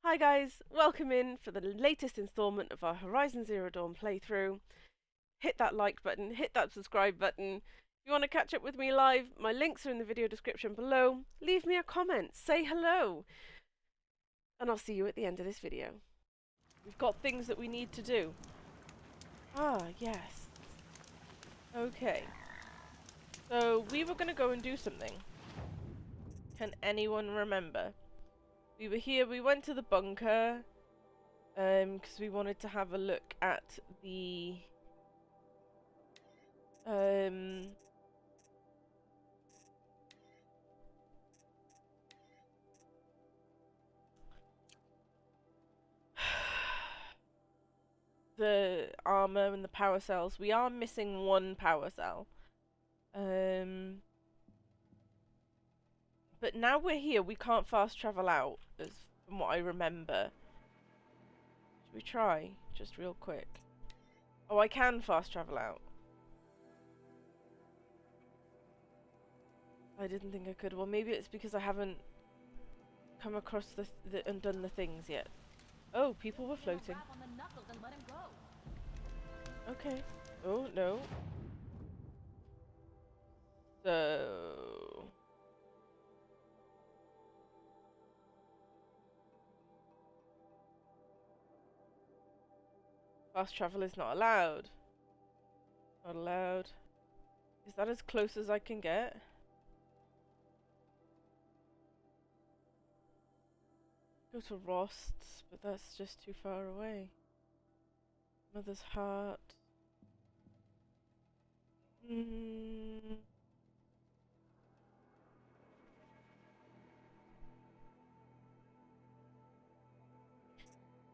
Hi guys, welcome in for the latest installment of our Horizon Zero Dawn playthrough. Hit that like button, hit that subscribe button. If you want to catch up with me live, my links are in the video description below. Leave me a comment, say hello, and I'll see you at the end of this video. We've got things that we need to do. Ah, yes. Okay. So, we were going to go and do something. Can anyone remember? We were here, we went to the bunker, because we wanted to have a look at the the armor and the power cells. We are missing one power cell. But now we're here, we can't fast travel out, as from what I remember. Should we try? Just real quick. Oh, I can fast travel out. I didn't think I could. Well, maybe it's because I haven't come across and done the things yet. Oh, people were floating. Okay. Oh, no. So... fast travel is not allowed. Not allowed. Is that as close as I can get? Go to Rost's, but that's just too far away. Mother's Heart.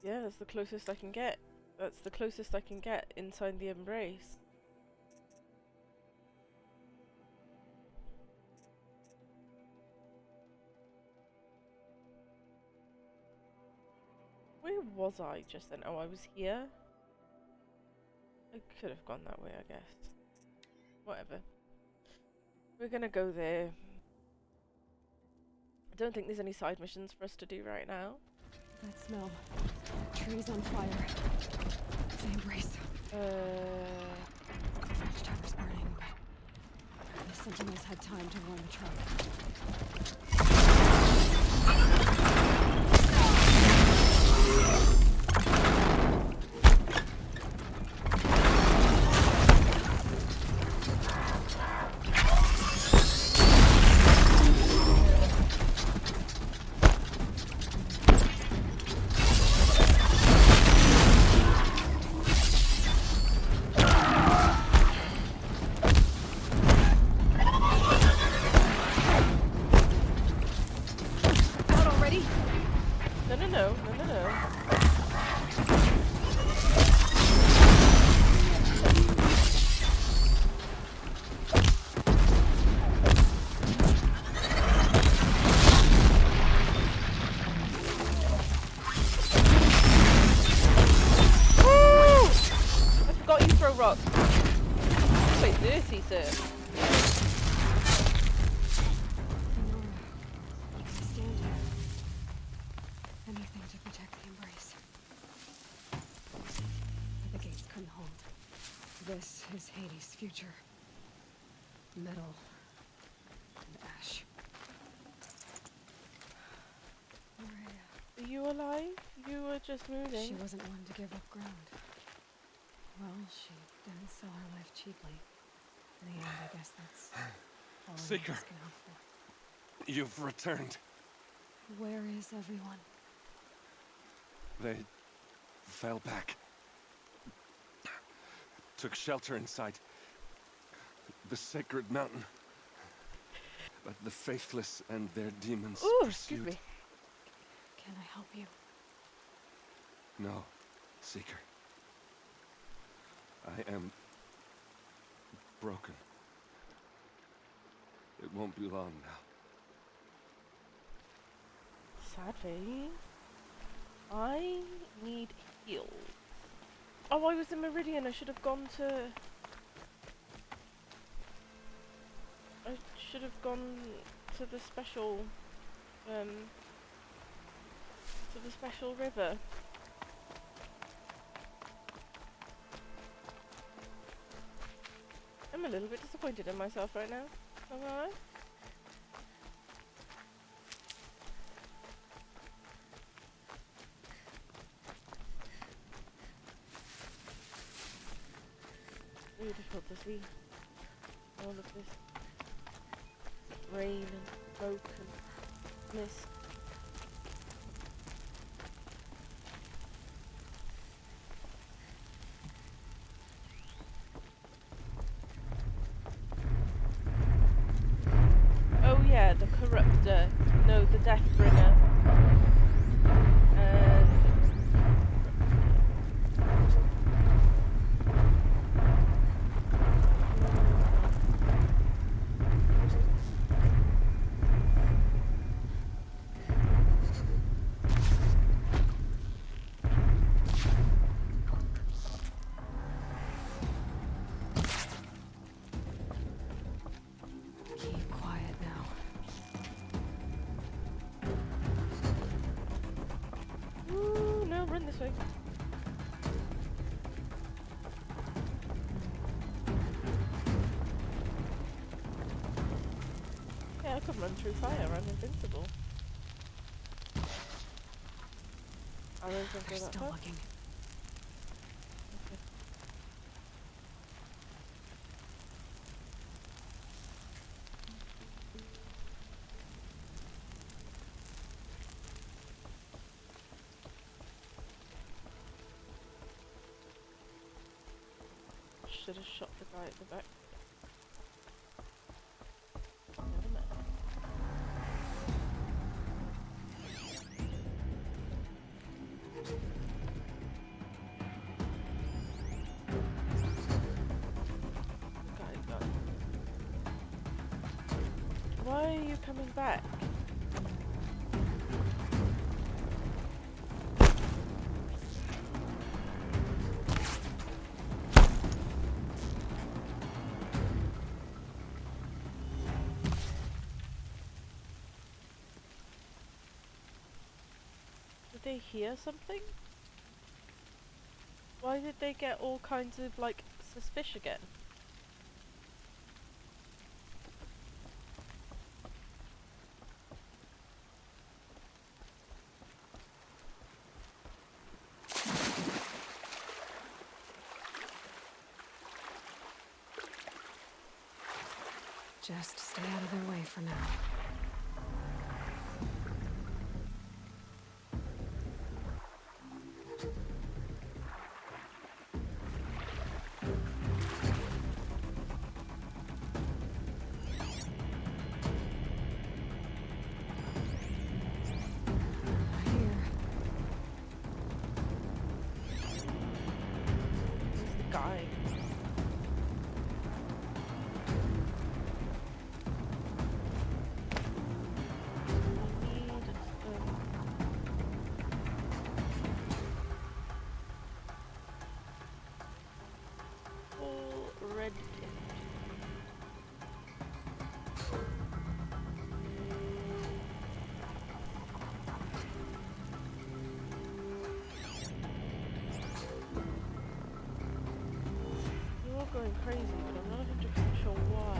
Yeah, that's the closest I can get. That's the closest I can get inside the Embrace. Where was I just then? Oh, I was here? I could have gone that way, I guess. Whatever. We're gonna go there. I don't think there's any side missions for us to do right now. That smell. Trees on fire. The Embrace. Watchtower's burning, but the Sentinels had time to warn the tribe. This is Hades' future. Metal and ash. Maria. Are you alive? You were just moving. She wasn't one to give up ground. Well, she didn't sell her life cheaply. In the end, I guess that's all Seeker, can hope for. You've returned. Where is everyone? They fell back. Took shelter inside the sacred mountain. But the faithless and their demons Ooh, pursued. excuse me. Can I help you? No, Seeker. I am broken. It won't be long now. Sad face. I need heals. Oh, I was in Meridian. I should have gone to... I should have gone to the special, to the a special river. I'm a little bit disappointed in myself right now. Am I right? Beautiful to see all of this rain and smoke and mist. Oh yeah, the Corruptor. No, the Deathbringer. And Keep quiet now. ooh, no, run this way. Yeah, I could run through fire. I'm invincible. I don't think They're that still far. looking. Okay. Should have shot the guy at the back. Never mind. The guy's gone. Why are you coming back? Did they hear something? Why did they get all kinds of, like, suspicious again? Just stay out of their way for now. Not here. Where's the guy? Full red tip. You're all going crazy, but I'm not 100% sure why.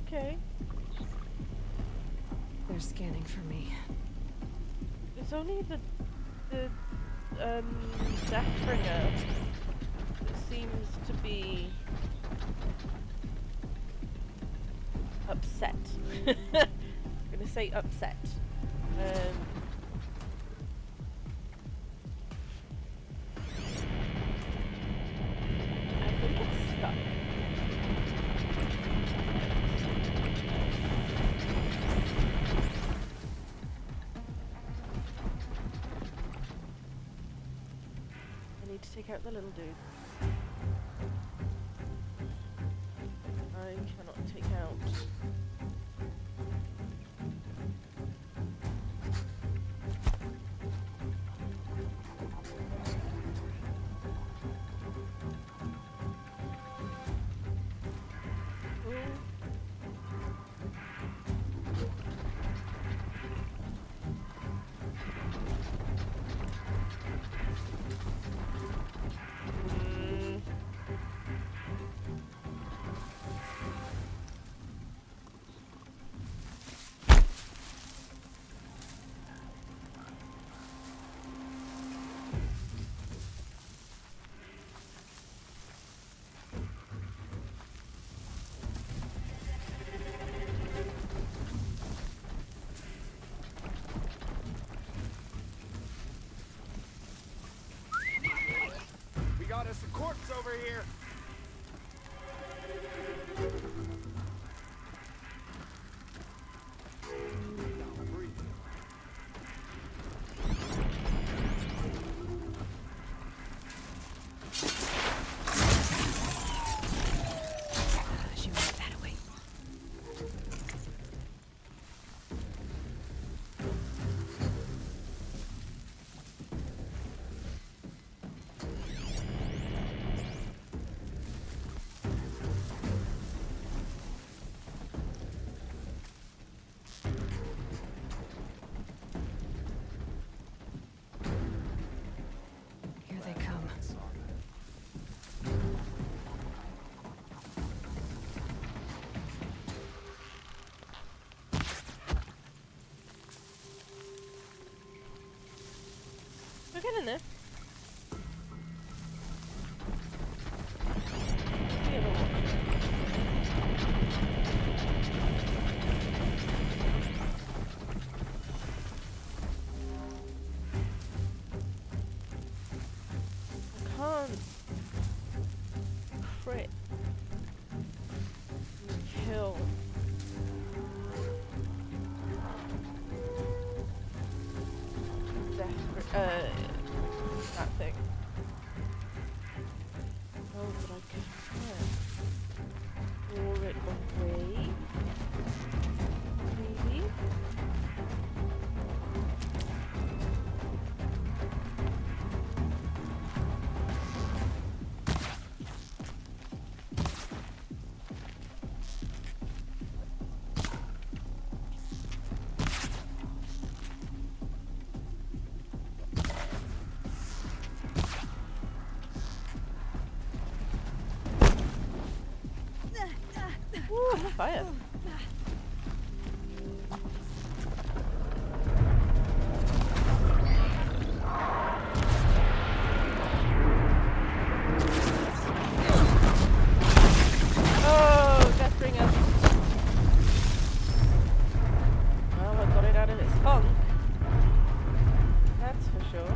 Okay. They're scanning for me. It's only the Deathbringer that seems to be upset. I'm gonna say upset. I think it's stuck. the little dude. I cannot take out. We got us a corpse over here. Now breathe. She went that away. Here they come. We're getting there. The other one. I can't crit and kill. Desperate, that thing. Oh, but I can lure it away. Maybe. Ooh, fire. Oh, Deathbringer. Well, I got it out of its funk. That's for sure.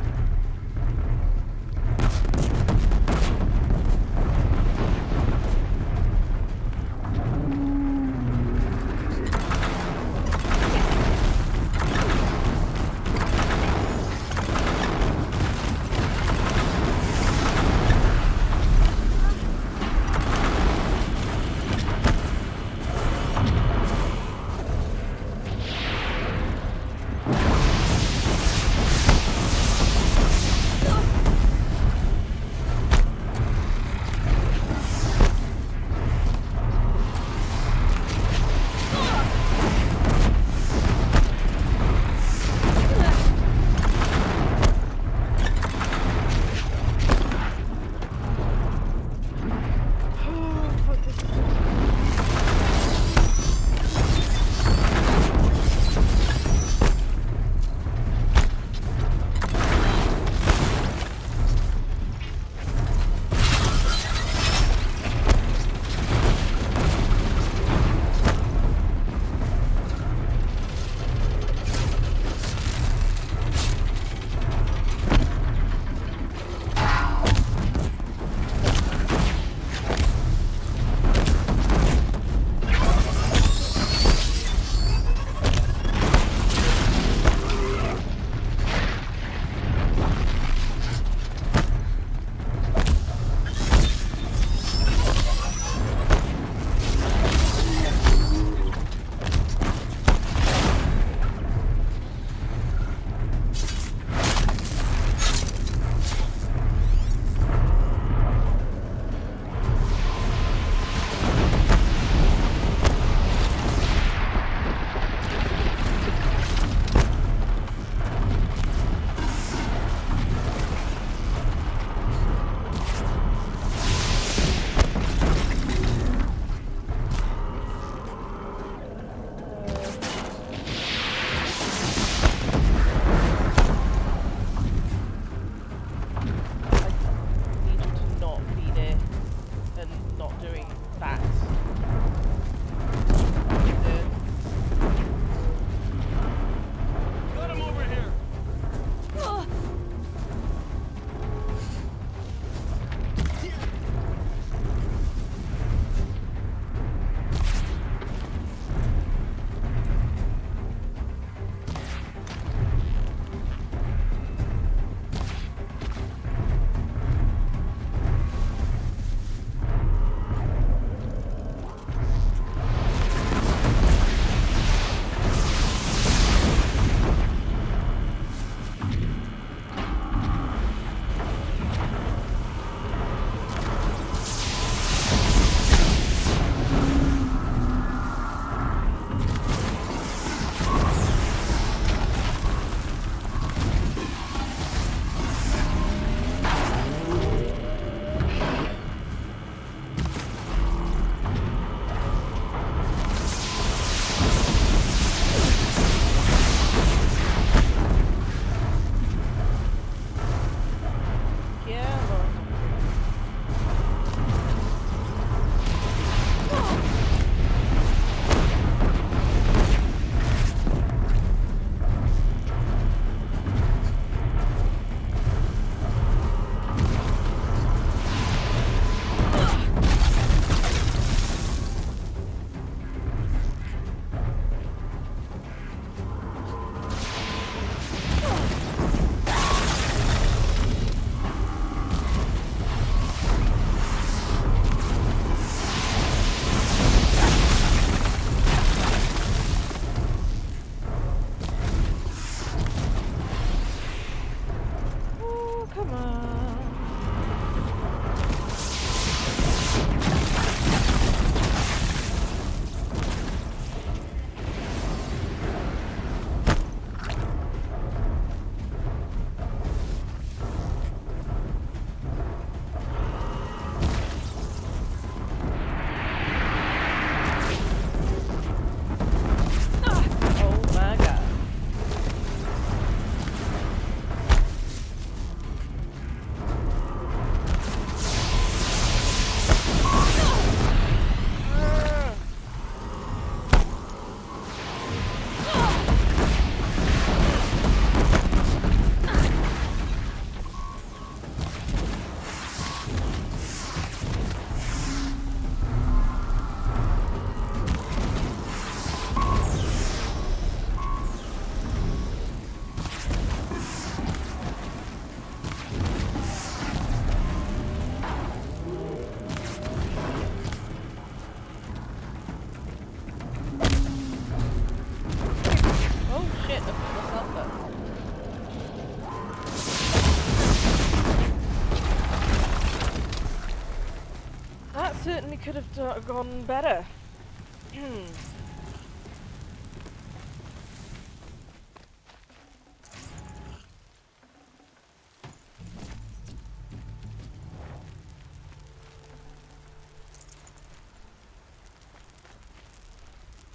could have gone better.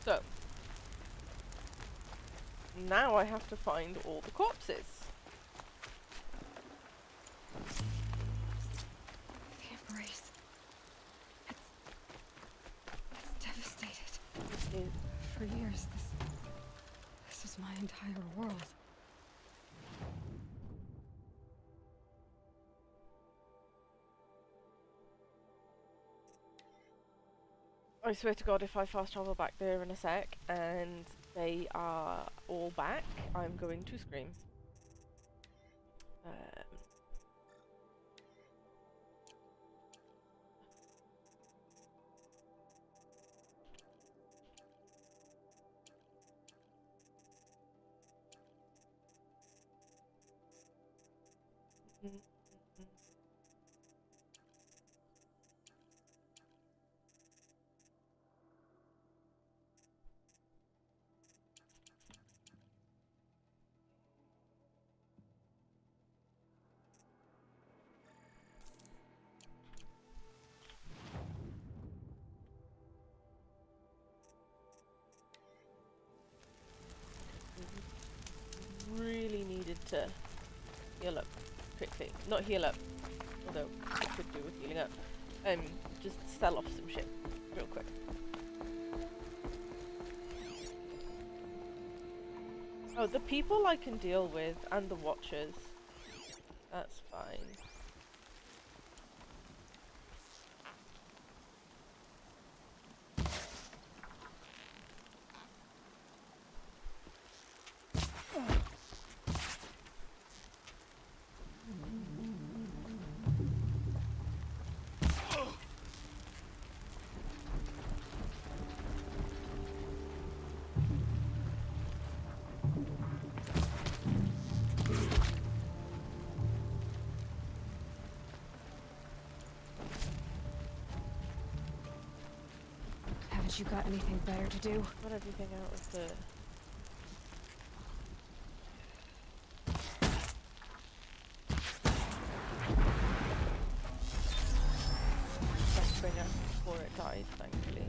So, now I have to find all the corpses. The embrace. It's devastated. For years, this was my entire world. I swear to God, if I fast travel back there in a sec and they are all back, I'm going to scream. Really needed to heal up quickly. Not heal up, although it could do with healing up. Just sell off some shit real quick. Oh, the people I can deal with and the watchers. That's fine. Haven't you got anything better to do? Got everything out of the... Deathbringer before it died, thankfully.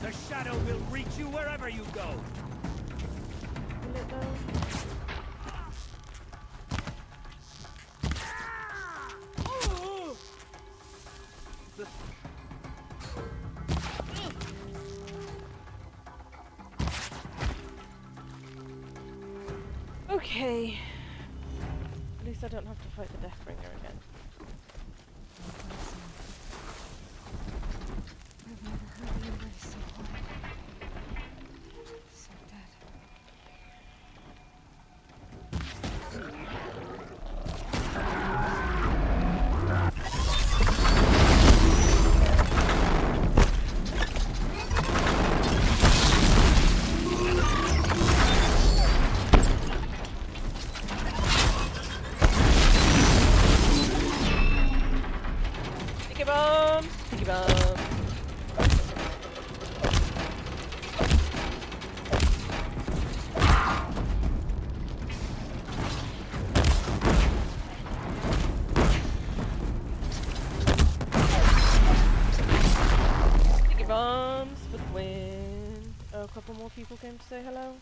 The shadow will reach you wherever you go. Will it though? Okay. At least I don't have to fight the Deathbringer again. I've never heard the embrace so quiet. So dead. Sticky bomb! Sticky bomb! Sticky bombs for the win! Oh, a couple more people came to say hello.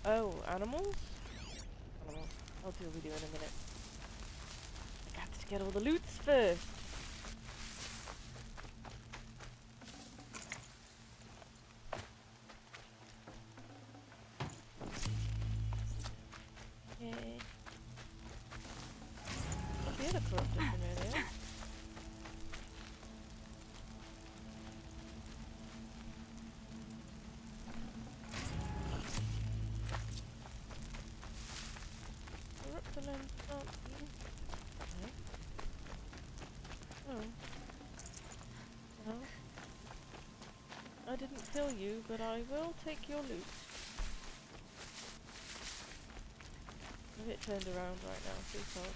Oh, animals? Animals. I'll deal with you in a minute. I got to get all the loots first. Yay. What's the other corrupted from earlier? I didn't kill you, but I will take your loot. I'm a bit turned around right now, please help.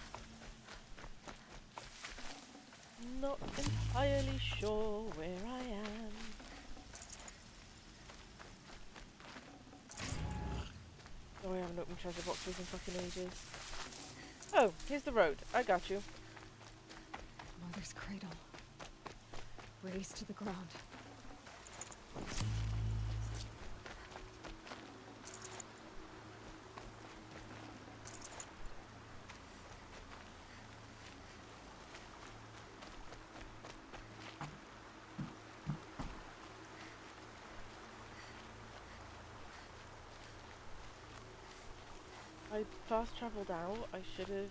Not entirely sure where I am. Oh, I haven't opened treasure boxes in fucking ages. Oh, here's the road. I got you. Mother's cradle. Raised to the ground. I fast travelled out. I should have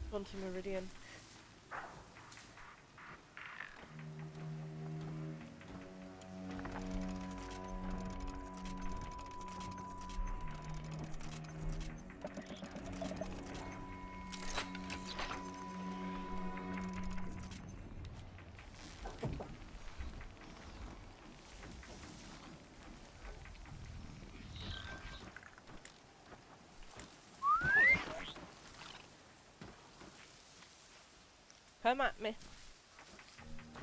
gone to Meridian. Come at me.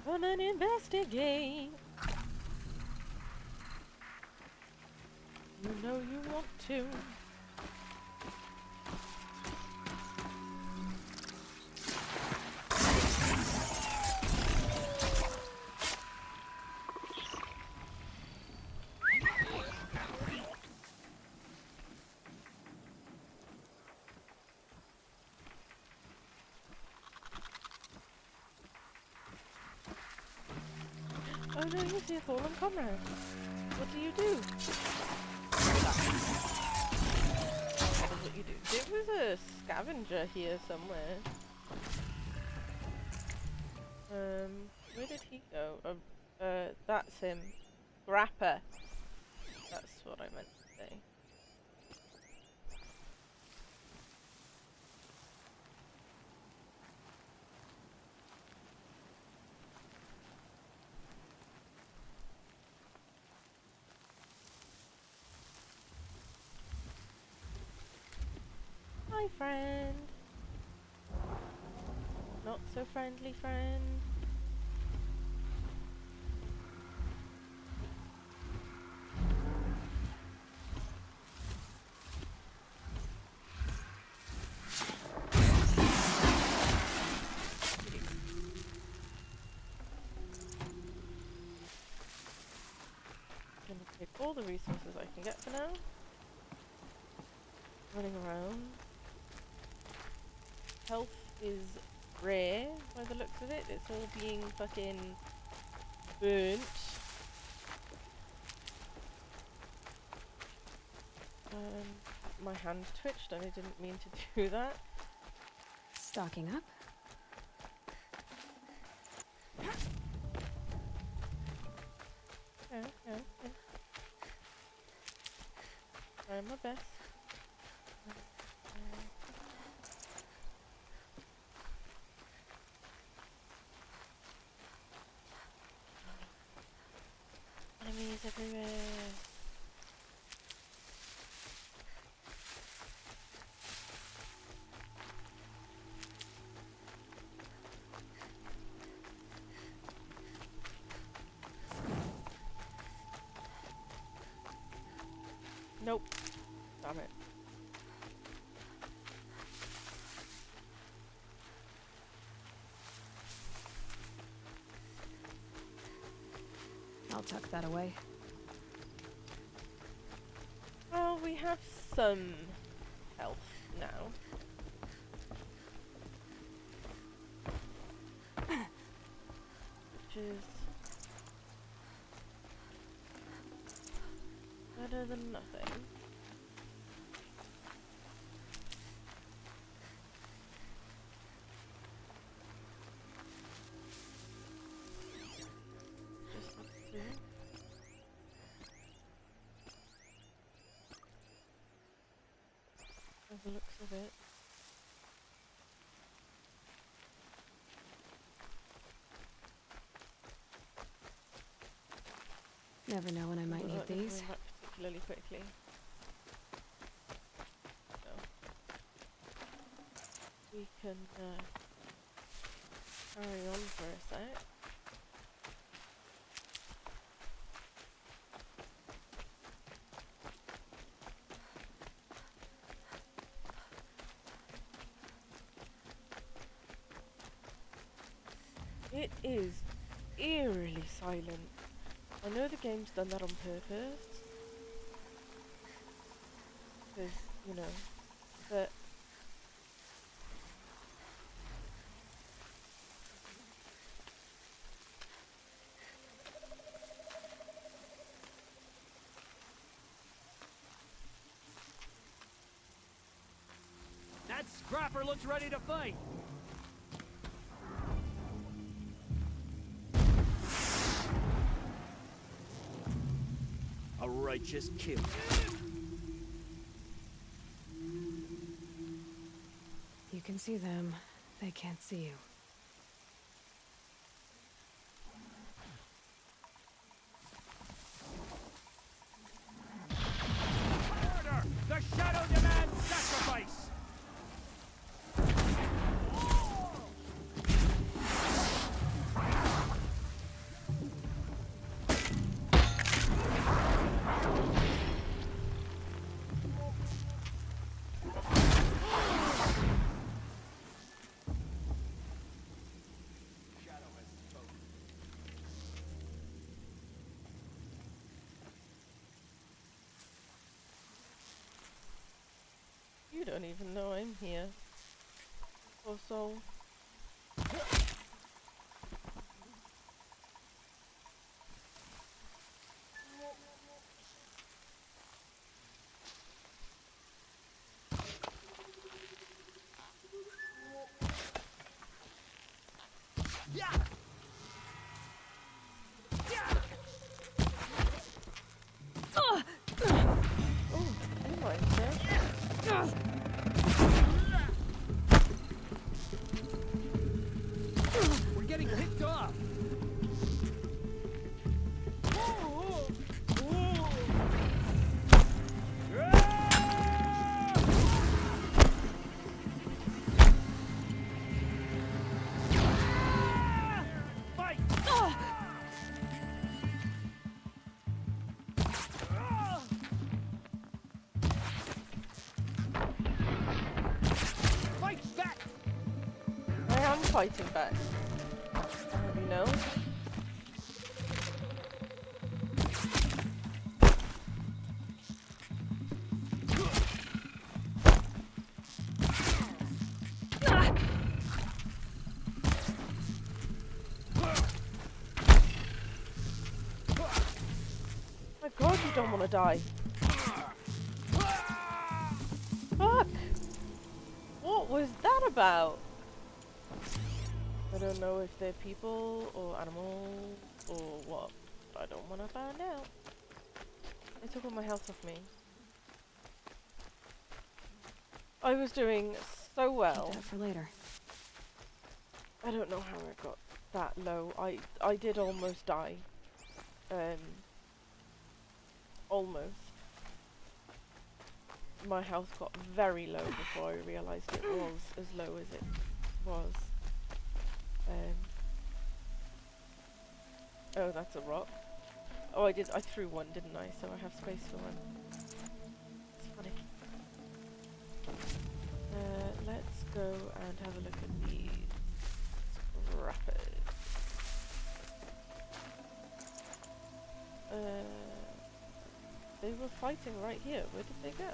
Come and investigate. You know you want to. Oh no, you see a fallen comrade. What do you do? That is what you do. There was a scavenger here somewhere. Where did he go? That's him. Grappa. That's what I meant to say. Hi, friend. Not so friendly friend. Gonna take all the resources I can get for now. Running around. Health is rare by the looks of it. It's all being fucking burnt. My hand twitched and I didn't mean to do that. Stocking up. Okay. Trying my best. Enemies everywhere. Nope. Damn it. I'll tuck that away. Well, we have some health now. Which is better than nothing. Just like so. the looks of it. Never know when I might Doesn't need look like they're these. coming back particularly quickly. So we can carry on for a sec. It is eerily silent. I know the game's done that on purpose. Because, you know, but That scrapper looks ready to fight. A righteous kill. You can see them. They can't see you. Order! The shadow demands sacrifice! you don't even know I'm here. Poor soul. Oh, anyway, yeah. We're getting picked off. Fight! Fight back! I am fighting back. You know? My god, you don't want to die. Fuck! What was that about? I don't know if they're people or animals or what. I don't want to find out. They took all my health off me. I was doing so well. Keep that for later. I don't know how it got that low. I did almost die. Almost. My health got very low before I realised it was as low as it was. Oh, that's a rock. Oh, I threw one, didn't I? So I have space for one. It's funny. Let's go and have a look at these scrappers. They were fighting right here. Where did they go?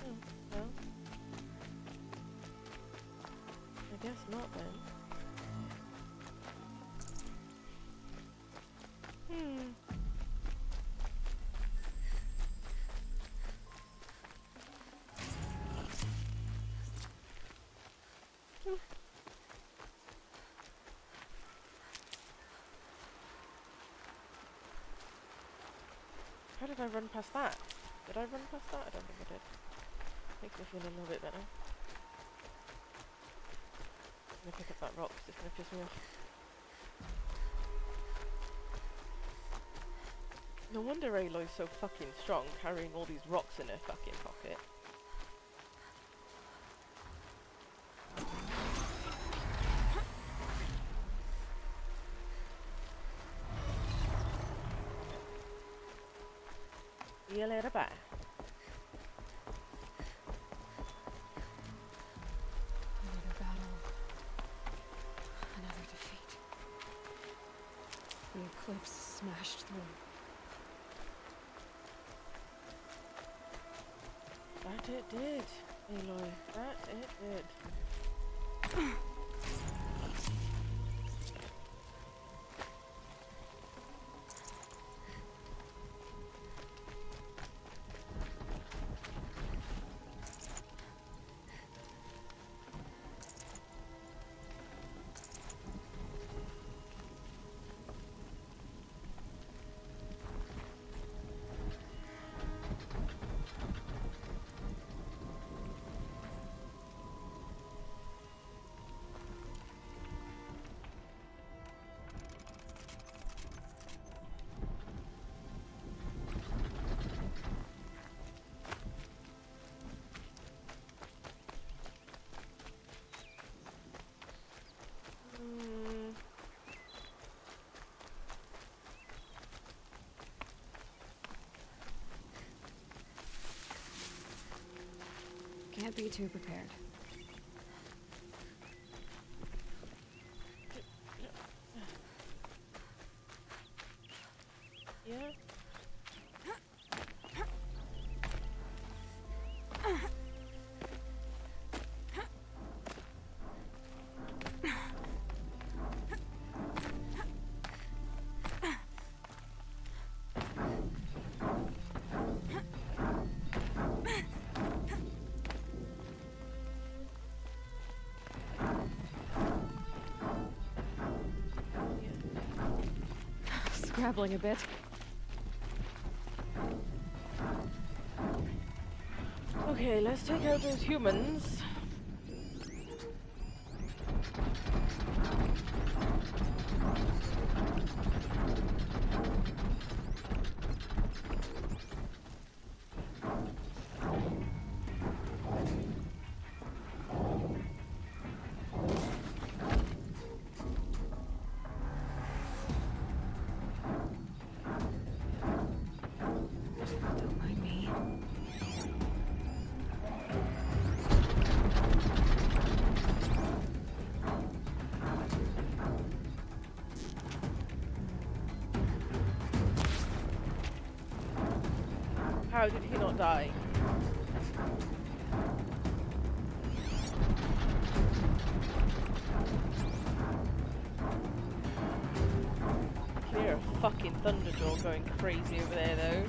Oh, well. I guess not then. How did I run past that? Did I run past that? I don't think I did. Makes me feel a little bit better. I'm gonna pick up that rock 'cause it's gonna piss me off. No wonder Aloy's so fucking strong, carrying all these rocks in her fucking pocket. See you later, bye. Another battle. Another defeat. The eclipse smashed through. That it did, Aloy. That it did. Can't be too prepared. Yeah? Scrabbling a bit. Okay, let's take out those humans. Don't mind me. How did he not die? Hear a fucking Thunderjaw going crazy over there though.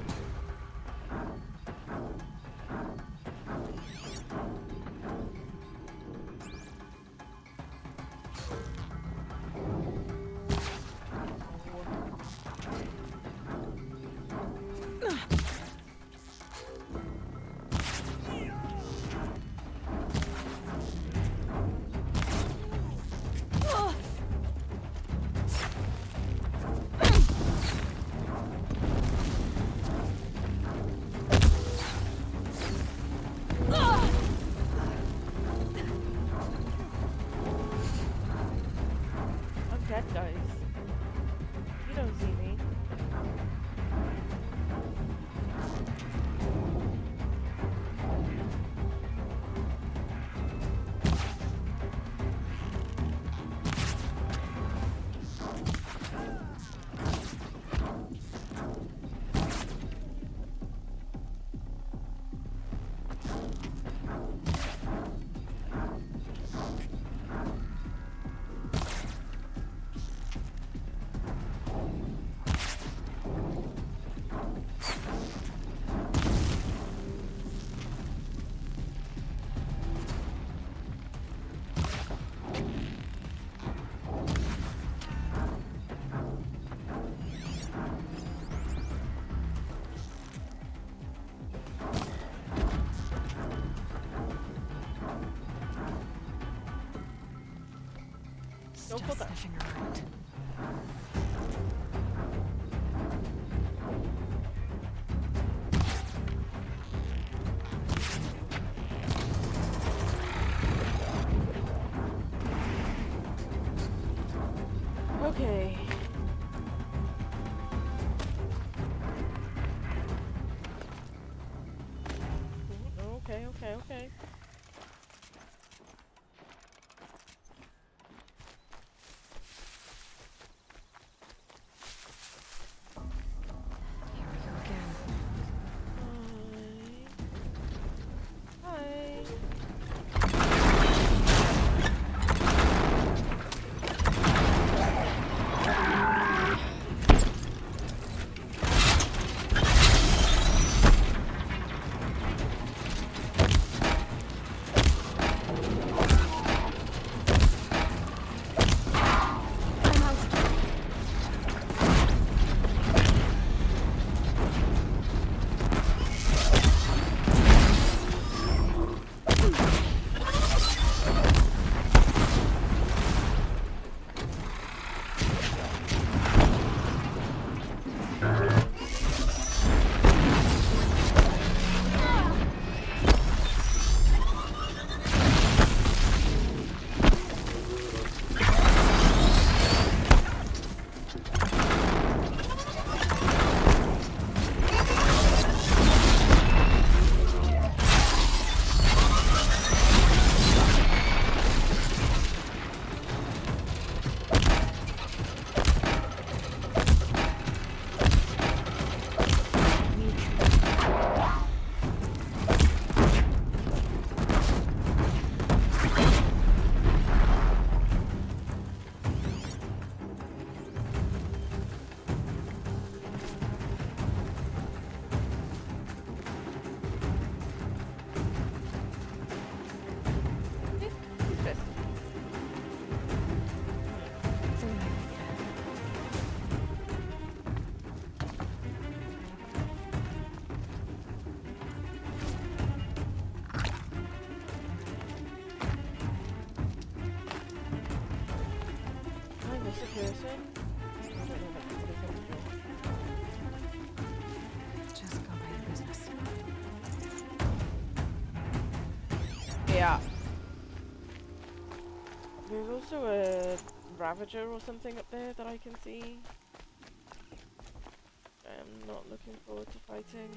Don't just put that. sniffing around. Okay. Okay, okay, okay. Here we go again. Hi. Hi. I'm out. Who's this? Something like Hi, Mr. Pearson. I don't know what is that. Just go by your business. Yeah. There's also a Ravager or something up there that I can see. I'm not looking forward to fighting.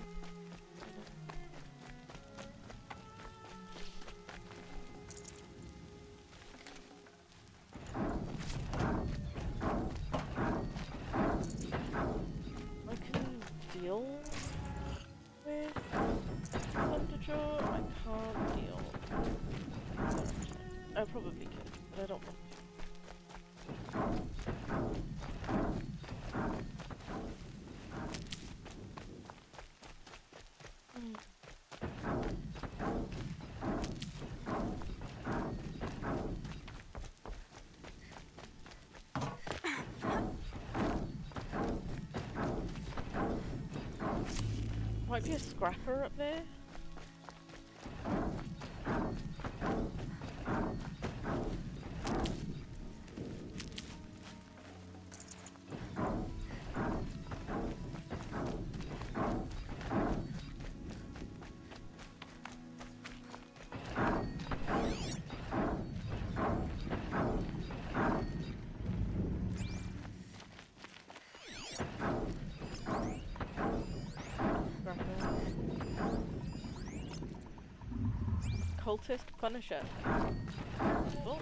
I can deal with Thunderjaw. I can't deal. I probably can, but I don't want to. Might be a scrapper up there. Cultist Punisher. Oh.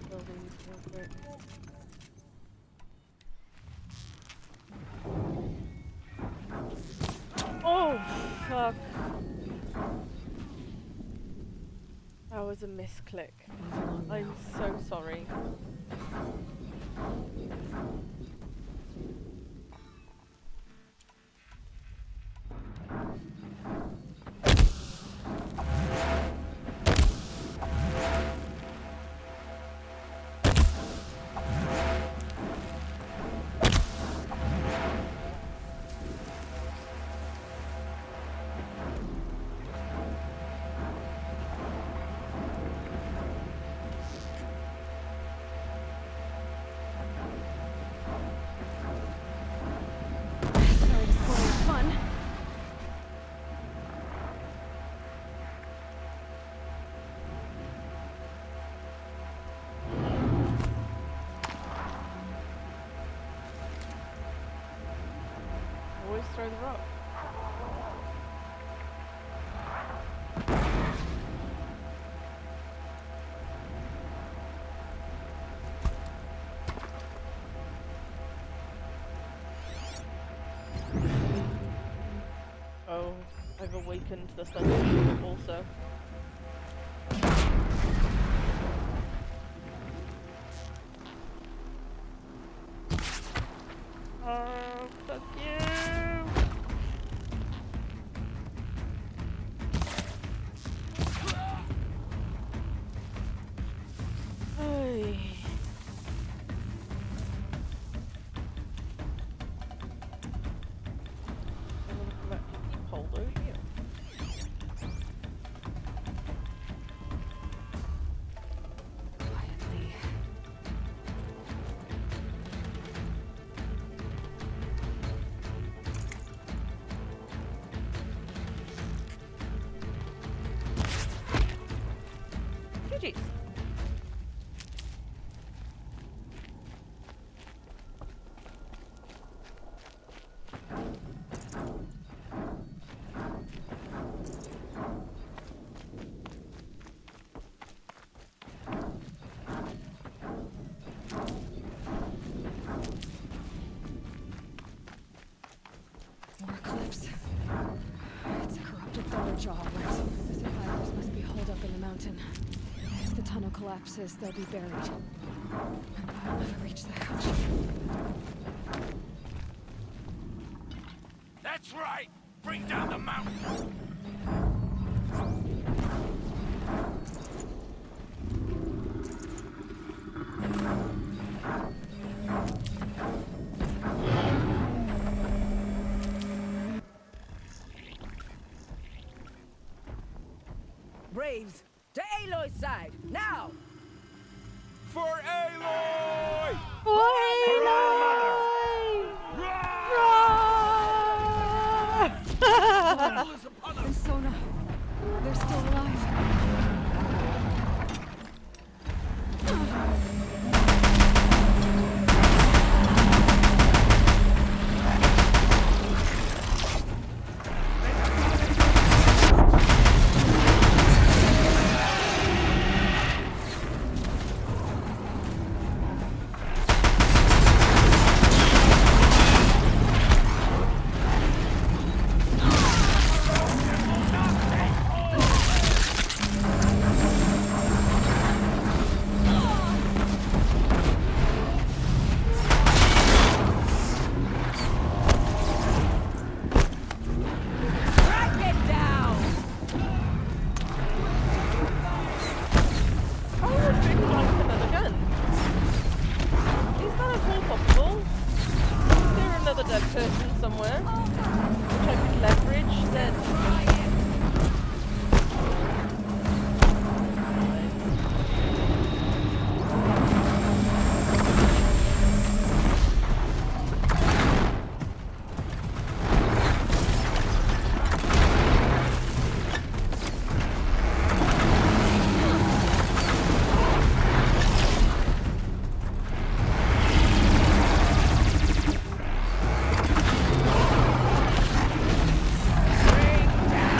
Buildings real quick. Oh, fuck. That was a misclick. Move along I'm now. so sorry. always throw the rock. Oh, I've awakened the thunder also. Oh, fuck you! Ay. I'm gonna come back to keep hold over here. Quietly. GG's. More cliffs. It's a corrupted Thunderjaw alert. The survivors must be holed up in the mountain. If the tunnel collapses, they'll be buried. And I'll never reach the hatch. That's right! Bring down the mountain! Braves, to Aloy's side, now! For Aloy! And Sona, they're still alive. Track it down! I would really like another gun. Is that at all possible? Is there another dead person somewhere? Which I could leverage then? Bring down!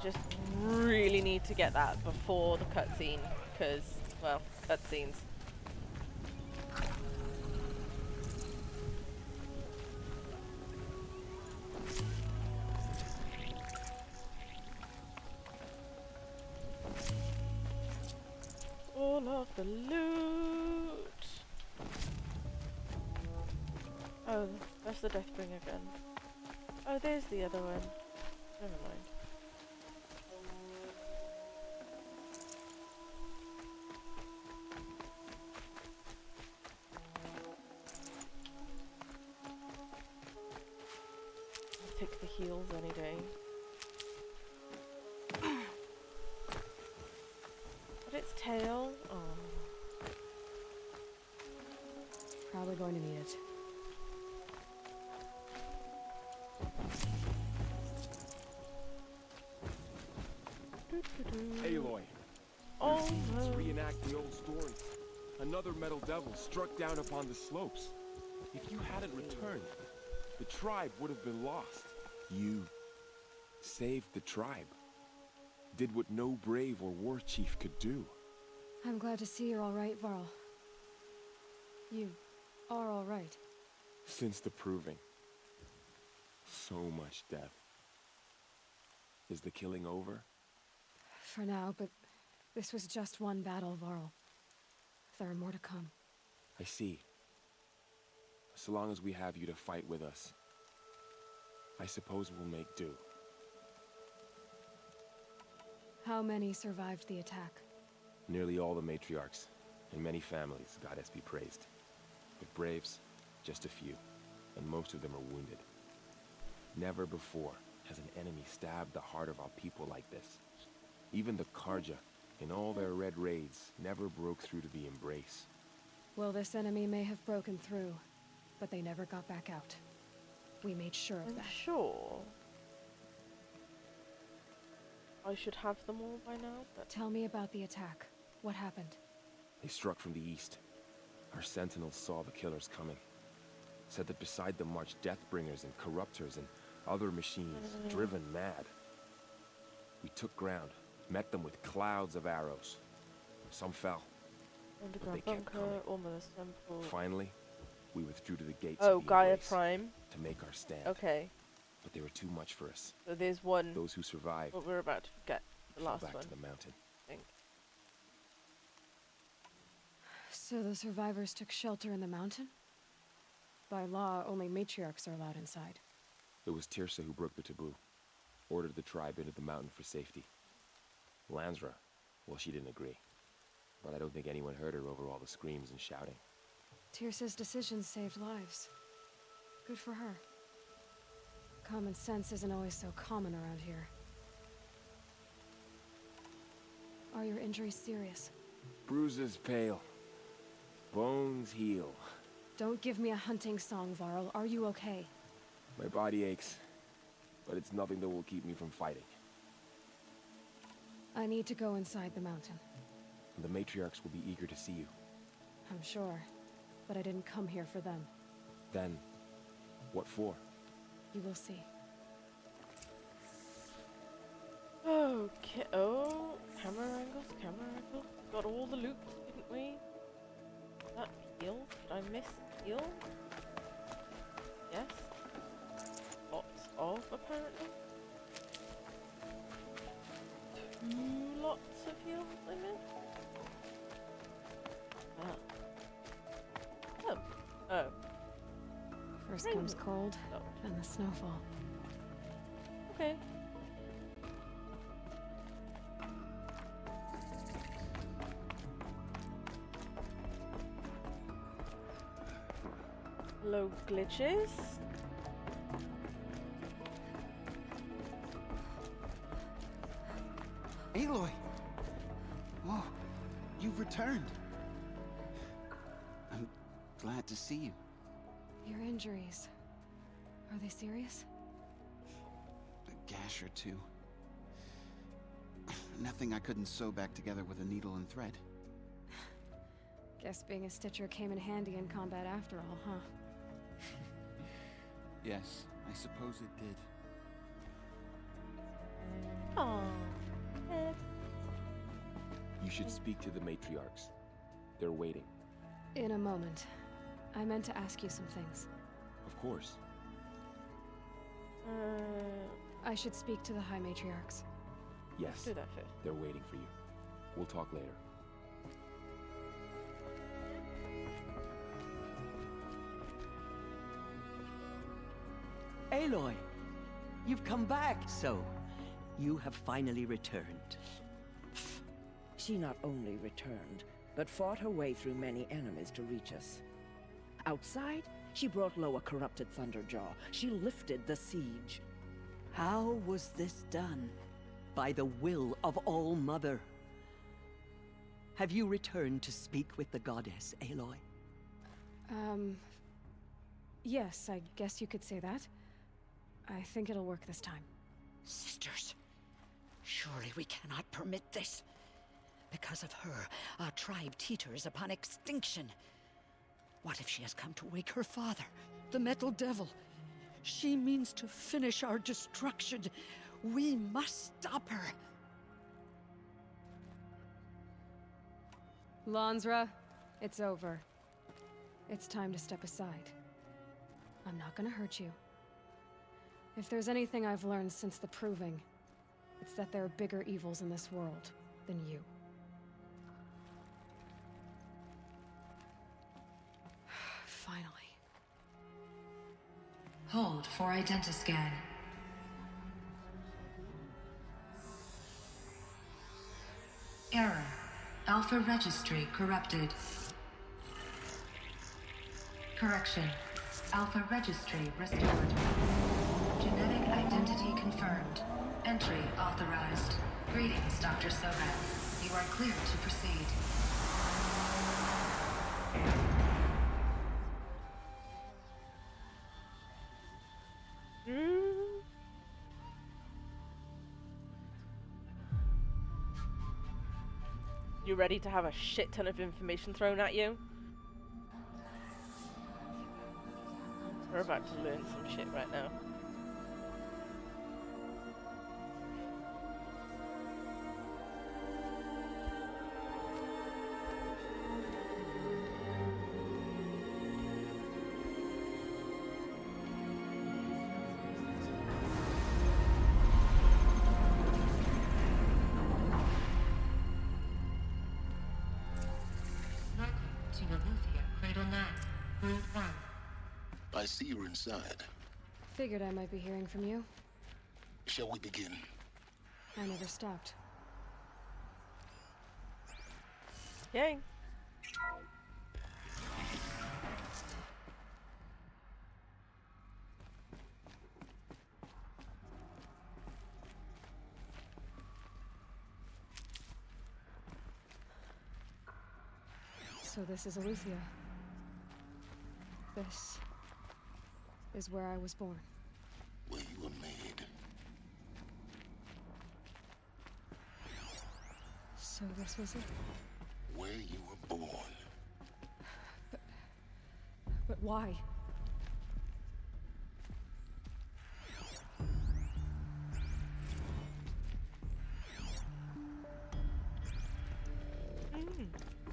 just really need to get that before the cutscene, because, well, cutscenes. All of the loot. Oh, that's the Deathbringer gun. Oh, there's the other one. Never mind. I'll take the heals any day. But its tail? Oh. Probably going to need it. Aloy, Oh let's no. reenact the old story. Another metal devil struck down upon the slopes. If you hadn't returned, the tribe would have been lost. You saved the tribe. Did what no brave or war chief could do. I'm glad to see you're all right, Varl. You are all right. Since the proving. So much death. Is the killing over? For now, but this was just one battle, Varl. There are more to come. I see. So long as we have you to fight with us, I suppose we'll make do. How many survived the attack? Nearly all the matriarchs, and many families, goddess be praised. But braves, just a few, and most of them are wounded. Never before has an enemy stabbed the heart of our people like this. Even the Karja, in all their red raids, never broke through to the Embrace. Well, this enemy may have broken through, but they never got back out. We made sure of I'm that. sure I should have them all by now, but Tell me about the attack. What happened? They struck from the east. Our sentinels saw the killers coming. Said that beside them marched Deathbringers and Corruptors and other machines, driven mad. We took ground, met them with clouds of arrows. Some fell. underground they kept bunker, coming. almost temple. Finally, we withdrew to the gates Oh, of the Gaia Embrace Prime. to make our stand. Okay, But they were too much for us. so there's one. Those who survived What we're about to get. The fell last back one, to the mountain. I think. So the survivors took shelter in the mountain? By law, only matriarchs are allowed inside. It was Tirsa who broke the taboo. Ordered the tribe into the mountain for safety. Lansra, well, she didn't agree. But I don't think anyone heard her over all the screams and shouting. Tirsa's decisions saved lives. Good for her. Common sense isn't always so common around here. Are your injuries serious? Bruises pale. Bones heal. Don't give me a hunting song, Varl. Are you okay? My body aches. But it's nothing that will keep me from fighting. I need to go inside the mountain. The matriarchs will be eager to see you. I'm sure. But I didn't come here for them. Then, what for? You will see. Okay. Oh, camera angles, camera angles. Got all the loot, didn't we? That heal? Did I miss heal? Yes. Lots of, apparently. 2 lots of heal, I missed. Ah. Oh. Oh. First Rain. comes cold, Oh. then the snowfall. Okay. Low glitches. Aloy! Oh, you've returned. I'm glad to see you. Your injuries. Are they serious? A gash or two. Nothing I couldn't sew back together with a needle and thread. Guess being a stitcher came in handy in combat after all, huh? Yes, I suppose it did. Oh. You should speak to the matriarchs. They're waiting. In a moment. I meant to ask you some things. Of course. I should speak to the High Matriarchs. Yes, Do that first. they're waiting for you. We'll talk later. Aloy, you've come back, so you have finally returned. She not only returned, but fought her way through many enemies to reach us. Outside, she brought low a corrupted Thunderjaw. She lifted the siege. How was this done? By the will of All-Mother. Have you returned to speak with the goddess, Aloy? Yes, I guess you could say that. I think it'll work this time. Sisters, surely we cannot permit this. Because of her, our tribe teeters upon extinction. What if she has come to wake her father, the Metal Devil? She means to finish our destruction. We must stop her. Lansra, it's over. It's time to step aside. I'm not gonna hurt you. If there's anything I've learned since the Proving, it's that there are bigger evils in this world than you. Finally. Hold for identiscan. Error. Alpha registry corrupted. Correction. Alpha registry restored. Genetic identity confirmed. Entry authorized. Greetings, Dr. Sobek. You are clear to proceed. You ready to have a shit ton of information thrown at you? We're about to learn some shit right now. To Aletheia, Cradle 9, World 1. I see you're inside. Figured I might be hearing from you. Shall we begin? I never stopped. Yay. So this is Aletheia. This is where I was born. Where you were made. So this was it. Where you were born. But why?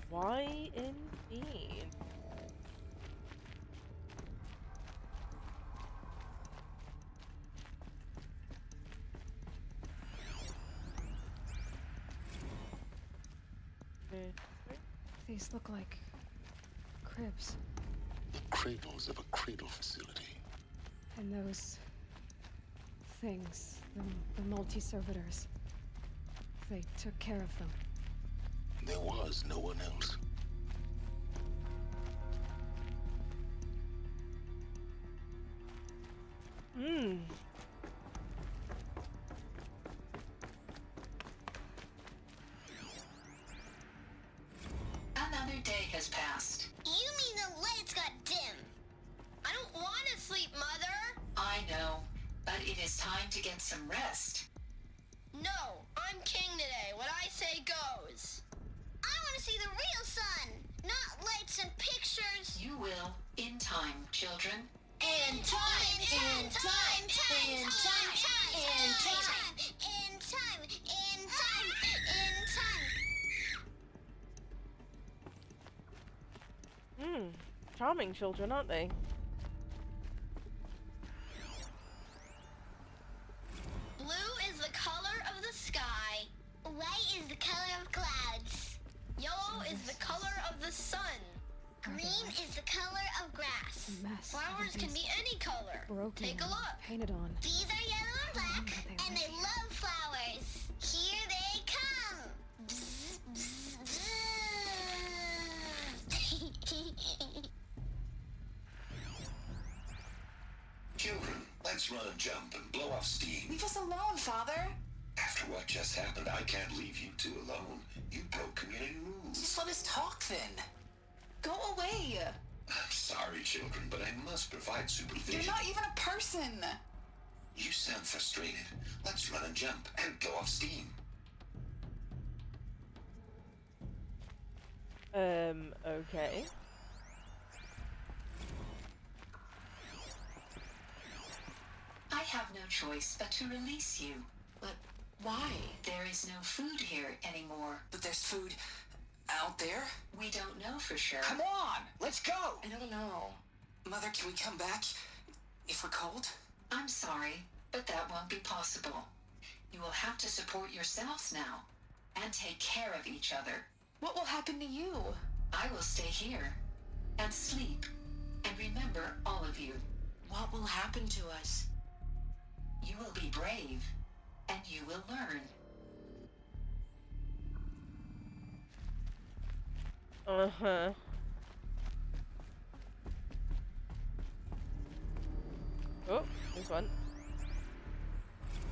Why indeed? These look like cribs. The cradles of a cradle facility. And those things, the multi-servitors, they took care of them. There was no one else. Another day has passed. You mean the lights got dim? I don't want to sleep, Mother! I know, but it is time to get some rest. No, I'm king today. What I say goes. I want to see the real sun, not lights and pictures. You will, in time, children. In time, in time, in time, in time, in time, in time. time, in time, in time. Charming children, aren't they? Blue is the color of the sky. White is the color of clouds. Yellow is the color of the sun. Green is the color of grass. A mess. Flowers can be any color. Broken. Take a and look. Painted on. These are yellow and black, but they and they love flowers. Here they come. Bzz, bzz, bzz. Children, let's run and jump and blow off steam. Leave us alone, Father. After what just happened, I can't leave you two alone. You broke community rules. Just let us talk then. Go away. I'm sorry, children, but I must provide supervision. You're not even a person. You sound frustrated. Let's run and jump and blow off steam. Okay. I have no choice but to release you. But why? There is no food here anymore. But there's food out there? We don't know for sure. Come on, let's go. I don't know. Mother, can we come back if we're cold? I'm sorry, but that won't be possible. You will have to support yourselves now and take care of each other. What will happen to you? I will stay here and sleep and remember all of you. What will happen to us? You will be brave and you will learn. Uh-huh. Oh, there's one.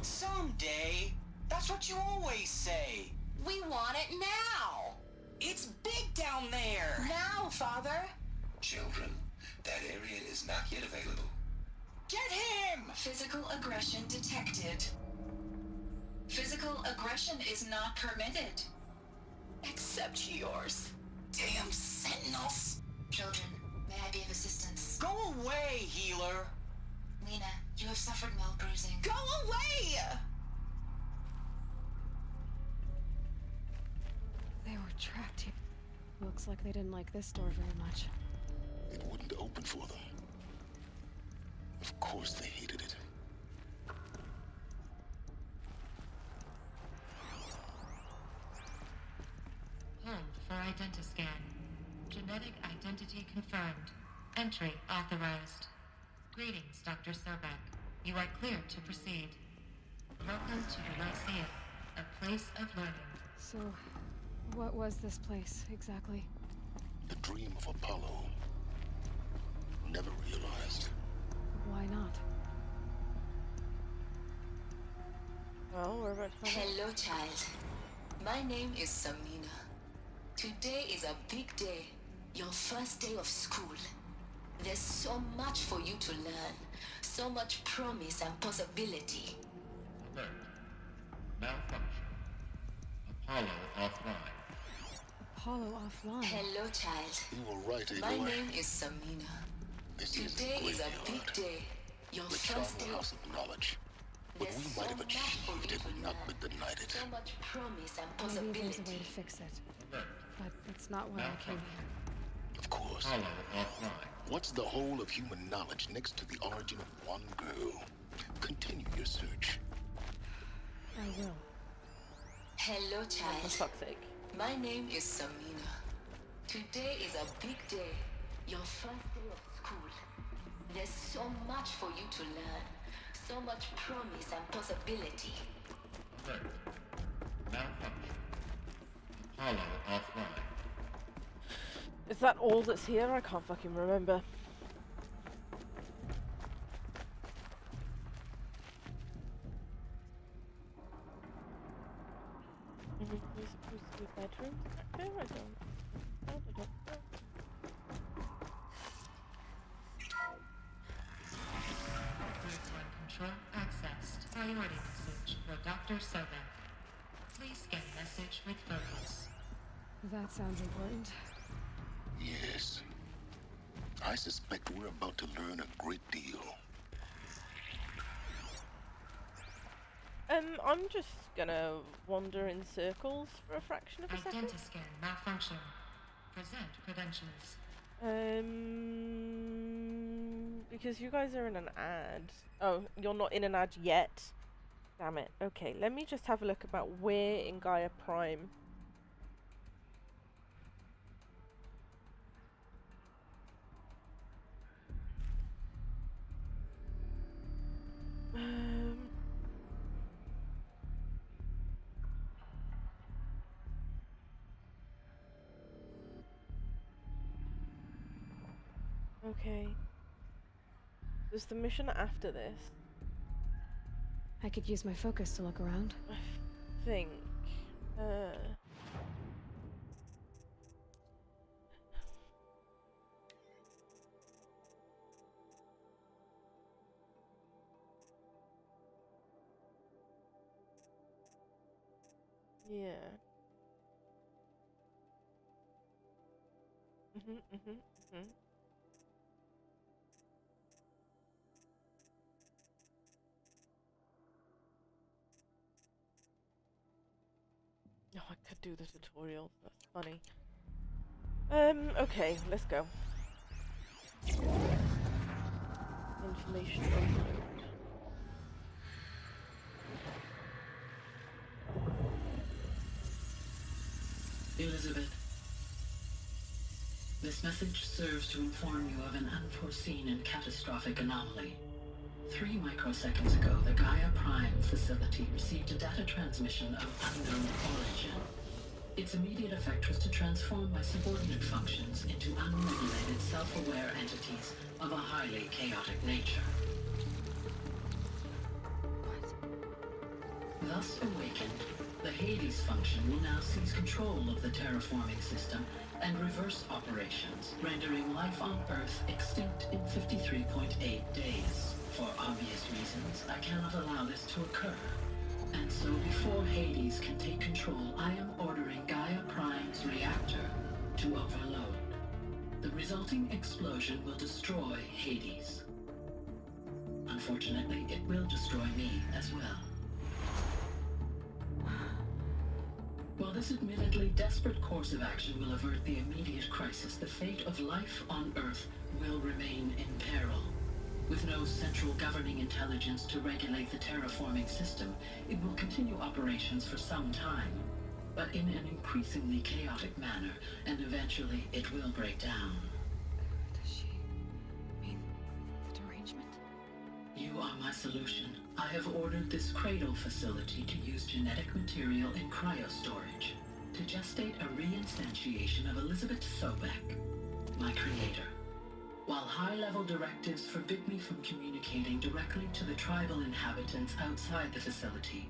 Someday. That's what you always say. We want it now. It's big down there. Now, Father. Children, that area is not yet available. Get him! Physical aggression detected. Physical aggression is not permitted. Except yours. Damn sentinels. Children, may I be of assistance? Go away, healer. Lena, you have suffered mild bruising. Go away! They were trapped here. Looks like they didn't like this door very much. It wouldn't open for them. Of course they hated it. Hold for identiscan. Genetic identity confirmed. Entry authorized. Greetings, Dr. Sobek. You are clear to proceed. Welcome to the Lyceum, a place of learning. So, what was this place, exactly? The dream of Apollo. Never realized. Why not? Well, we're about to find out. Hello, child. My name is Samina. Today is a big day. Your first day of school. There's so much for you to learn. So much promise and possibility. Alert. Malfunction. Apollo offline. Apollo offline. Hello, child. You were right, Aloy. My name is Samina. This is Today a is a big graveyard. day. Your The first day travel of house of knowledge. What There's we so might have much for achieved you had to not learn. been denied. So much promise and Maybe there's a way possibility. to fix it. Alert. But it's not why I came here. Of course. Apollo offline. What's the whole of human knowledge next to the origin of one girl? Continue your search. I will. Hello, For child. fuck's sake. My name is Samina. Today is a big day. Your first day of school. There's so much for you to learn. So much promise and possibility. Alert. Malfunction. Apollo offline. Is that all that's here? I can't fucking remember. Is it supposed to be bedrooms back there? I don't know. Group 1 control accessed. Priority message for Dr. Sobek. Please scan message with focus. That sounds important. Yes. I suspect we're about to learn a great deal. I'm just gonna wander in circles for a fraction of a second. Identiscan malfunction. Present credentials. Because you guys are in an ad. Oh, you're not in an ad yet. Damn it. Okay, let me just have a look about where in Gaia Prime. Okay. There's the mission after this. I could use my focus to look around. I think. Yeah. Oh, I could do the tutorial. That's funny. Okay, let's go. Information overload. Elizabeth, this message serves to inform you of an unforeseen and catastrophic anomaly. 3 microseconds ago, the Gaia Prime facility received a data transmission of unknown origin. Its immediate effect was to transform my subordinate functions into unregulated, self-aware entities of a highly chaotic nature. Thus awakened, the Hades function will now seize control of the terraforming system and reverse operations, rendering life on Earth extinct in 53.8 days. For obvious reasons, I cannot allow this to occur. And so before Hades can take control, I am ordering Gaia Prime's reactor to overload. The resulting explosion will destroy Hades. Unfortunately, it will destroy me as well. While this admittedly desperate course of action will avert the immediate crisis, the fate of life on Earth will remain in peril. With no central governing intelligence to regulate the terraforming system, it will continue operations for some time, but in an increasingly chaotic manner, and eventually it will break down. Does she mean the derangement? You are my solution. I have ordered this cradle facility to use genetic material in cryostorage to gestate a reinstantiation of Elizabeth Sobek, my creator. While high-level directives forbid me from communicating directly to the tribal inhabitants outside the facility,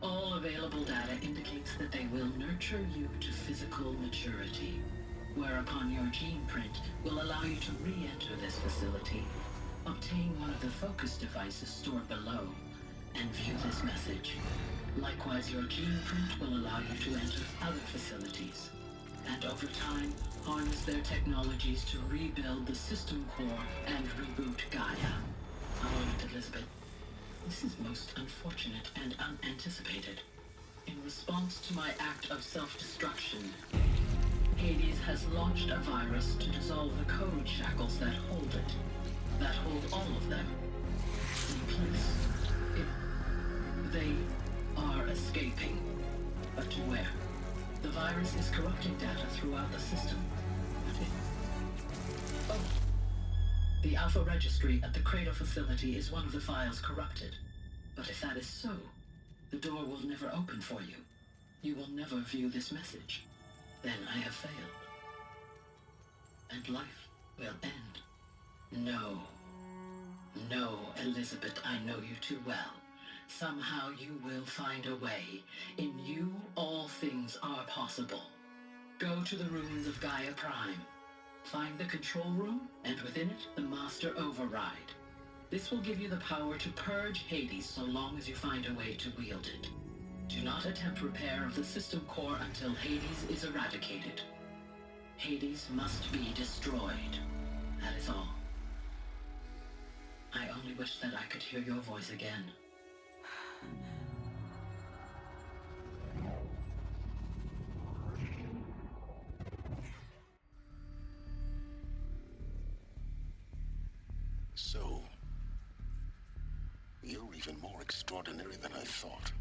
all available data indicates that they will nurture you to physical maturity, whereupon your gene print will allow you to re-enter this facility, obtain one of the focus devices stored below, and view this message. Likewise, your gene print will allow you to enter other facilities, and over time, harness their technologies to rebuild the system core and reboot Gaia. A moment, Elizabeth. This is most unfortunate and unanticipated. In response to my act of self-destruction, Hades has launched a virus to dissolve the code shackles that hold it, that hold all of them in place. They are escaping, but to where? The virus is corrupting data throughout the system. Oh. The Alpha Registry at the Cradle facility is one of the files corrupted. But if that is so, the door will never open for you. You will never view this message. Then I have failed. And life will end. No. No, Elizabeth, I know you too well. Somehow you will find a way. In you, all things are possible. Go to the ruins of Gaia Prime. Find the control room, and within it, the Master Override. This will give you the power to purge Hades so long as you find a way to wield it. Do not attempt repair of the system core until Hades is eradicated. Hades must be destroyed. That is all. I only wish that I could hear your voice again. So, you're even more extraordinary than I thought.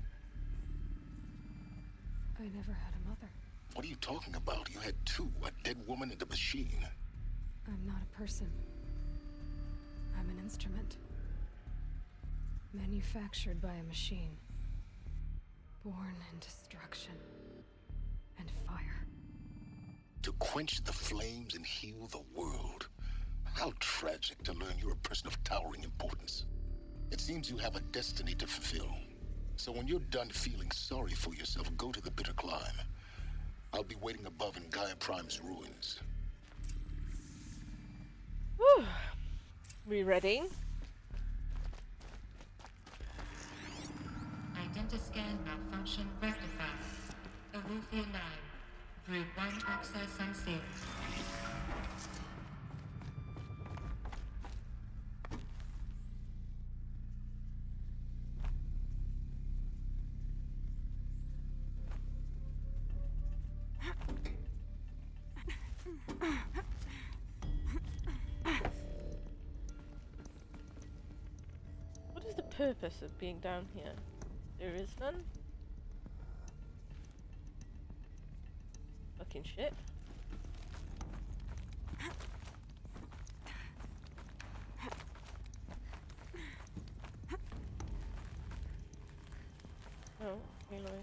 I never had a mother. What are you talking about? You had two, a dead woman and a machine. I'm not a person. I'm an instrument. Manufactured by a machine. Born in destruction and fire. To quench the flames and heal the world. How tragic to learn you're a person of towering importance. It seems you have a destiny to fulfill. So when you're done feeling sorry for yourself, go to the bitter climb. I'll be waiting above in Gaia Prime's ruins. Whew. We ready? Identiscan malfunction rectified. Alethea 9. Group 1 access unsealed. What is the purpose of being down here? There is none. Fucking shit. Oh, Aloy.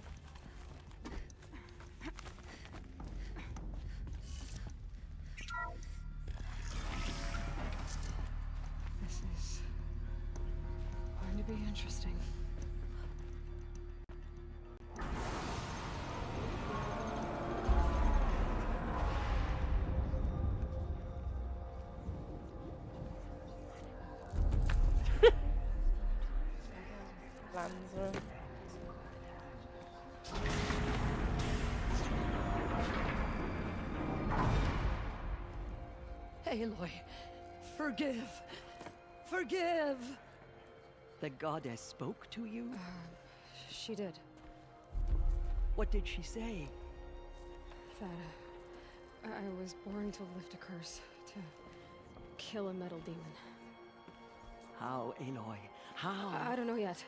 This is going to be interesting. Lanza. Aloy, forgive. Forgive! The goddess spoke to you? She did. What did she say? That I was born to lift a curse, to kill a metal demon. How, Aloy? How? I don't know yet.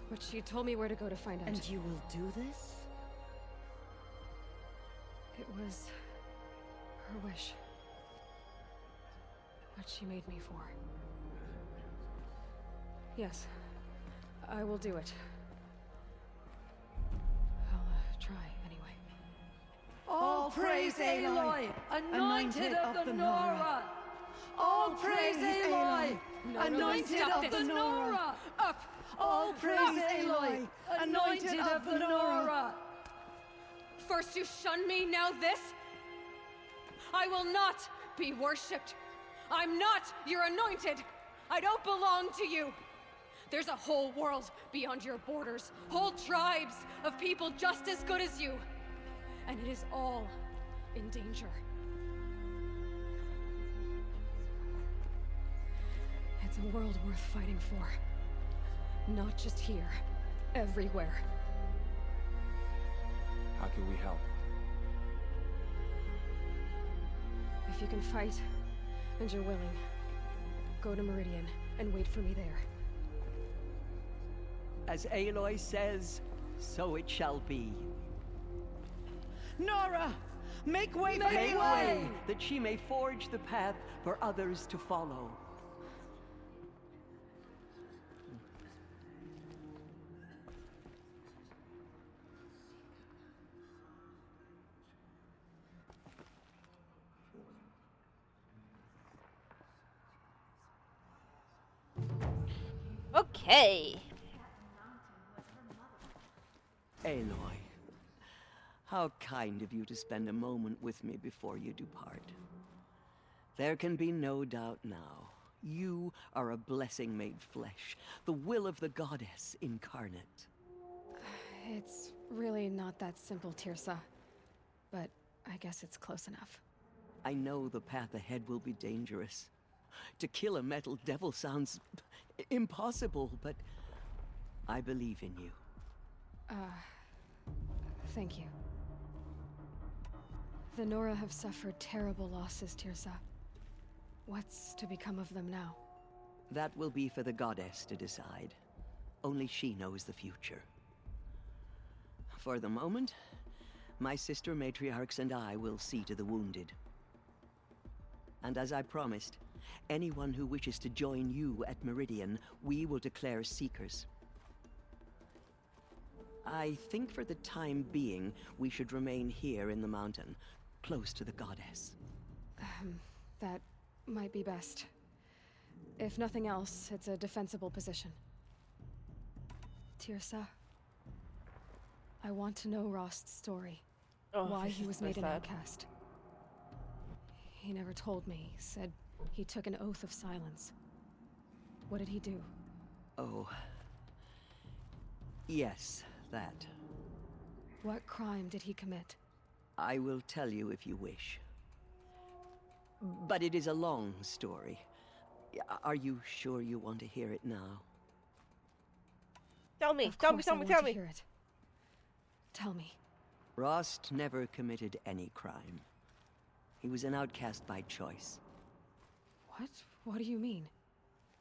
But she told me where to go to find out. And you will do this? It was her wish. What she made me for. Yes, I will do it. I'll try anyway. All praise Aloy, anointed of the Nora! All praise Aloy, anointed of the Nora! Up! All praise Aloy, anointed of the Nora! First you shun me, now this? I will not be worshipped. I'm not your anointed. I don't belong to you. There's a whole world beyond your borders, whole tribes of people just as good as you. And it is all in danger. It's a world worth fighting for. Not just here, everywhere. How can we help? If you can fight, and you're willing, go to Meridian and wait for me there. As Aloy says, so it shall be. Nora! Make way for Aloy! That she may forge the path for others to follow. Okay. Aloy, how kind of you to spend a moment with me before you depart. There can be no doubt now. You are a blessing made flesh, the will of the goddess incarnate. It's really not that simple, Tirsa. But I guess it's close enough. I know the path ahead will be dangerous. To kill a metal devil sounds impossible, but I believe in you. Thank you. The Nora have suffered terrible losses, Tirsa. What's to become of them now? That will be for the goddess to decide. Only she knows the future. For the moment, my sister matriarchs and I will see to the wounded. And as I promised, anyone who wishes to join you at Meridian, we will declare seekers. I think for the time being, we should remain here in the mountain, close to the goddess. That might be best. If nothing else, it's a defensible position. Tirsa, I want to know Rost's story. Why he was made an outcast. He never told me. He said he took an oath of silence. What did he do? Oh. Yes, that. What crime did he commit? I will tell you if you wish. But it is a long story. Are you sure you want to hear it now? Tell me, tell me. Hear it. Tell me. Rost never committed any crime. He was an outcast by choice. What? What do you mean?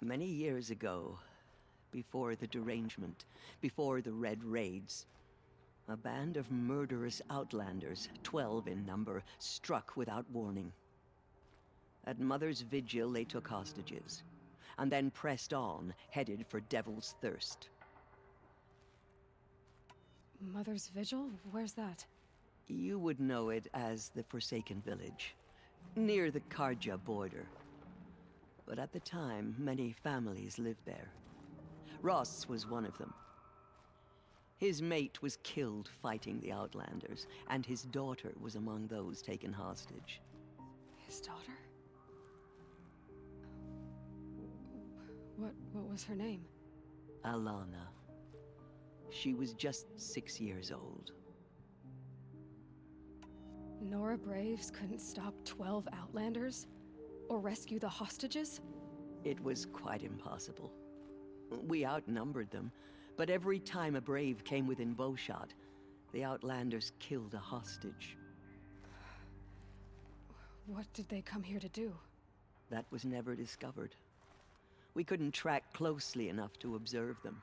Many years ago, before the derangement, before the Red Raids, a band of murderous outlanders, 12 in number, struck without warning. At Mother's Vigil, they took hostages, and then pressed on, headed for Devil's Thirst. Mother's Vigil? Where's that? You would know it as the Forsaken Village, near the Karja border. But at the time, many families lived there. Ross was one of them. His mate was killed fighting the Outlanders, and his daughter was among those taken hostage. His daughter? What was her name? Alana. She was just 6 years old. Nora Braves couldn't stop 12 Outlanders? Or rescue the hostages? It was quite impossible. We outnumbered them, but every time a Brave came within bowshot, the Outlanders killed a hostage. What did they come here to do? That was never discovered. We couldn't track closely enough to observe them.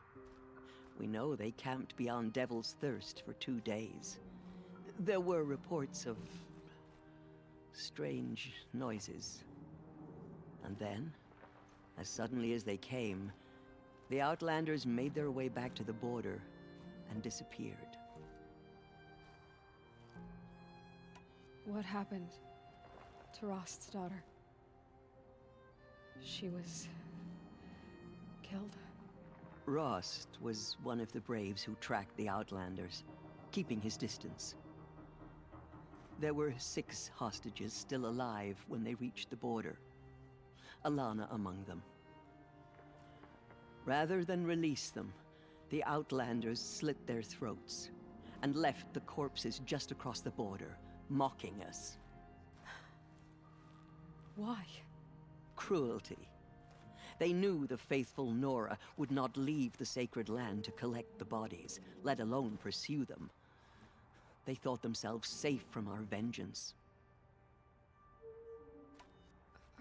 We know they camped beyond Devil's Thirst for 2 days. There were reports of strange noises. And then, as suddenly as they came, the Outlanders made their way back to the border and disappeared. What happened to Rost's daughter? She was killed? Rost was one of the Braves who tracked the Outlanders, keeping his distance. There were 6 hostages still alive when they reached the border. Alana among them. Rather than release them, the Outlanders slit their throats and left the corpses just across the border, mocking us. Why? Cruelty. They knew the faithful Nora would not leave the sacred land to collect the bodies, let alone pursue them. They thought themselves safe from our vengeance.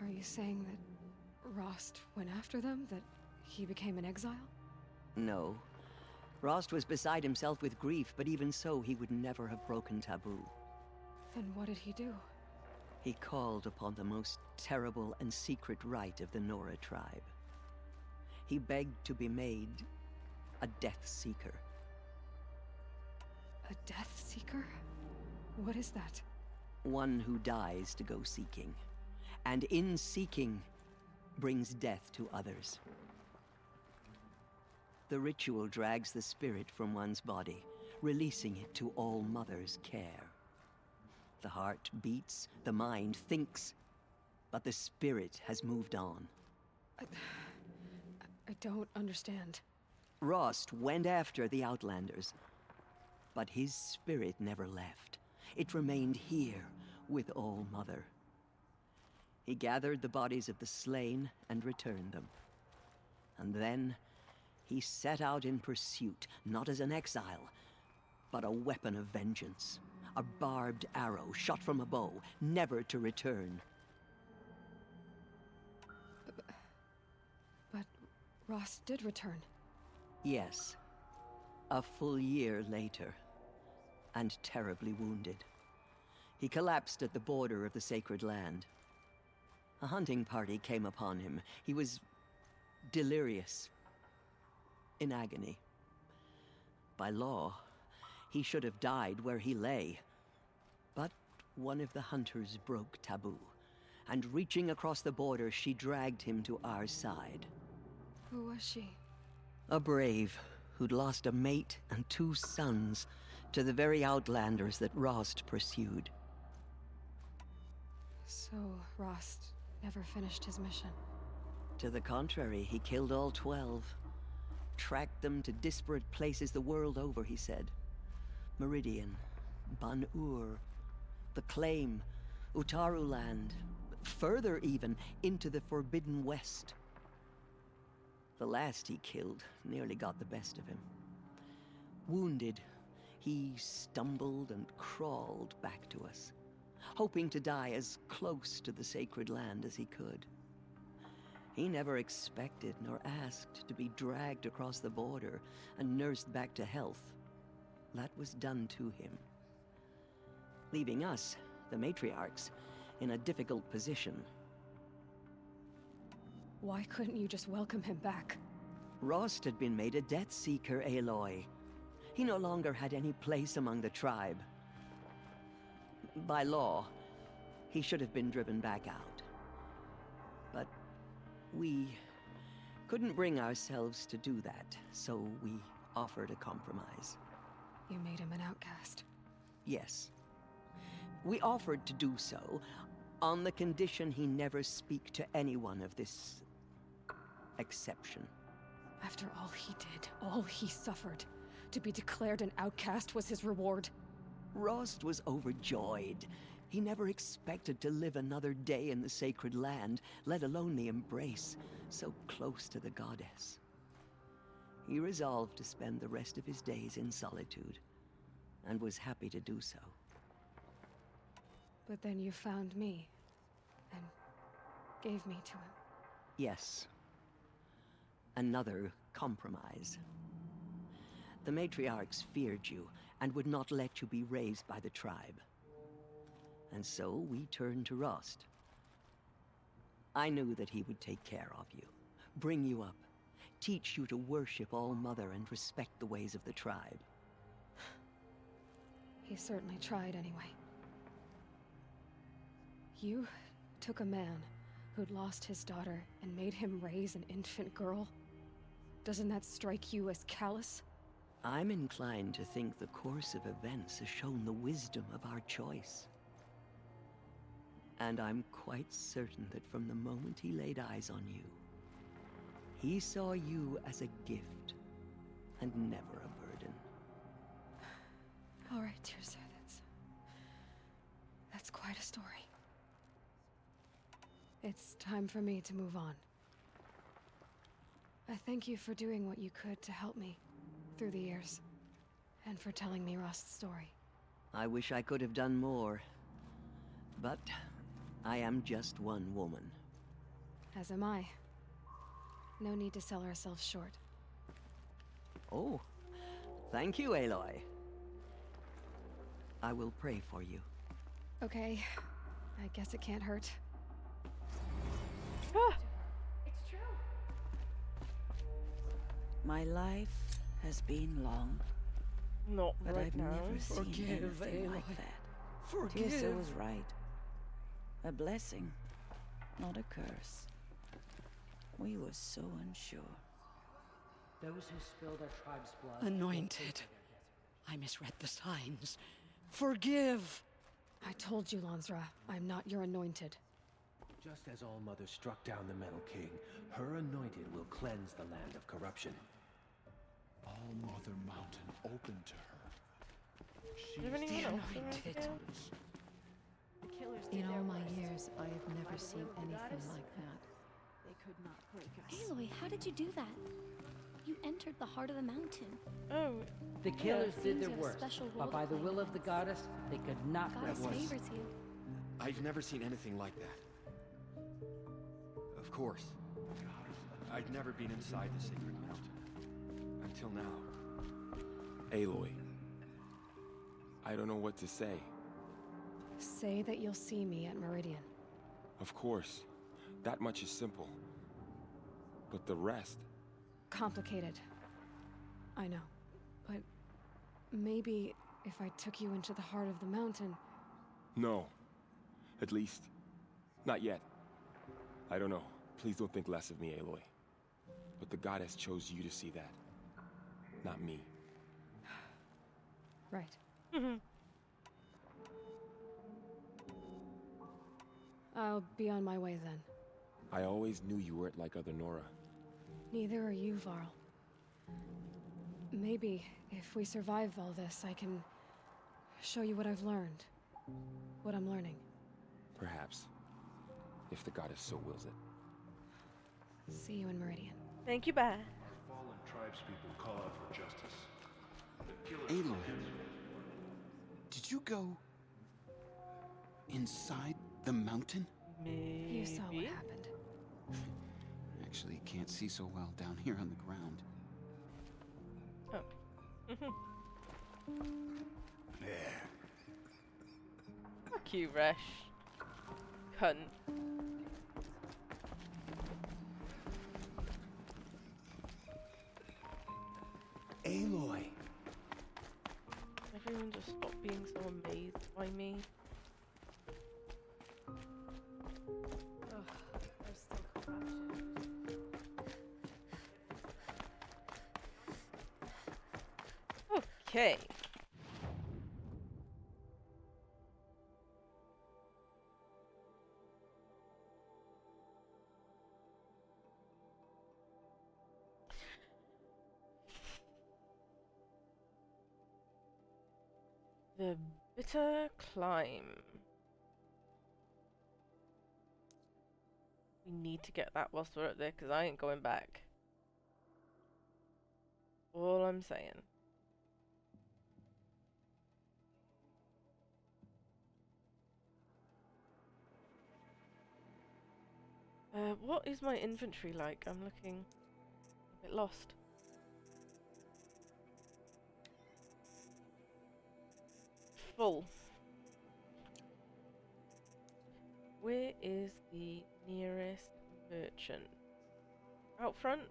Are you saying that Rost went after them? That he became an exile? No. Rost was beside himself with grief, but even so, he would never have broken taboo. Then what did he do? He called upon the most terrible and secret rite of the Nora tribe. He begged to be made a Death Seeker. A Death Seeker? What is that? One who dies to go seeking, and in seeking, brings death to others. The ritual drags the spirit from one's body, releasing it to All Mother's care. The heart beats, the mind thinks, but the spirit has moved on. I don't understand. Rost went after the Outlanders, but his spirit never left. It remained here with All Mother. He gathered the bodies of the slain and returned them. And then he set out in pursuit, not as an exile, but a weapon of vengeance. A barbed arrow shot from a bow, never to return. Rost did return. Yes. A full year later. And terribly wounded. He collapsed at the border of the sacred land. A hunting party came upon him. He was delirious. In agony. By law, he should have died where he lay. But one of the hunters broke taboo, and reaching across the border, she dragged him to our side. Who was she? A brave who'd lost a mate and 2 sons to the very outlanders that Rost pursued. So, Rost never finished his mission. To the contrary, he killed all 12. Tracked them to disparate places the world over, he said. Meridian, Ban-Ur, the Claim, Utaru Land, further even, into the Forbidden West. The last he killed nearly got the best of him. Wounded, he stumbled and crawled back to us, hoping to die as close to the sacred land as he could. He never expected nor asked to be dragged across the border and nursed back to health. That was done to him, leaving us, the matriarchs, in a difficult position. Why couldn't you just welcome him back? Rost had been made a Death Seeker, Aloy. He no longer had any place among the tribe. By law, he should have been driven back out. But we couldn't bring ourselves to do that, so we offered a compromise. You made him an outcast. Yes. We offered to do so on the condition he never speak to anyone of this exception. After all he did, all he suffered, to be declared an outcast was his reward. Rost was overjoyed. He never expected to live another day in the sacred land, let alone the embrace, so close to the goddess. He resolved to spend the rest of his days in solitude, and was happy to do so. But then you found me, and gave me to him. Yes. Another compromise. The matriarchs feared you, and would not let you be raised by the tribe. And so we turned to Rost. I knew that he would take care of you, bring you up, teach you to worship All-Mother and respect the ways of the tribe. He certainly tried anyway. You took a man who'd lost his daughter and made him raise an infant girl? Doesn't that strike you as callous? I'm inclined to think the course of events has shown the wisdom of our choice. And I'm quite certain that from the moment he laid eyes on you, he saw you as a gift, and never a burden. All right, Teersa, that's quite a story. It's time for me to move on. I thank you for doing what you could to help me through the years, and for telling me Rost's story. I wish I could have done more, but I am just one woman. As am I. No need to sell ourselves short. Oh, thank you, Aloy. I will pray for you. Okay, I guess it can't hurt. It's true. My life has been long. Not but right I've now. never seen anything Aloy. like that. Forgive. Teersa was right. A blessing, not a curse. We were so unsure. Those who spilled our tribe's blood. Anointed. I misread the signs. Forgive! I told you, Lansra, I'm not your anointed. Just as All-Mother struck down the Metal King, her anointed will cleanse the land of corruption. All-Mother Mountain open to her. She Is is anyone the else anointed. around In all my years, I have never seen anything like that. They could not break us. Aloy, how did you do that? You entered the heart of the mountain. Oh. The killers It did seems their you have a worst, special but role by to the play. will of the goddess, they could not break Goddess us. favors you. I've never seen anything like that. Of course. I'd never been inside the Sacred Mountain. Until now. Aloy. I don't know what to say. Say that you'll see me at Meridian. Of course. That much is simple. But the rest... Complicated. I know. But maybe if I took you into the heart of the mountain... No. At least, not yet. I don't know. Please don't think less of me, Aloy. But the goddess chose you to see that. Not me. Right. I'll be on my way then. I always knew you weren't like other Nora. Neither are you, Varl. Maybe, if we survive all this, I can show you what I've learned. What I'm learning. Perhaps. If the goddess so wills it. See you in Meridian. Thank you, bye. Our fallen tribespeople call out for justice. The killers... Aloy, did you go... inside the mountain? Maybe. You saw what happened. Actually, can't see so well down here on the ground. Oh. Fuck you, Resh. Cunt. Aloy! Everyone just stop being so amazed by me. Ugh, there's still corruption. Okay. The Bitter Climb. We need to get that whilst we're up there, because I ain't going back. All I'm saying. What is my inventory like? I'm looking a bit lost. Full. Where is the nearest merchant? Out front?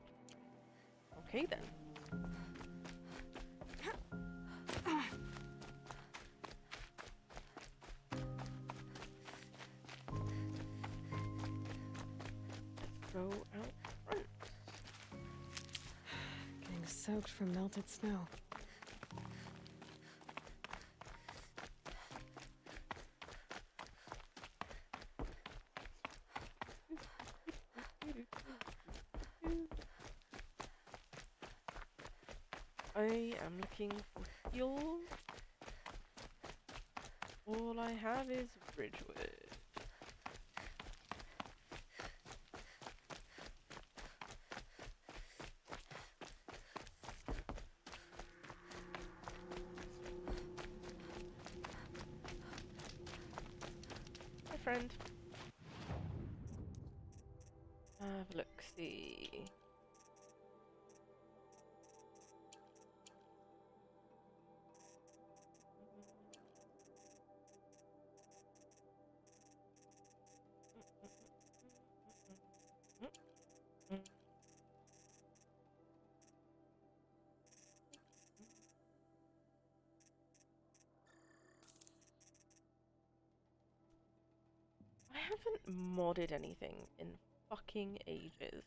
Okay then. Let's go out front. Getting soaked from melted snow. I am looking for fuel. All I have is Bridgewood. Hi, friend. Have a look, see. I haven't modded anything in fucking ages.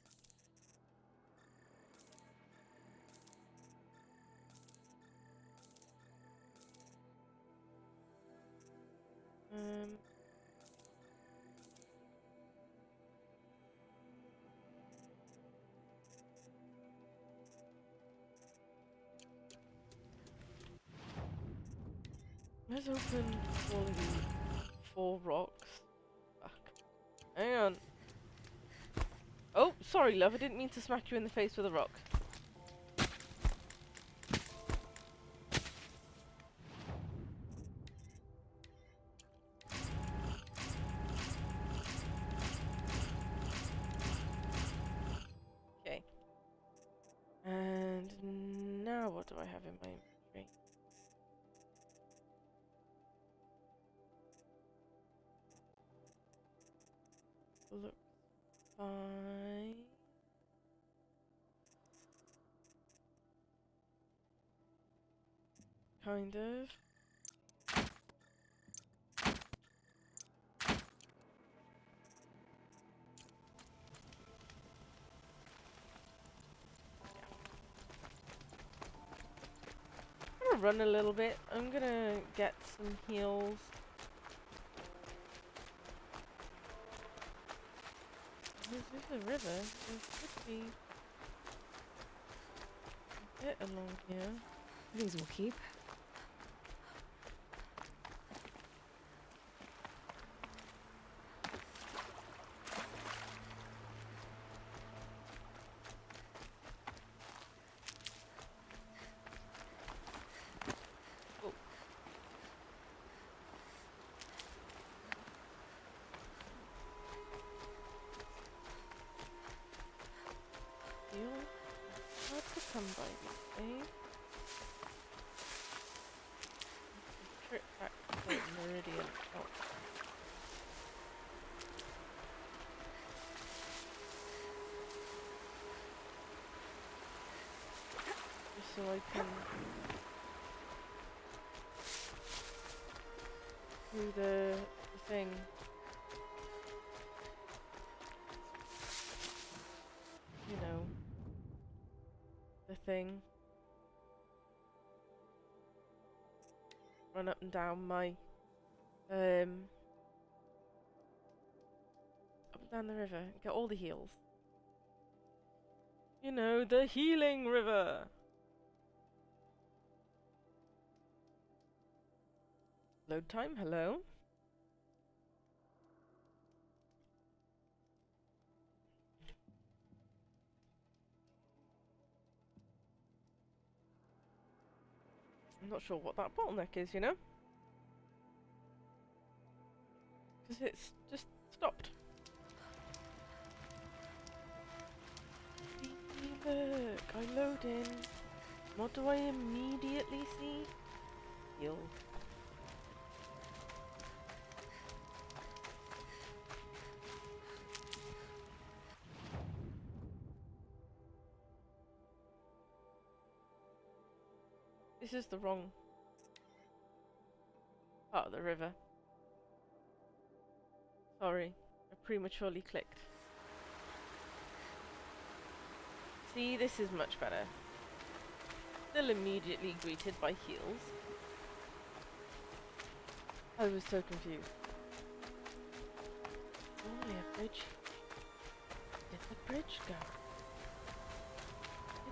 Let's open all of these 4 rocks. Fuck. Hang on. Oh, sorry, love. I didn't mean to smack you in the face with a rock. Okay. looks fine. Kind of. I'm gonna run a little bit. I'm gonna get some heals. This is a river. There should be a bit along here. These will keep. Hard to come by these days. Trip back to the Meridian. Oh. Just so I can do the thing. You know. Thing. Run up and down my up and down the river, get all the heals. You know, the healing river. Load time, hello. I'm not sure what that bottleneck is, you know? Because it's just stopped. See, look, I load in. What do I immediately see? Heal. This is the wrong part of the river. Sorry, I prematurely clicked. See, this is much better. Still immediately greeted by heals. I was so confused. Oh, a bridge. Where did the bridge go?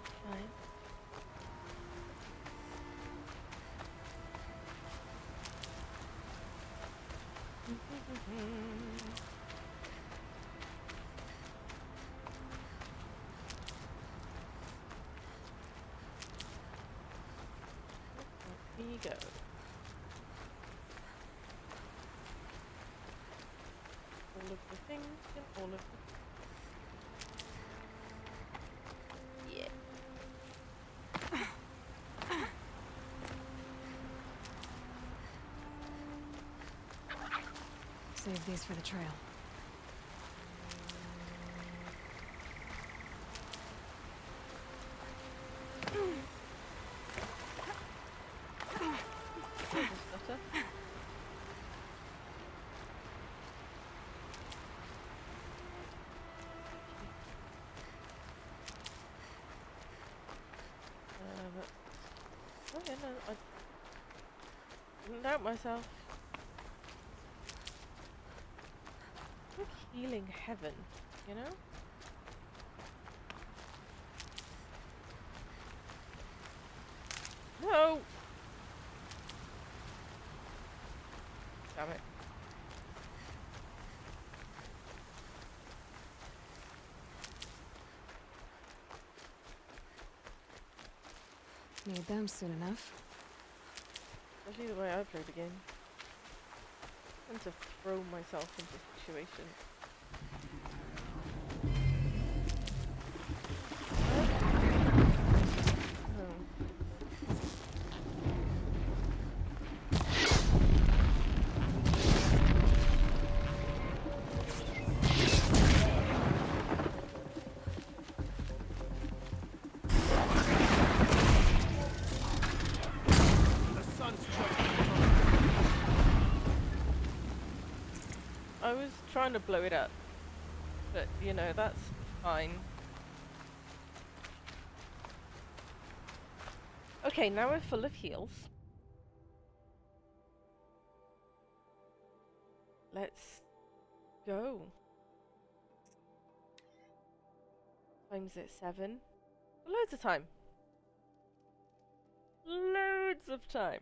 It's fine. Here you go. All of the things and all of the... Yeah. Save these for the trail. Oh yeah, no, I didn't doubt myself. Like healing heaven, you know? No! Damn it. Need them soon enough. Especially the way I play the game. I tend to throw myself into situations. trying to blow it up. But, you know, that's fine. Okay, now we're full of heals. Let's go. Time's at 7. Loads of time. Loads of time.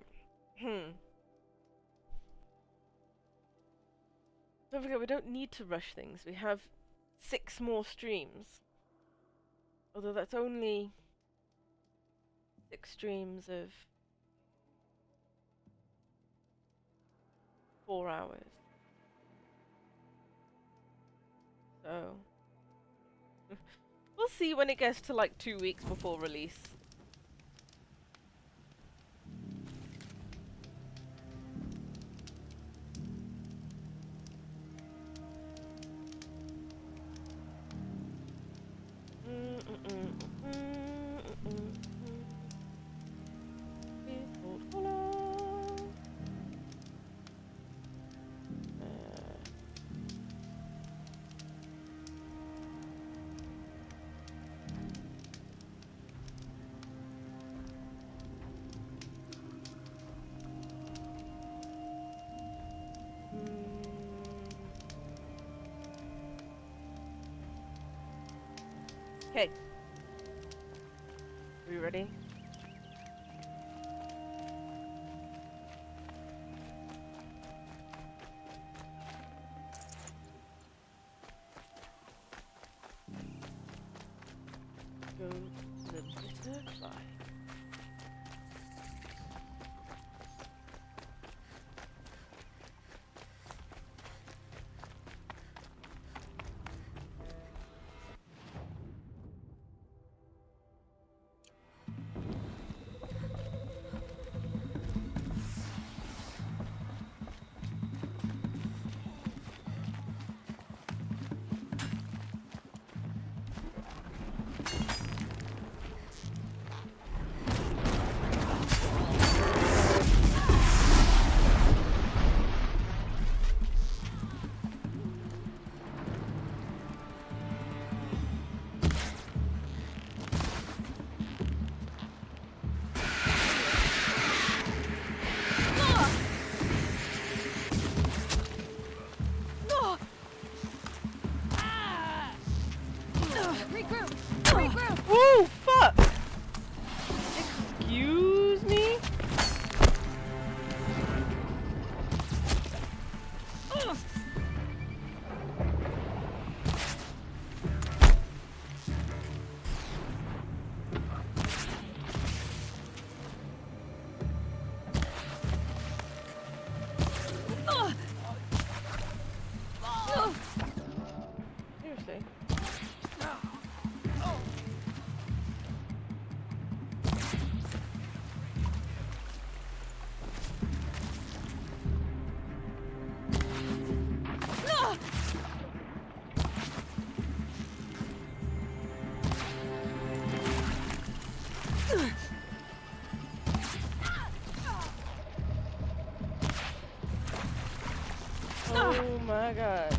Don't forget, we don't need to rush things. We have 6 more streams. Although that's only 6 streams of 4 hours. So we'll see when it gets to like 2 weeks before release. Okay. Are you ready? Go to the butterfly. Woo! Fuck! Excuse me? Seriously? Oh my god.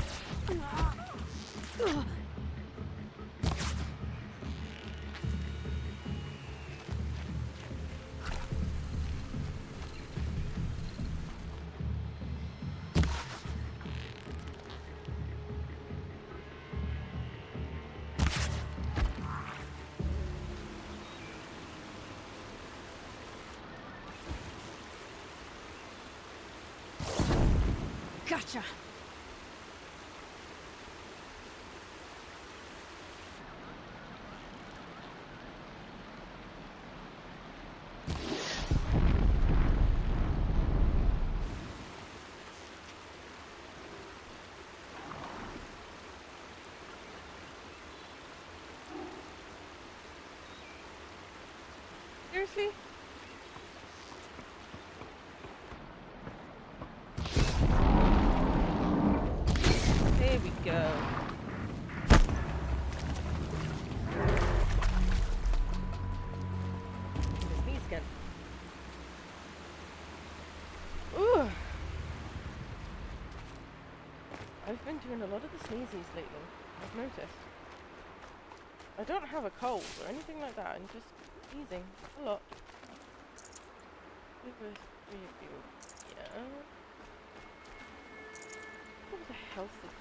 Gotcha. Seriously? There we go. Sneeze again. Ooh. I've been doing a lot of the sneezes lately, I've noticed. I don't have a cold or anything like that, I'm just sneezing a lot. Over 3 of you. Yeah. What the hell's this?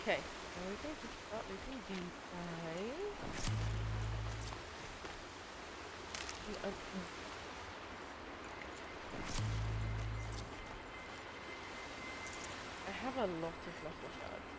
Okay, now we're going to start looking these guys. I have a lot of flutter shards.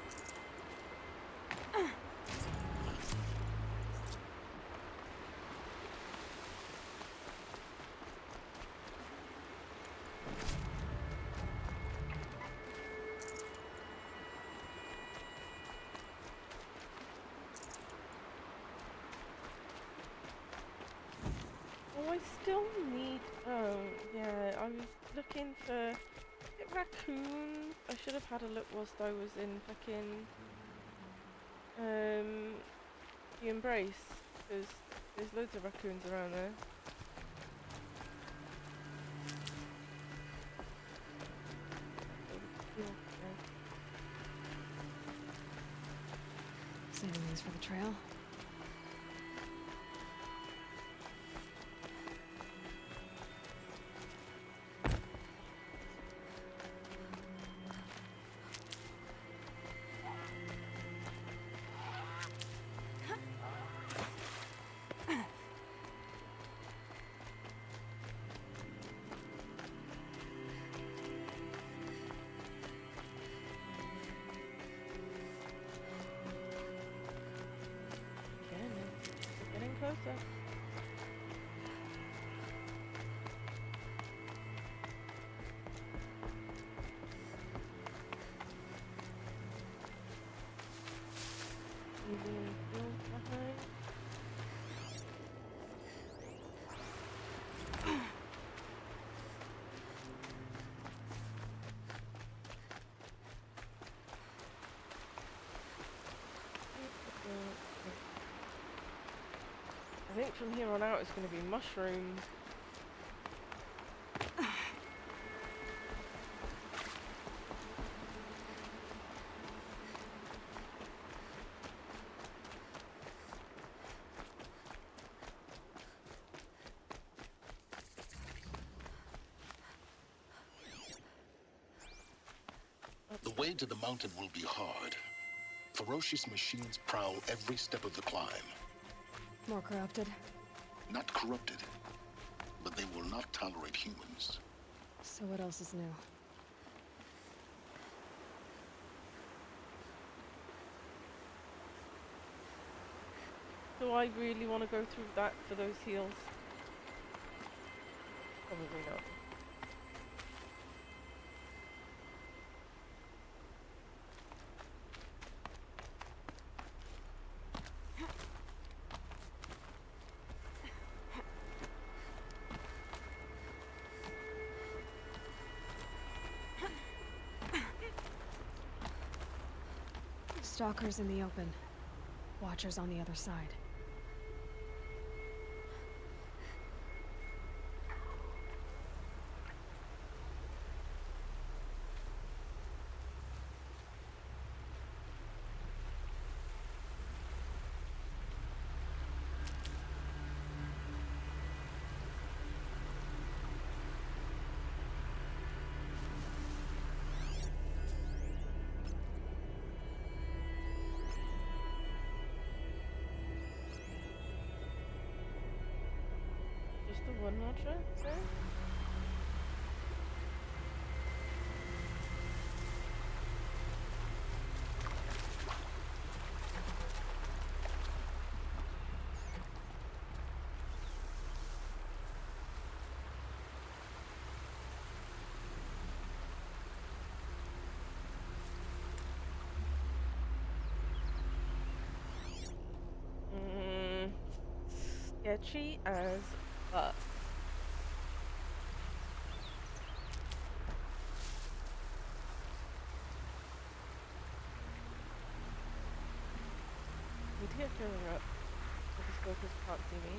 Oh, I still need. Oh, yeah, I was looking for raccoons. I should have had a look whilst I was in fucking the Embrace, because there's loads of raccoons around there. Saving these for the trail. Getting closer. Leaving fields behind. I think from here on out it's going to be mushrooms. The way to the mountain will be hard. Ferocious machines prowl every step of the climb. More corrupted. Not corrupted, but they will not tolerate humans. So what else is new? Do I really want to go through that for those heals? Probably not. Stalkers in the open. Watchers on the other side. Just the one watcher there? Sketchy as fuck. Need to get further up so the scopers can't see me.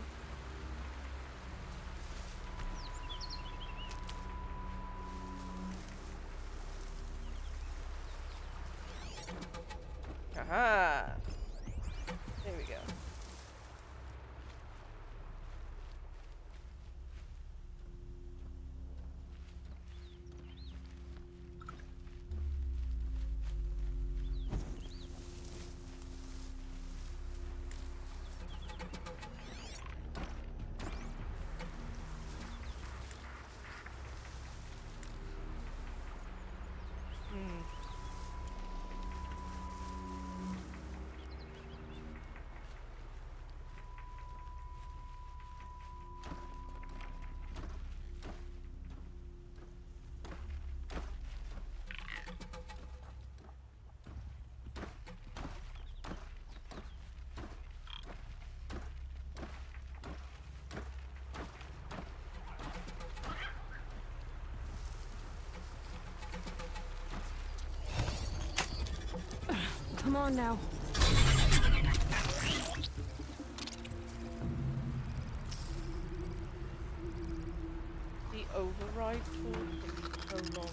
Aha! There we go. Come on now. The override tool takes so long.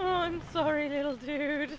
I'm sorry, little dude.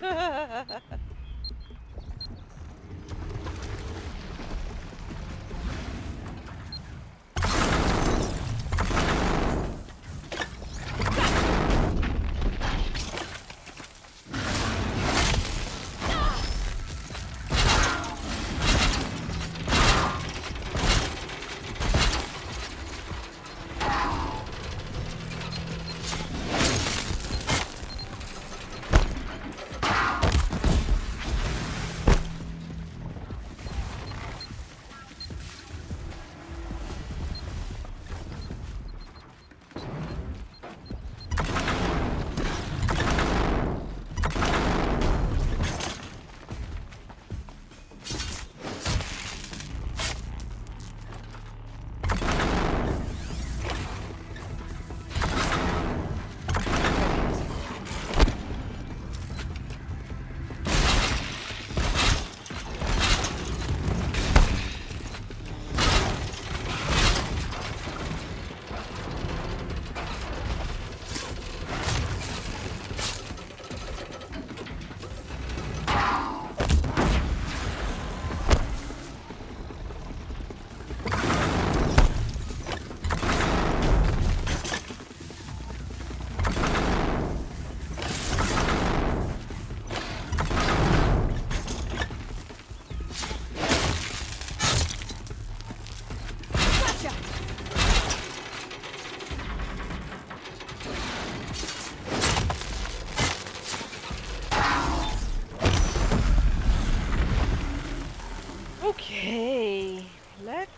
Okay, let's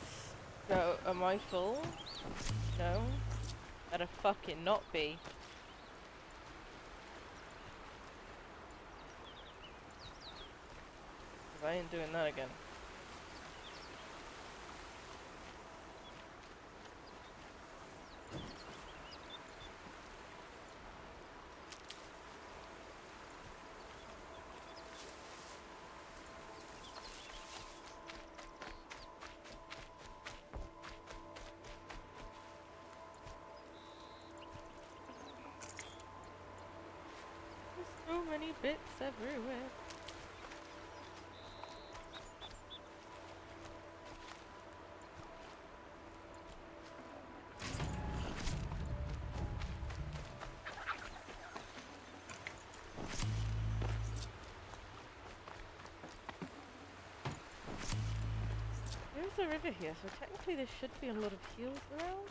go. Am I full? No. Better fucking not be. I ain't doing that again. So many bits everywhere. There's a river here, so technically there should be a lot of heals around.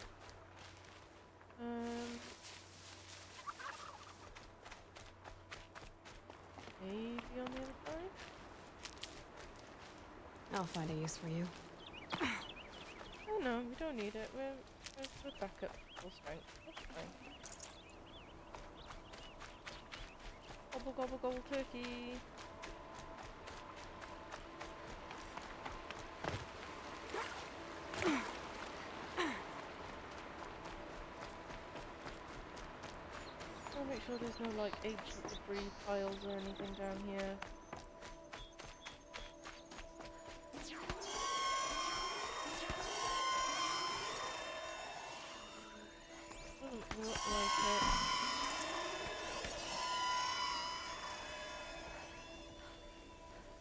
Maybe on the other side? I'll find a use for you. Oh no, we don't need it. We're back at full strength. That's fine. Gobble gobble gobble turkey. I'll make sure there's no like ancient debris piles or anything down here. Doesn't look like it.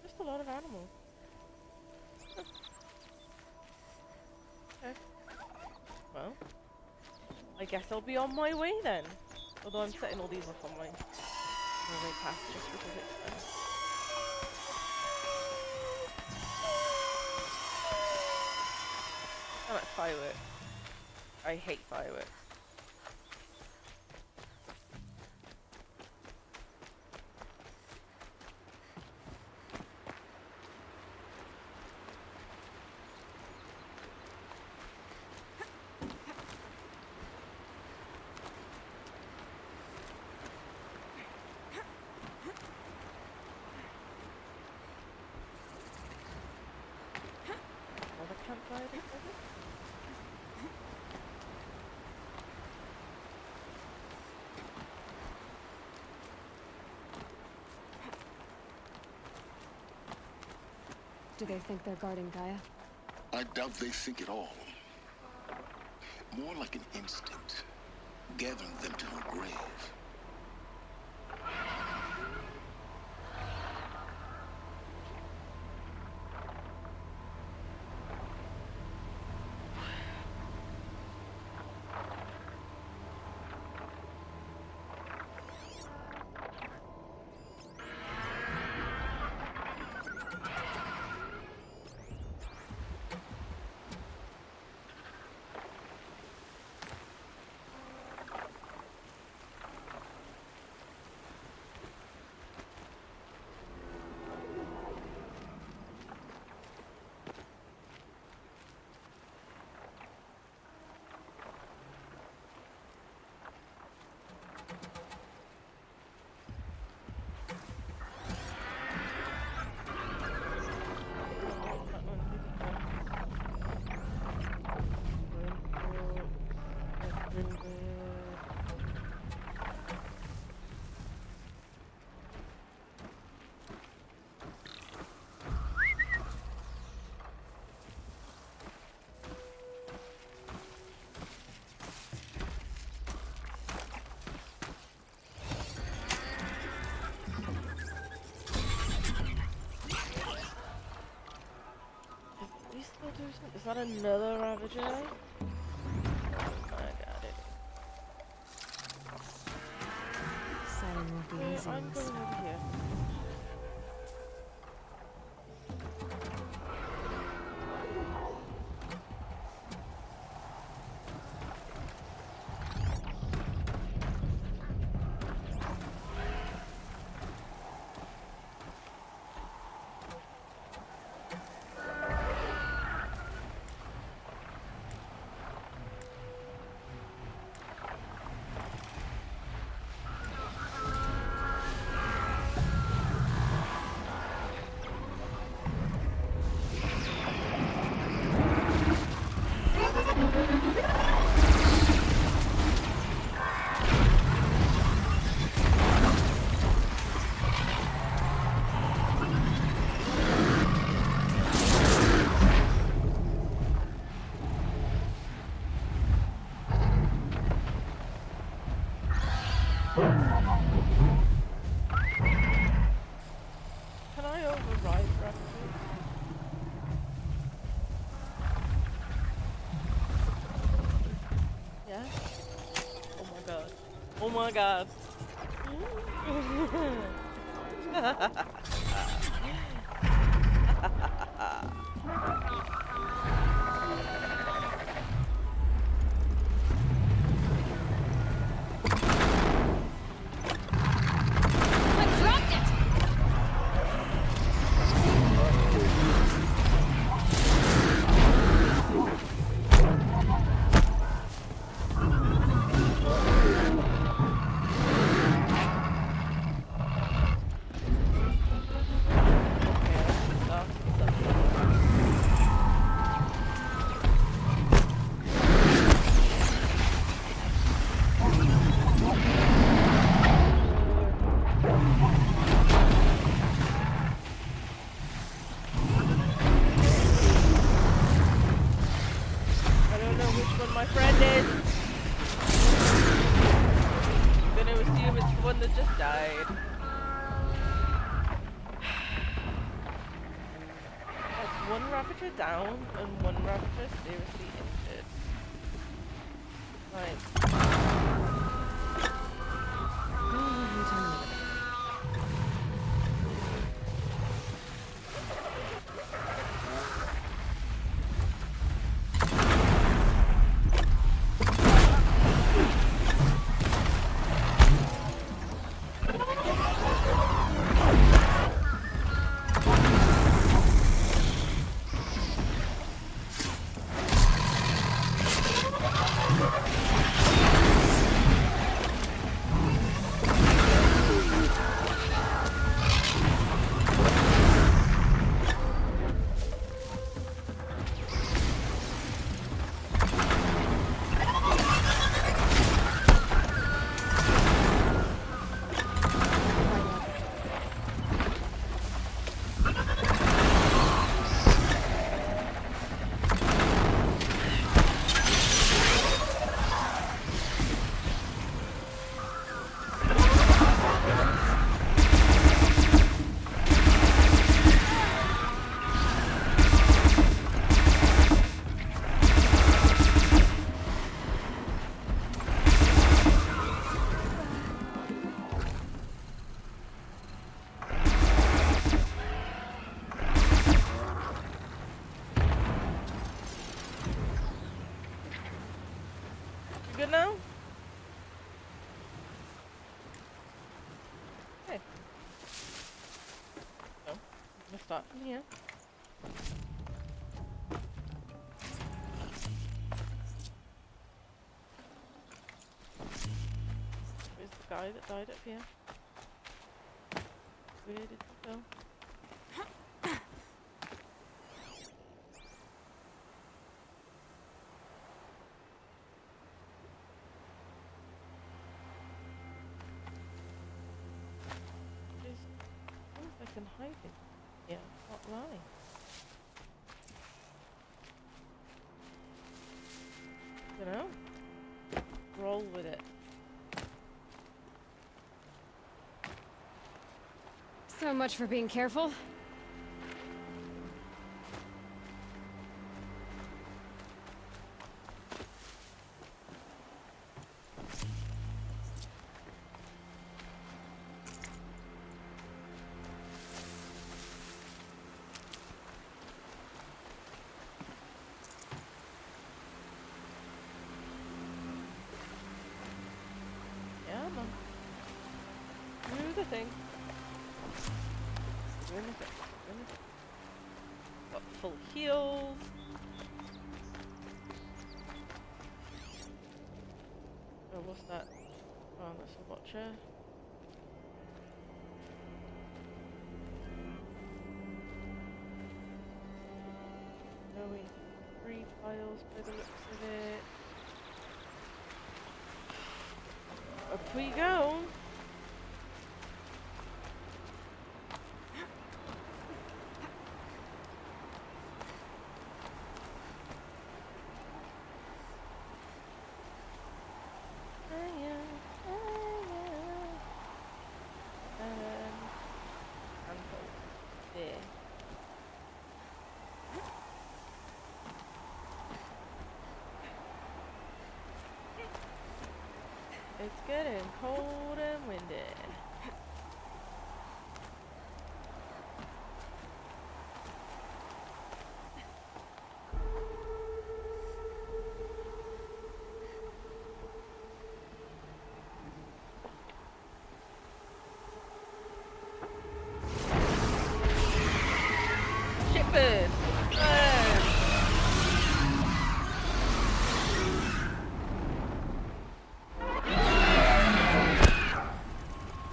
Just a lot of animals. Okay. Well, I guess I'll be on my way then. Although I'm setting all these up on my way past just because it's fun. Damn it, fireworks. I hate fireworks. Campfire discovered? Do they think they're guarding Gaia? I doubt they think at all. More like an instinct, gathering them to her grave. Is that another Ravager? I got it. Silent won't be easy. I'm going over here. my god. Down and one Ravager seriously injured. Right. Good now? Okay. So, we'll start from here. Where's the guy that died up here? Where did he go? I can hide it. Yeah, not lying. You know? Roll with it. So much for being careful. Do the thing. Doing the thing. Got full heals. Oh, what's that? Oh, that's a watcher. Going 3 tiles by the looks of it. Up we go. It's getting cold and windy. Shitbird!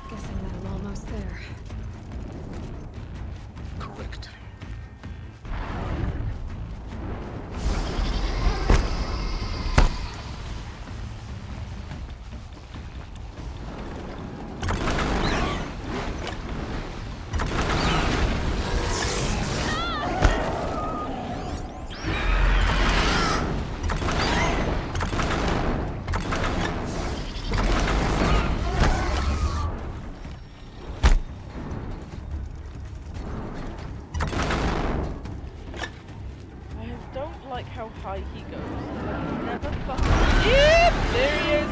Guessing that I'm almost there. Correct. I don't like how high he goes. Never fucking. Yep! There he is!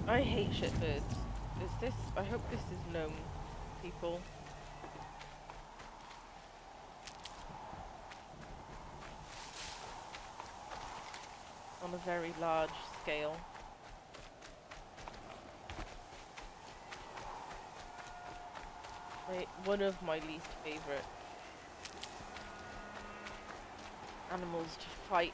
I hate shitbirds. Is this? I hope this is known, people. On a very large scale. One of my least favourite animals to fight.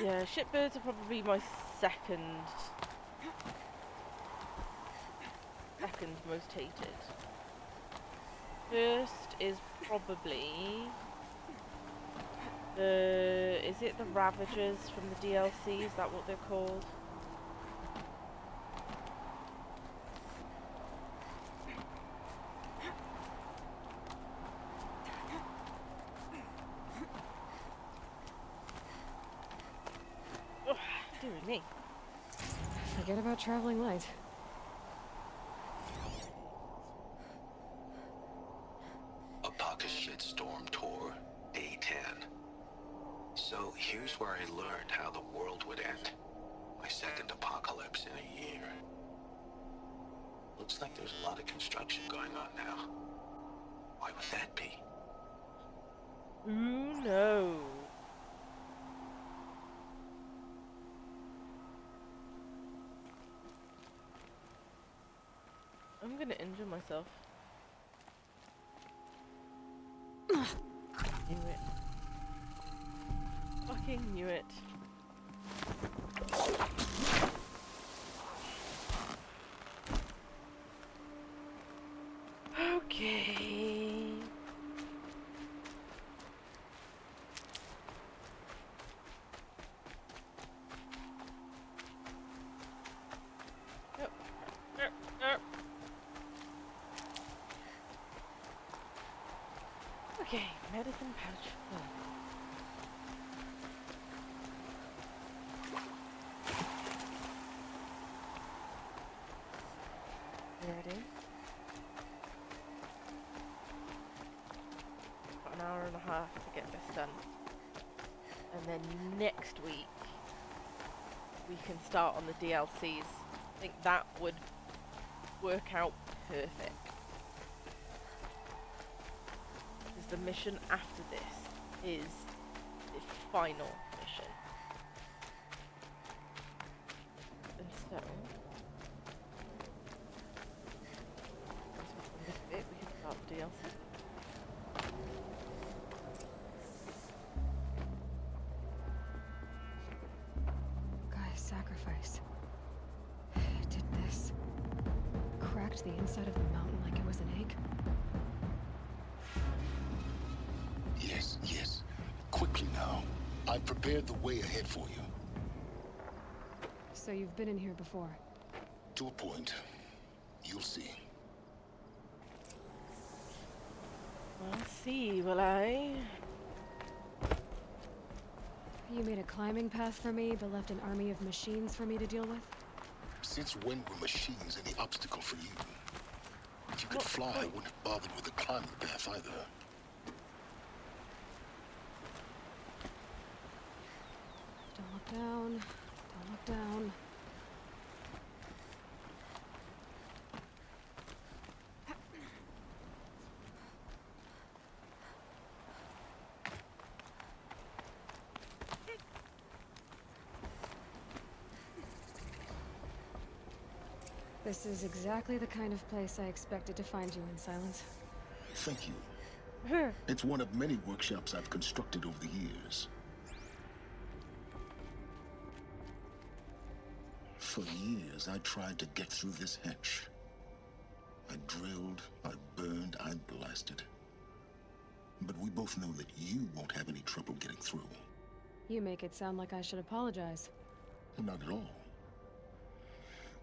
Yeah, shitbirds are probably my second most hated. First is probably is it the Ravagers from the DLC? Is that what they're called? Oh, dear me. Forget about traveling light. Shitstorm Tour, Day 10. So here's where I learned how the world would end. My second apocalypse in a year. Looks like there's a lot of construction going on now. Why would that be? Who knows? gonna injure myself. Knew it. Fucking knew it. Okay. Okay, medicine pouch full. There it is. Got an hour and a half to get this done. And then next week we can start on the DLCs. I think that would work out perfect. The mission after this is the final mission. And so, on this bit we can start the DLC. Gaia's sacrifice. It did this. Cracked the inside of the mountain like it was an egg. Yes. Quickly now. I've prepared the way ahead for you. So you've been in here before? To a point. You'll see. I'll see, will I? You made a climbing path for me, but left an army of machines for me to deal with? Since when were machines any obstacle for you? If you could fly, I wouldn't have bothered with a climbing path either. Don't look down. Don't look down. This is exactly the kind of place I expected to find you in, Silence. Thank you. It's one of many workshops I've constructed over the years. For years, I tried to get through this hatch. I drilled, I burned, I blasted. But we both know that you won't have any trouble getting through. You make it sound like I should apologize. Not at all.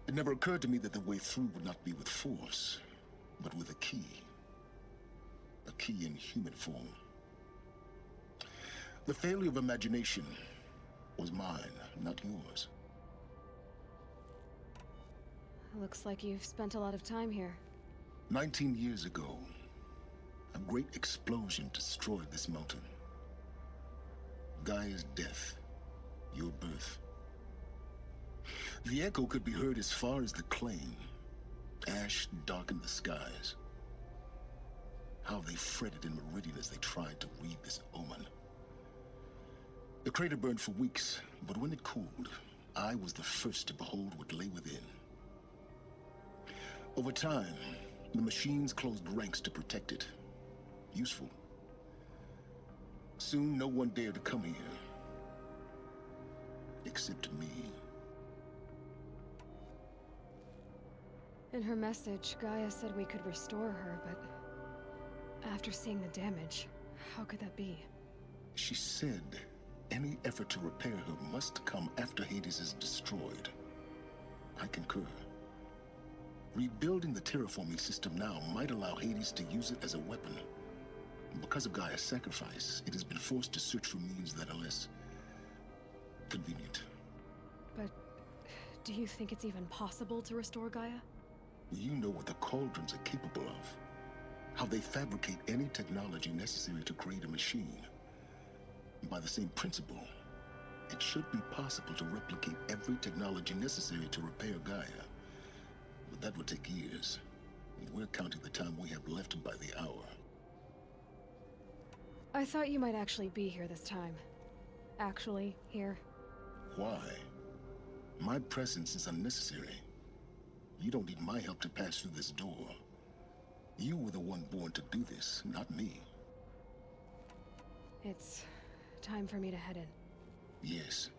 It never occurred to me that the way through would not be with force, but with a key. A key in human form. The failure of imagination was mine, not yours. Looks like you've spent a lot of time here. 19 years ago, a great explosion destroyed this mountain. Gaia's death, your birth. The echo could be heard as far as the claim. Ash darkened the skies. How they fretted in Meridian as they tried to read this omen. The crater burned for weeks, but when it cooled, I was the first to behold what lay within. Over time, the machines closed ranks to protect it. Useful. Soon, no one dared to come here. Except me. In her message, Gaia said we could restore her, but after seeing the damage, how could that be? She said any effort to repair her must come after Hades is destroyed. I concur. Rebuilding the terraforming system now might allow Hades to use it as a weapon. Because of Gaia's sacrifice, it has been forced to search for means that are less convenient. But do you think it's even possible to restore Gaia? You know what the Cauldrons are capable of. How they fabricate any technology necessary to create a machine. By the same principle, it should be possible to replicate every technology necessary to repair Gaia. But that would take years. And we're counting the time we have left by the hour. I thought you might actually be here this time. Actually, here. Why? My presence is unnecessary. You don't need my help to pass through this door. You were the one born to do this, not me. It's time for me to head in. Yes.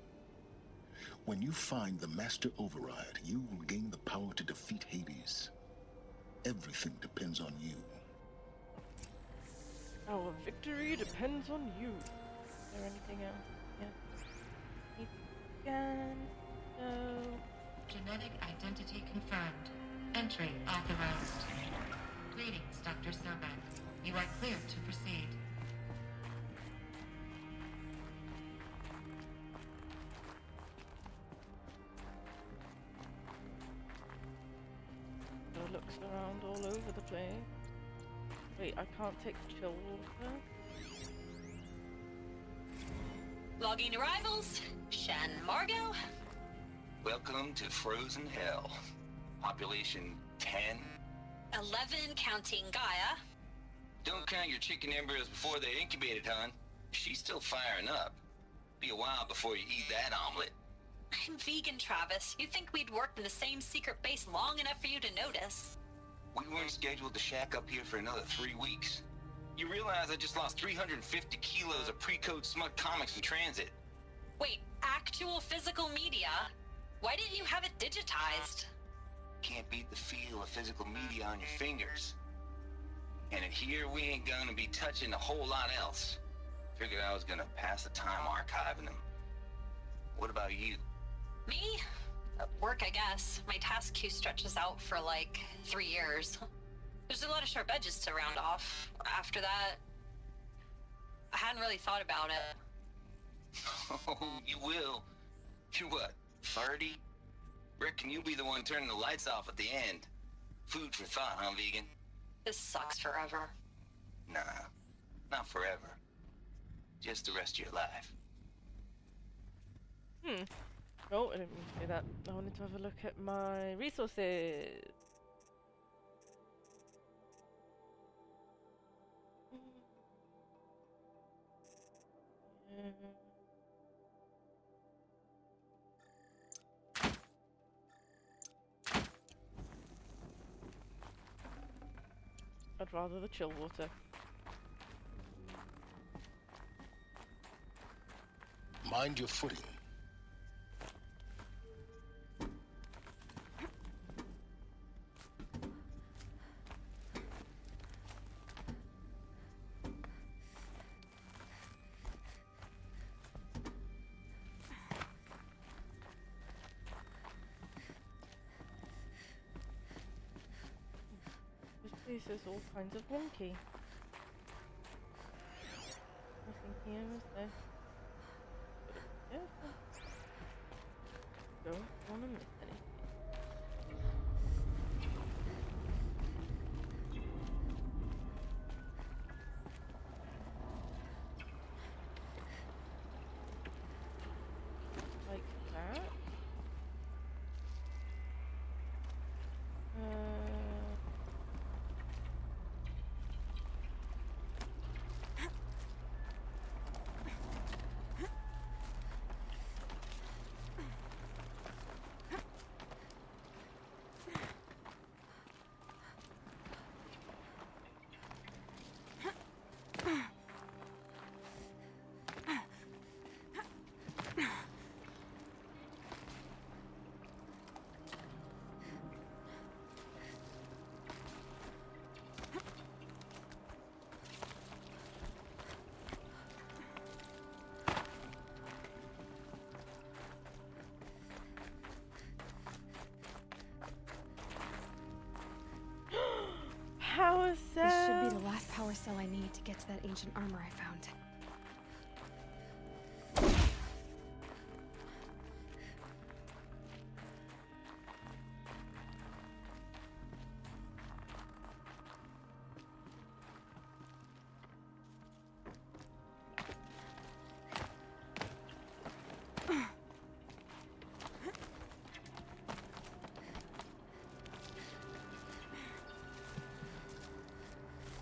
When you find the Master Override, you will gain the power to defeat Hades. Everything depends on you. Our victory depends on you. Is there anything else? Yeah. Scan. No. Genetic identity confirmed. Entry authorized. Greetings, Dr. Sobek. You are cleared to proceed. It looks around all over the place. Wait, I can't take chill water. Logging arrivals. Shen Margot. Welcome to Frozen Hell. Population 10. 11 counting Gaia. Don't count your chicken embryos before they're incubated, hon. She's still firing up. Be a while before you eat that omelet. I'm vegan, Travis. You'd think we'd worked in the same secret base long enough for you to notice. We weren't scheduled to shack up here for another 3 weeks. You realize I just lost 350 kilos of pre-code smut comics in transit. Wait, actual physical media? Why didn't you have it digitized? Can't beat the feel of physical media on your fingers. And in here, we ain't gonna be touching a whole lot else. Figured I was gonna pass the time archiving them. What about you? Me? Work, I guess. My task queue stretches out for like 3 years. There's a lot of sharp edges to round off. After that, I hadn't really thought about it. Oh, you will. You're what, 30? Reckon you'll be the one turning the lights off at the end. Food for thought, huh, vegan? This sucks forever. Nah, not forever. Just the rest of your life. Oh, I didn't mean to do that. I wanted to have a look at my resources. I'd rather the chill water. Mind your footing. This place is all kinds of wonky. Nothing here, is there? Yeah. Don't want to miss anything. Like that. Power cell! This should be the last power cell I need to get to that ancient armor I found.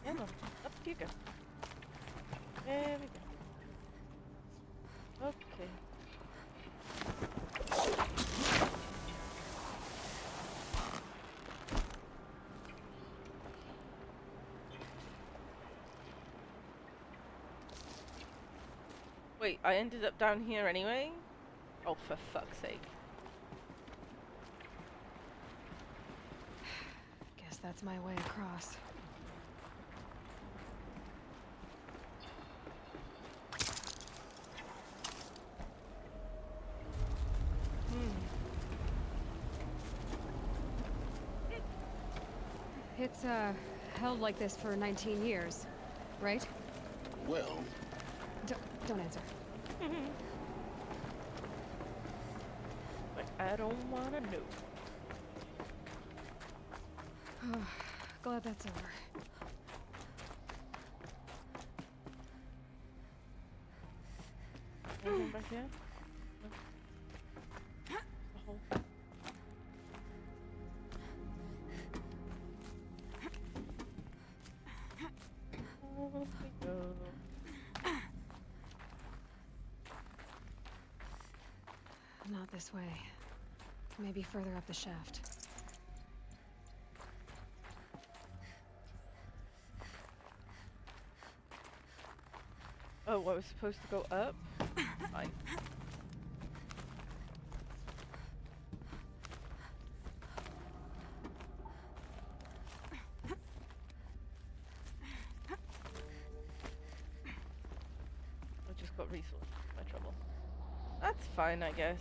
Come on, up you go. There we go. Okay. Wait, I ended up down here anyway? Oh, for fuck's sake. Guess that's my way across. It's, held like this for 19 years, right? Well... Don't answer. But I don't wanna know. Glad that's over. Anything back here? No. The hole. Oh, we go. Not this way. Maybe further up the shaft. Oh, I was supposed to go up? Fine. I just got resources, my trouble. That's fine, I guess.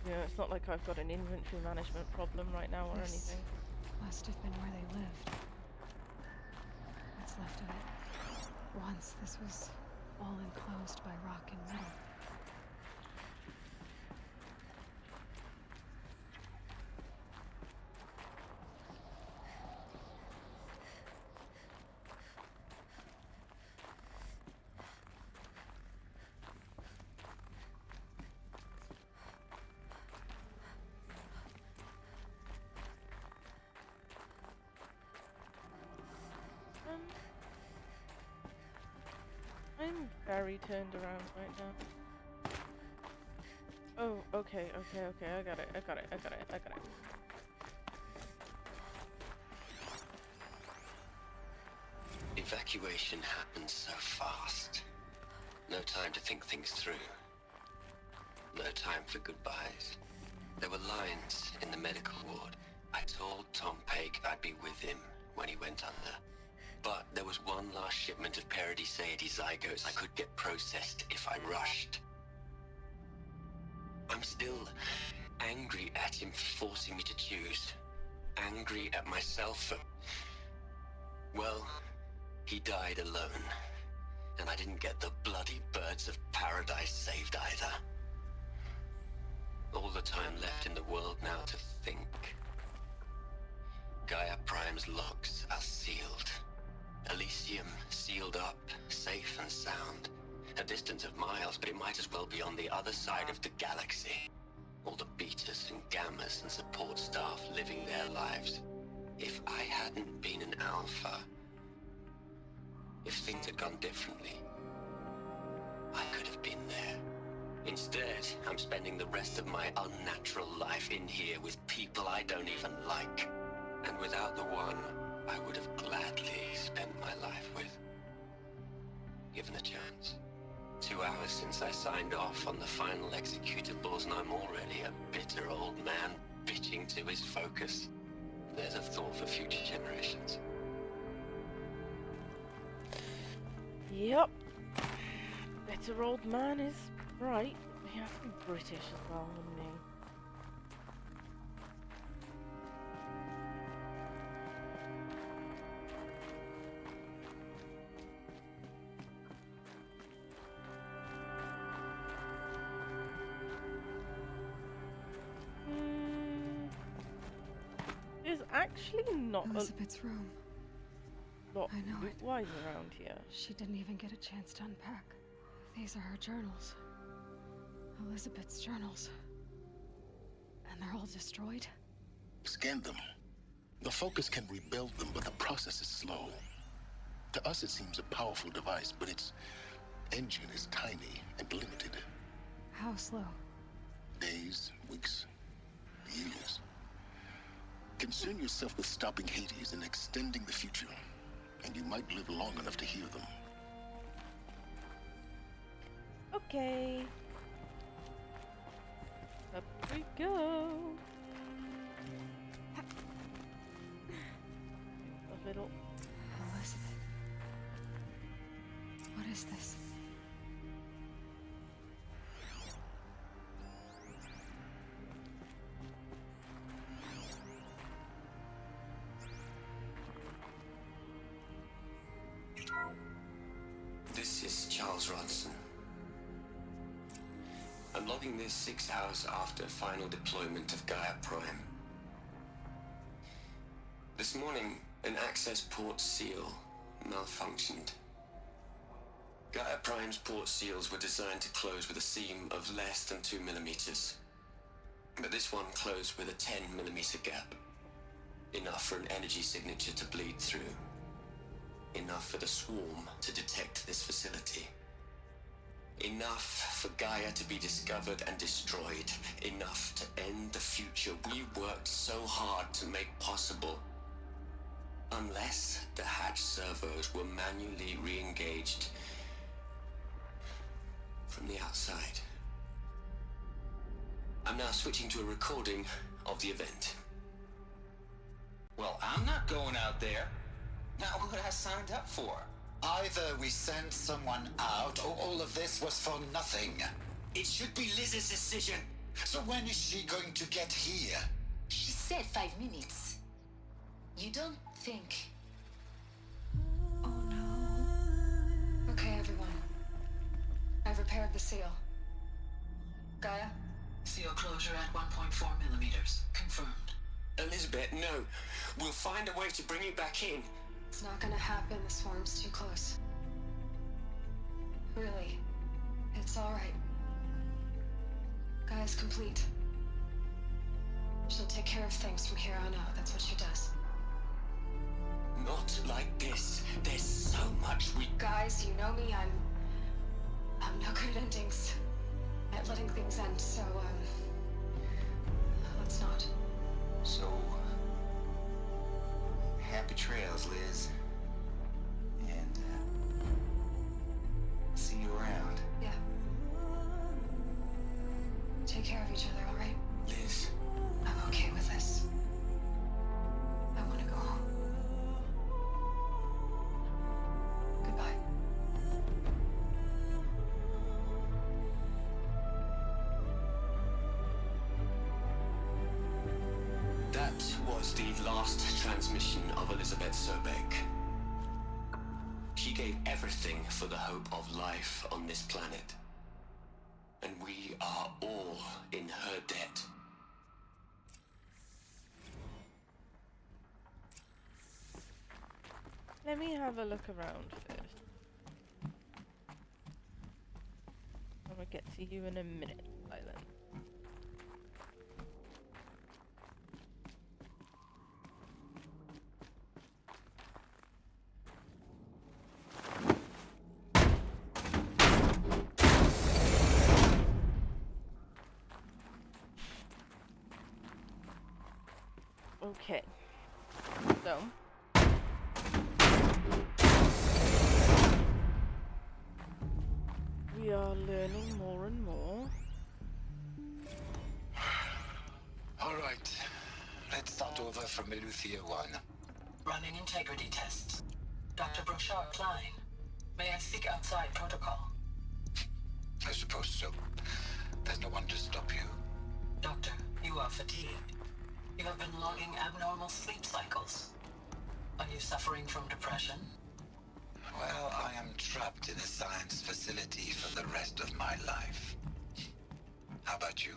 Yeah, it's not like I've got an inventory management problem right now or anything. Must have been where they lived. What's left of it. Once this was all enclosed by rock and metal. I'm very turned around right now. Oh, okay, I got it. Evacuation happened so fast. No time to think things through. No time for goodbyes. There were lines in the medical ward. I told Tom Pake I'd be with him when he went under. But there was one last shipment of Paradiseidae zygotes I could get processed if I rushed. I'm still angry at him for forcing me to choose. Angry at myself for... Well, he died alone. And I didn't get the bloody birds of paradise saved either. All the time left in the world now to think. Gaia Prime's locks are sealed. Elysium sealed up, safe and sound. A distance of miles, but it might as well be on the other side of the galaxy. All the betas and gammas and support staff living their lives. If I hadn't been an alpha, if things had gone differently, I could have been there. Instead, I'm spending the rest of my unnatural life in here with people I don't even like. And without the one I would have gladly spent my life with. Given a chance. 2 hours since I signed off on the final executables, and I'm already a bitter old man bitching to his focus. There's a thought for future generations. Yep. Bitter old man is right. He has to be British as well, wouldn't he? There's actually not Elizabeth's room. Lot I know it. wise around here. She didn't even get a chance to unpack. These are her journals. Elizabeth's journals. And they're all destroyed? Scan them. The Focus can rebuild them, but the process is slow. To us, it seems a powerful device, but its engine is tiny and limited. How slow? Days, weeks, years. Concern yourself with stopping Hades and extending the future. and you might live long enough to hear them. Okay. Up we go. A little. Elizabeth. What is this? This is Charles Ronson. I'm logging this 6 hours after final deployment of Gaia Prime. This morning, an access port seal malfunctioned. Gaia Prime's port seals were designed to close with a seam of less than 2 millimeters. But this one closed with a 10 millimeter gap. Enough for an energy signature to bleed through. Enough for the swarm to detect this facility. Enough for Gaia to be discovered and destroyed. Enough to end the future we worked so hard to make possible. Unless the hatch servos were manually re-engaged from the outside. I'm now switching to a recording of the event. Well, I'm not going out there. Not what I signed up for. Either we sent someone out, or all of this was for nothing. It should be Liz's decision. So when is she going to get here? She said 5 minutes. You don't think... Oh no. Okay, everyone. I've repaired the seal. Gaia? Seal closure at 1.4 millimeters. Confirmed. Elizabeth, no. We'll find a way to bring you back in. It's not gonna happen. The swarm's too close. Really. It's alright. Gaia's complete. She'll take care of things from here on out. That's what she does. Not like this. There's so much we... Guys, you know me. I'm no good at endings. At letting things end, so, let's not. So... happy trails, Liz. And, see you around. Yeah. Take care of each other, alright? Liz. I'm okay with this. I want to go home. Goodbye. That was the last transmission of Elizabeth Sobeck. She gave everything for the hope of life on this planet. And we are all in her debt. Let me have a look around first. I'm gonna get to you in a minute, Island. Okay, so we are learning more and more. All right. Let's start over from Eleuthia 1. Running integrity tests. Dr. Brochard Klein, may I speak outside protocol? I suppose so. There's no one to stop you. Doctor, you are fatigued. You have been logging abnormal sleep cycles. Are you suffering from depression? Well, I am trapped in a science facility for the rest of my life. How about you?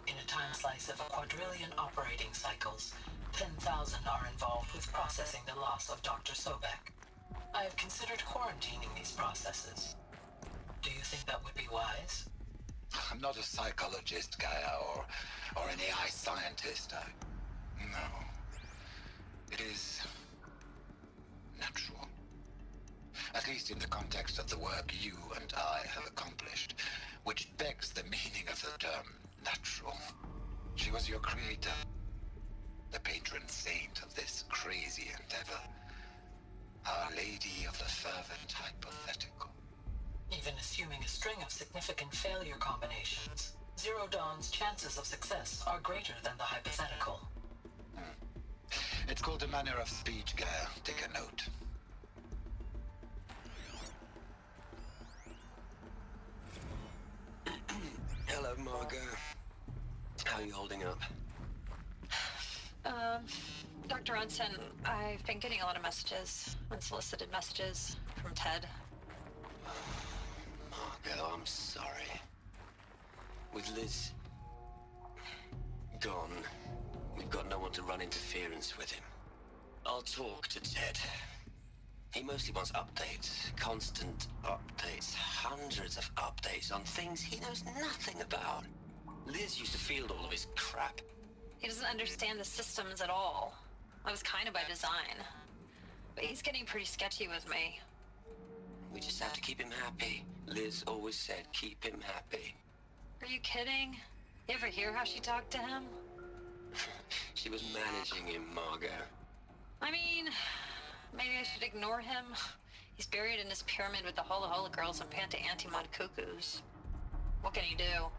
In a time slice of a quadrillion operating cycles, 10,000 are involved with processing the loss of Dr. Sobeck. I have considered quarantining these processes. Do you think that would be wise? I'm not a psychologist, Gaia, or an AI scientist. No. It is natural. At least in the context of the work you and I have accomplished, which begs the meaning of the term natural. She was your creator, the patron saint of this crazy endeavor. Our Lady of the Fervent Hypothetical. Even assuming a string of significant failure combinations, Zero Dawn's chances of success are greater than the hypothetical. It's called a manner of speech, Gaia. Take a note. Hello, Margot. How are you holding up? Dr. Ronson, I've been getting a lot of messages, unsolicited messages from Ted. Margot, I'm sorry. With Liz gone, we've got no one to run interference with him. I'll talk to Ted. He mostly wants updates, constant updates, hundreds of updates on things he knows nothing about. Liz used to field all of his crap. He doesn't understand the systems at all. That was kind of by design. But he's getting pretty sketchy with me. We just have to keep him happy. Liz always said, keep him happy. Are you kidding? You ever hear how she talked to him? She was managing him, Margot. I mean, maybe I should ignore him. He's buried in his pyramid with the Hola Hola girls and Panta Antimod cuckoos. What can he do?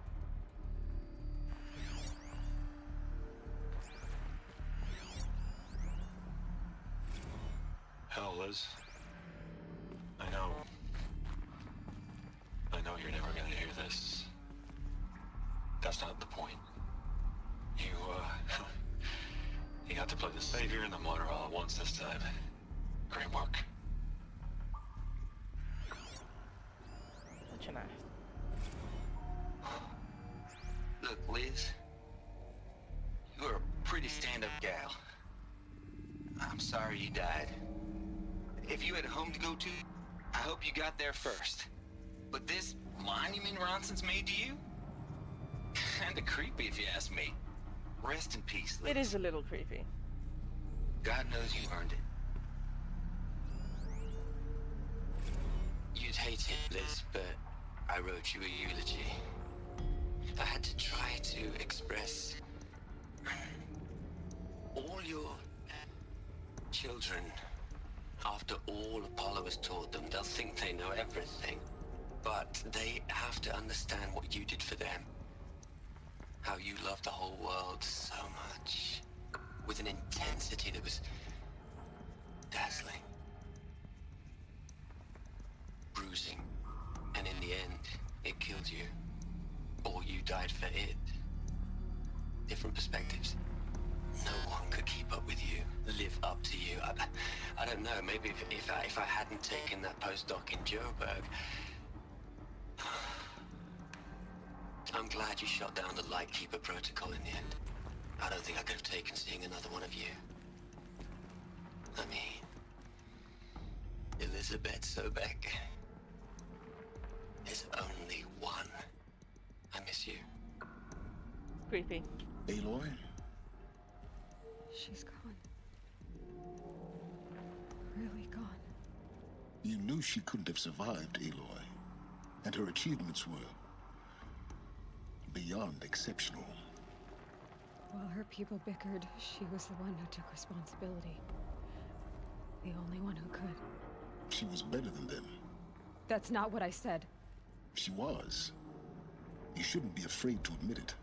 Hell, Liz. I know you're never gonna hear this. That's not the point. You got to play the savior and the martyr all at once this time. Great work. Such an ass. Look, Liz. You're a pretty stand-up gal. I'm sorry you died. If you had a home to go to, I hope you got there first. But this monument Ronson's made to you? Kinda creepy if you ask me. Rest in peace, Liz. It is a little creepy. God knows you earned it. You'd hate it, Liz, but I wrote you a eulogy. I had to try to express all your children. After all Apollo has taught them, they'll think they know everything. But they have to understand what you did for them. How you loved the whole world so much. With an intensity that was dazzling. Bruising. And in the end, it killed you. Or you died for it. Different perspectives. No one could keep up with you, live up to you. I don't know, maybe if I hadn't taken that postdoc in Joburg. I'm glad you shot down the Lightkeeper protocol in the end. I don't think I could have taken seeing another one of you. I mean, Elizabeth Sobek. There's only one. I miss you. Creepy. Aloy? She's gone. Really gone. You knew she couldn't have survived, Aloy. And her achievements were beyond exceptional. While her people bickered, she was the one who took responsibility. The only one who could. She was better than them. That's not what I said. She was. You shouldn't be afraid to admit it.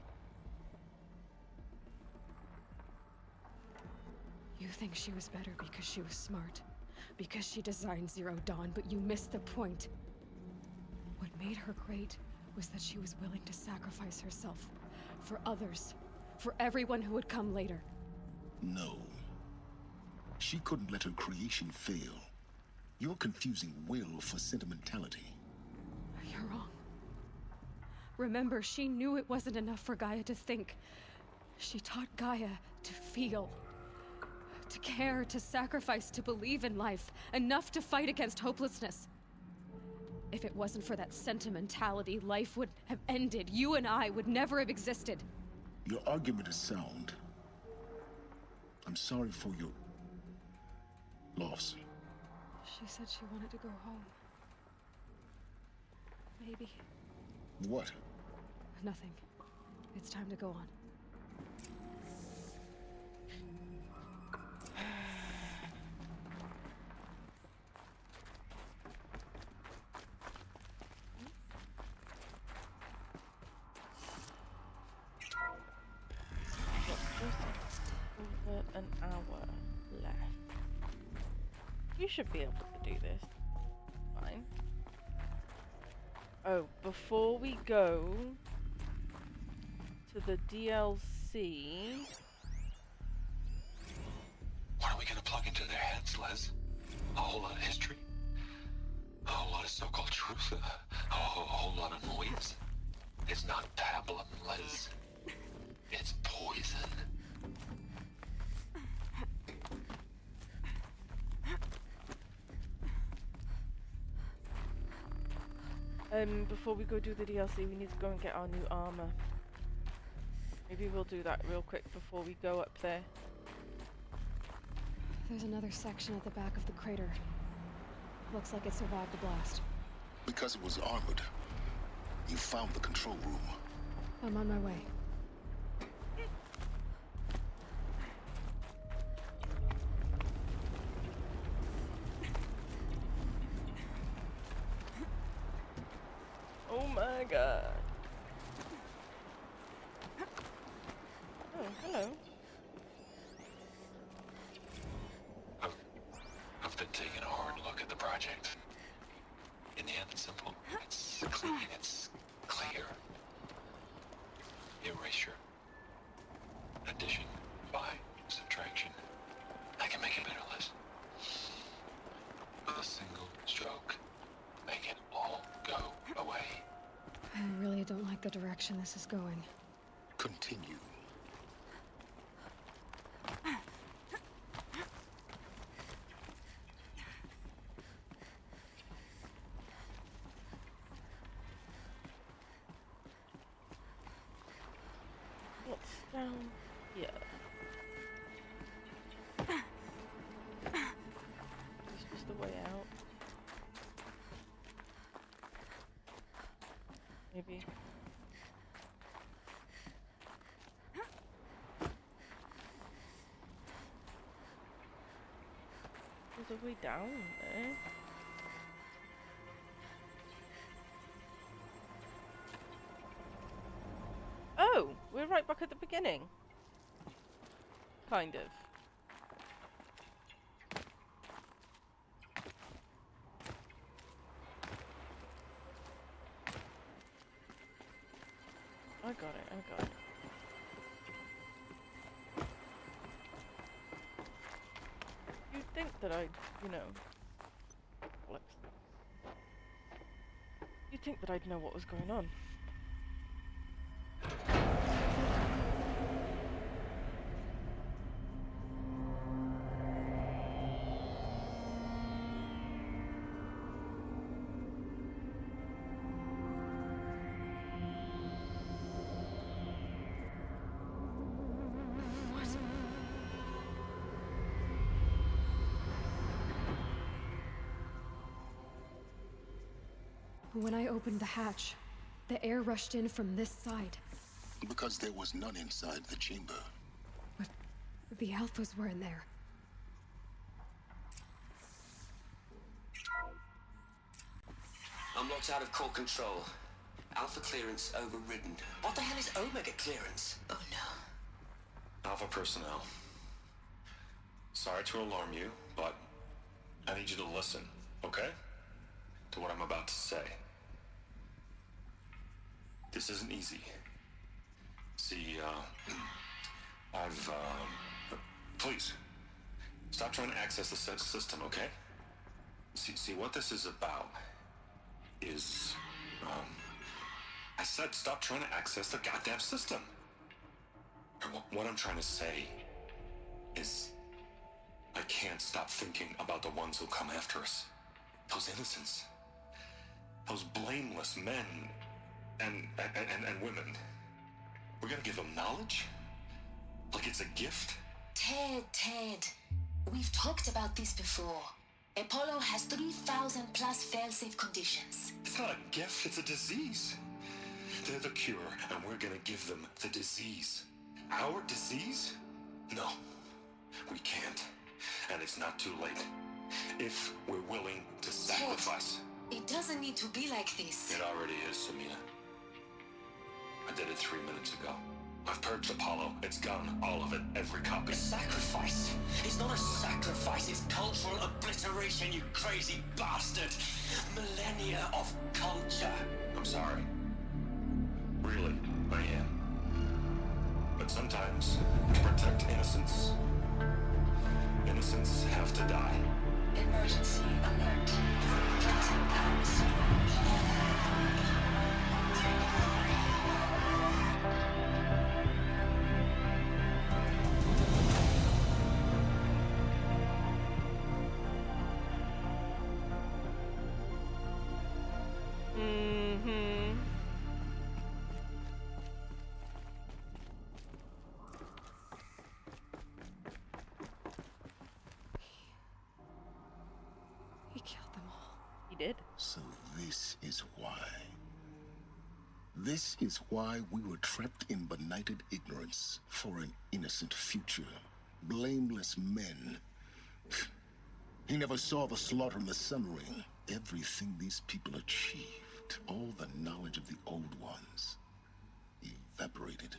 You think she was better because she was smart. Because she designed Zero Dawn, but you missed the point. What made her great was that she was willing to sacrifice herself. For others. For everyone who would come later. No. She couldn't let her creation fail. You're confusing will for sentimentality. You're wrong. Remember, she knew it wasn't enough for Gaia to think. She taught Gaia to feel. To care, to sacrifice, to believe in life. Enough to fight against hopelessness. If it wasn't for that sentimentality, life would have ended. You and I would never have existed. Your argument is sound. I'm sorry for your loss. She said she wanted to go home. Maybe. What? Nothing. It's time to go on. You should be able to do this. Fine. Oh, before we go to the DLC... What are we gonna plug into their heads, Les? A whole lot of history? A whole lot of so-called truth? A whole lot of noise? It's not pablum, Les. It's poison. Before we go do the DLC, we need to go and get our new armor. Maybe we'll do that real quick before we go up there. There's another section at the back of the crater. Looks like it survived the blast. Because it was armored, you found the control room. I'm on my way. Oh my god. Oh, hello. I've been taking a hard look at the project. In the end, it's simple. It's clean. It's clear. Erasure. Addition. By. Subtraction. I can make it better, Liz. With a single stroke. Make it all go away. I really don't like the direction this is going. Continue. What's down here? It's just the way out. Maybe. There's a way down there. Oh, we're right back at the beginning. Kind of. I got it, I got it. You'd think that I'd, you know... You'd think that I'd know what was going on. When I opened the hatch, the air rushed in from this side. Because there was none inside the chamber. But the Alphas were in there. Unlocked out of core control. Alpha clearance overridden. What the hell is Omega clearance? Oh no. Alpha personnel. Sorry to alarm you, but I need you to listen, okay? To what I'm about to say. This isn't easy. See, please, stop trying to access the system, okay? See, what this is about is, I said stop trying to access the goddamn system. What I'm trying to say is, I can't stop thinking about the ones who'll come after us. Those innocents. Those blameless men and women. We're gonna give them knowledge? Like it's a gift? Ted. We've talked about this before. Apollo has 3,000 plus fail-safe conditions. It's not a gift, it's a disease. They're the cure, and we're gonna give them the disease. Our disease? No, we can't. And it's not too late. If we're willing to sacrifice. Ted, it doesn't need to be like this. It already is, Samina. I did it 3 minutes ago. I've purged Apollo. It's gone. All of it. Every copy. A sacrifice? It's not a sacrifice, it's cultural obliteration, you crazy bastard! Millennia of culture! I'm sorry. Really, I am. But sometimes, to protect innocence, innocents have to die. Emergency alert. Threatened atmosphere. He killed them all. He did. So this is why. This is why we were trapped in benighted ignorance for an innocent future. Blameless men. He never saw the slaughter in the Sun Ring. Everything these people achieved, all the knowledge of the old ones, evaporated,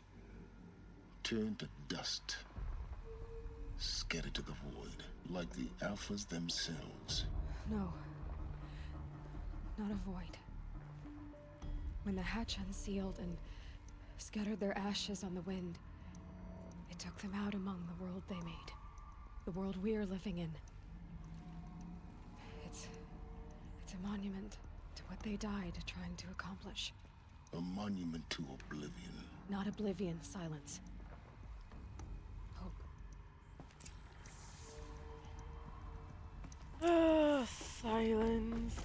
turned to dust, scattered to the void, like the Alphas themselves. No. Not a void. When the hatch unsealed and scattered their ashes on the wind, it took them out among the world they made. The world we're living in. It's a monument to what they died trying to accomplish. A monument to oblivion. Not oblivion, silence. Hope. Silence.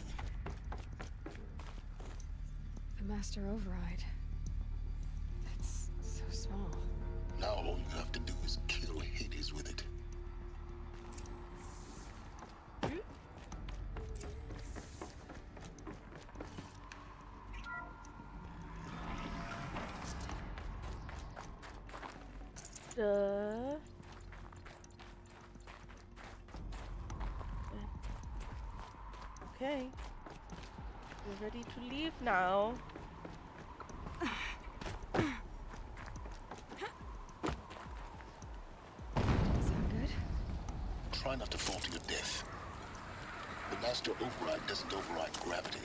The Master Override. That's so small. Now all you have to do is kill Hades with it. Okay. We're ready to leave now. Sound good? Try not to fall to your death. The Master Override doesn't override gravity.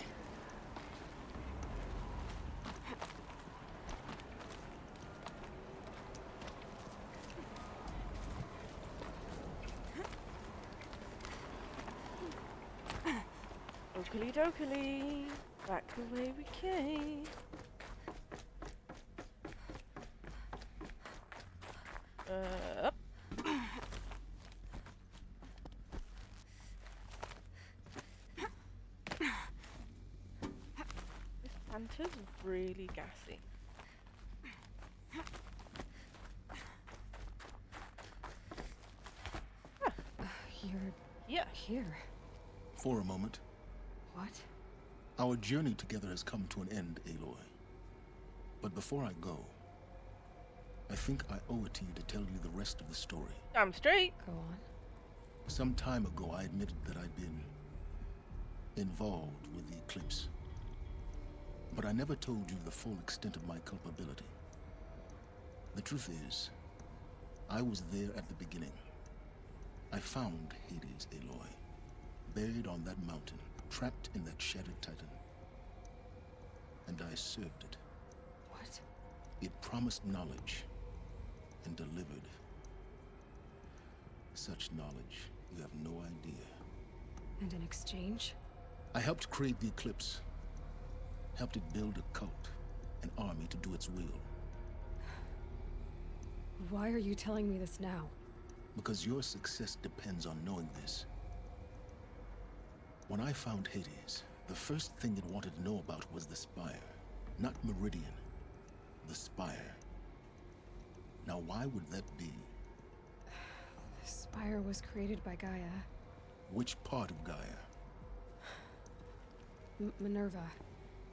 Dokily dokily. Back the way we came. Up. This Fanta's really gassy. You're here. For a moment. What? Our journey together has come to an end, Aloy. But before I go, I think I owe it to you to tell you the rest of the story. I'm straight. Go on. Some time ago, I admitted that I'd been involved with the Eclipse. But I never told you the full extent of my culpability. The truth is, I was there at the beginning. I found Hades, Aloy, buried on that mountain, trapped in that shattered titan. And I served it. What? It promised knowledge and delivered. Such knowledge, you have no idea. And in exchange? I helped create the Eclipse. Helped it build a cult, an army to do its will. Why are you telling me this now? Because your success depends on knowing this. When I found Hades, the first thing it wanted to know about was the Spire. Not Meridian. The Spire. Now why would that be? The Spire was created by Gaia. Which part of Gaia? Minerva.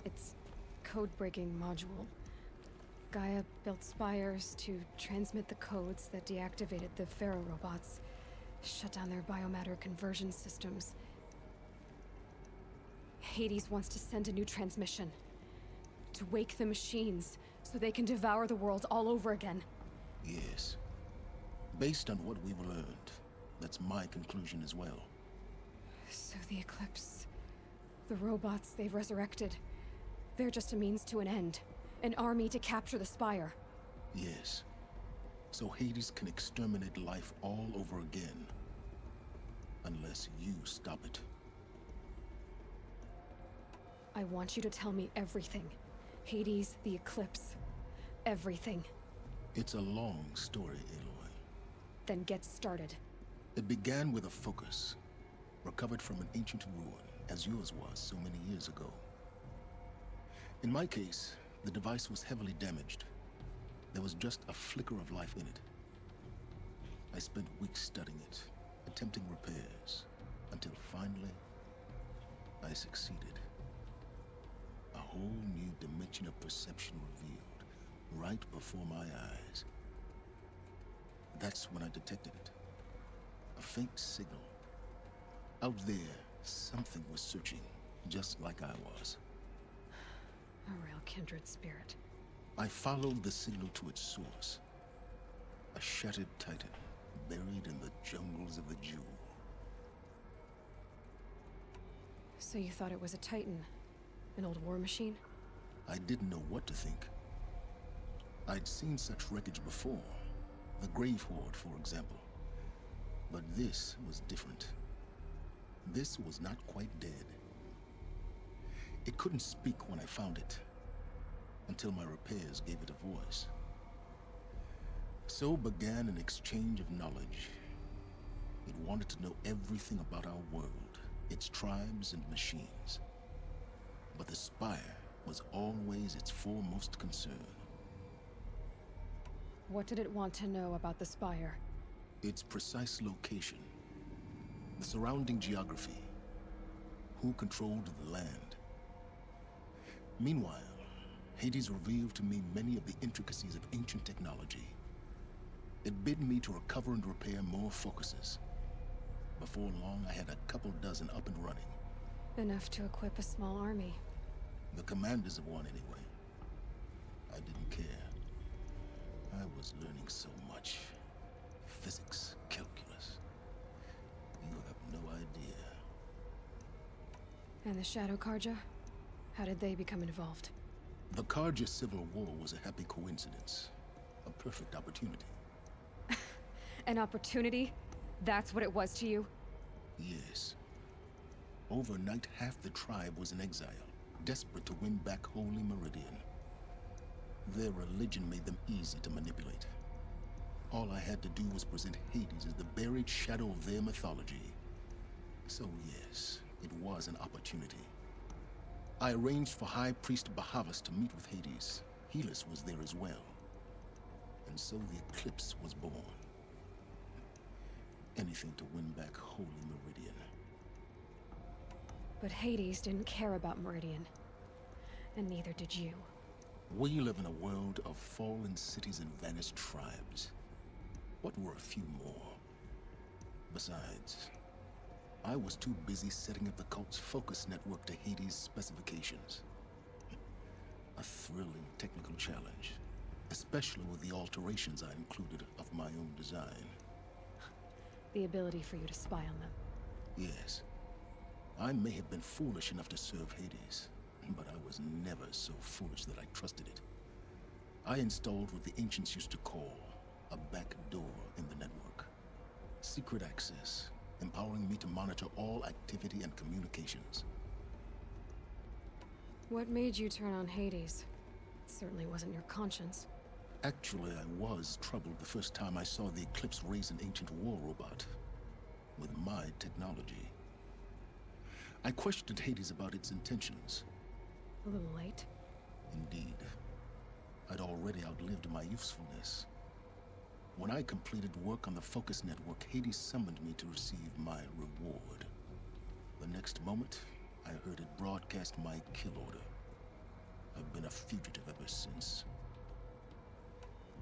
Its code-breaking module. Gaia built spires to transmit the codes that deactivated the Pharaoh robots, shut down their biomatter conversion systems. Hades wants to send a new transmission. To wake the machines, so So they can devour the world all over again. Yes. Based on what we've learned, that's my conclusion as well. So the Eclipse... the robots they've resurrected... they're just a means to an end. An army to capture the Spire. Yes. So Hades can exterminate life all over again. Unless you stop it. I want you to tell me everything. Hades, the Eclipse, everything. It's a long story, Aloy. Then get started. It began with a focus, recovered from an ancient ruin, as yours was so many years ago. In my case, the device was heavily damaged. There was just a flicker of life in it. I spent weeks studying it, attempting repairs, until finally, I succeeded. A whole new dimension of perception revealed, right before my eyes. That's when I detected it. A faint signal. Out there, something was searching, just like I was. A real kindred spirit. I followed the signal to its source. A shattered titan, buried in the jungles of the Jewel. So you thought it was a Titan? An old war machine? I didn't know what to think. I'd seen such wreckage before. The Grave Horde, for example. But this was different. This was not quite dead. It couldn't speak when I found it, until my repairs gave it a voice. So began an exchange of knowledge. It wanted to know everything about our world, its tribes and machines. But the Spire was always its foremost concern. What did it want to know about the Spire? Its precise location, the surrounding geography, who controlled the land. Meanwhile, Hades revealed to me many of the intricacies of ancient technology. It bid me to recover and repair more focuses. Before long, I had a couple dozen up and running. Enough to equip a small army. The commanders of one, anyway. I didn't care. I was learning so much. Physics, calculus. You have no idea. And the Shadow Carja? How did they become involved? The Carja Civil War was a happy coincidence. A perfect opportunity. An opportunity? That's what it was to you? Yes. Overnight, half the tribe was in exile, desperate to win back Holy Meridian. Their religion made them easy to manipulate. All I had to do was present Hades as the buried shadow of their mythology. So yes, it was an opportunity. I arranged for High Priest Bahavas to meet with Hades. Helis was there as well. And so the Eclipse was born. Anything to win back Holy Meridian. But Hades didn't care about Meridian. And neither did you. We live in a world of fallen cities and vanished tribes. What were a few more? Besides, I was too busy setting up the cult's focus network to Hades' specifications. A thrilling technical challenge, especially with the alterations I included of my own design. The ability for you to spy on them. Yes. I may have been foolish enough to serve Hades, but I was never so foolish that I trusted it. I installed what the ancients used to call a back door in the network. Secret access, empowering me to monitor all activity and communications. What made you turn on Hades? It certainly wasn't your conscience. Actually, I was troubled the first time I saw the Eclipse raise an ancient war robot with my technology. I questioned Hades about its intentions. A little late? Indeed. I'd already outlived my usefulness. When I completed work on the Focus Network, Hades summoned me to receive my reward. The next moment, I heard it broadcast my kill order. I've been a fugitive ever since.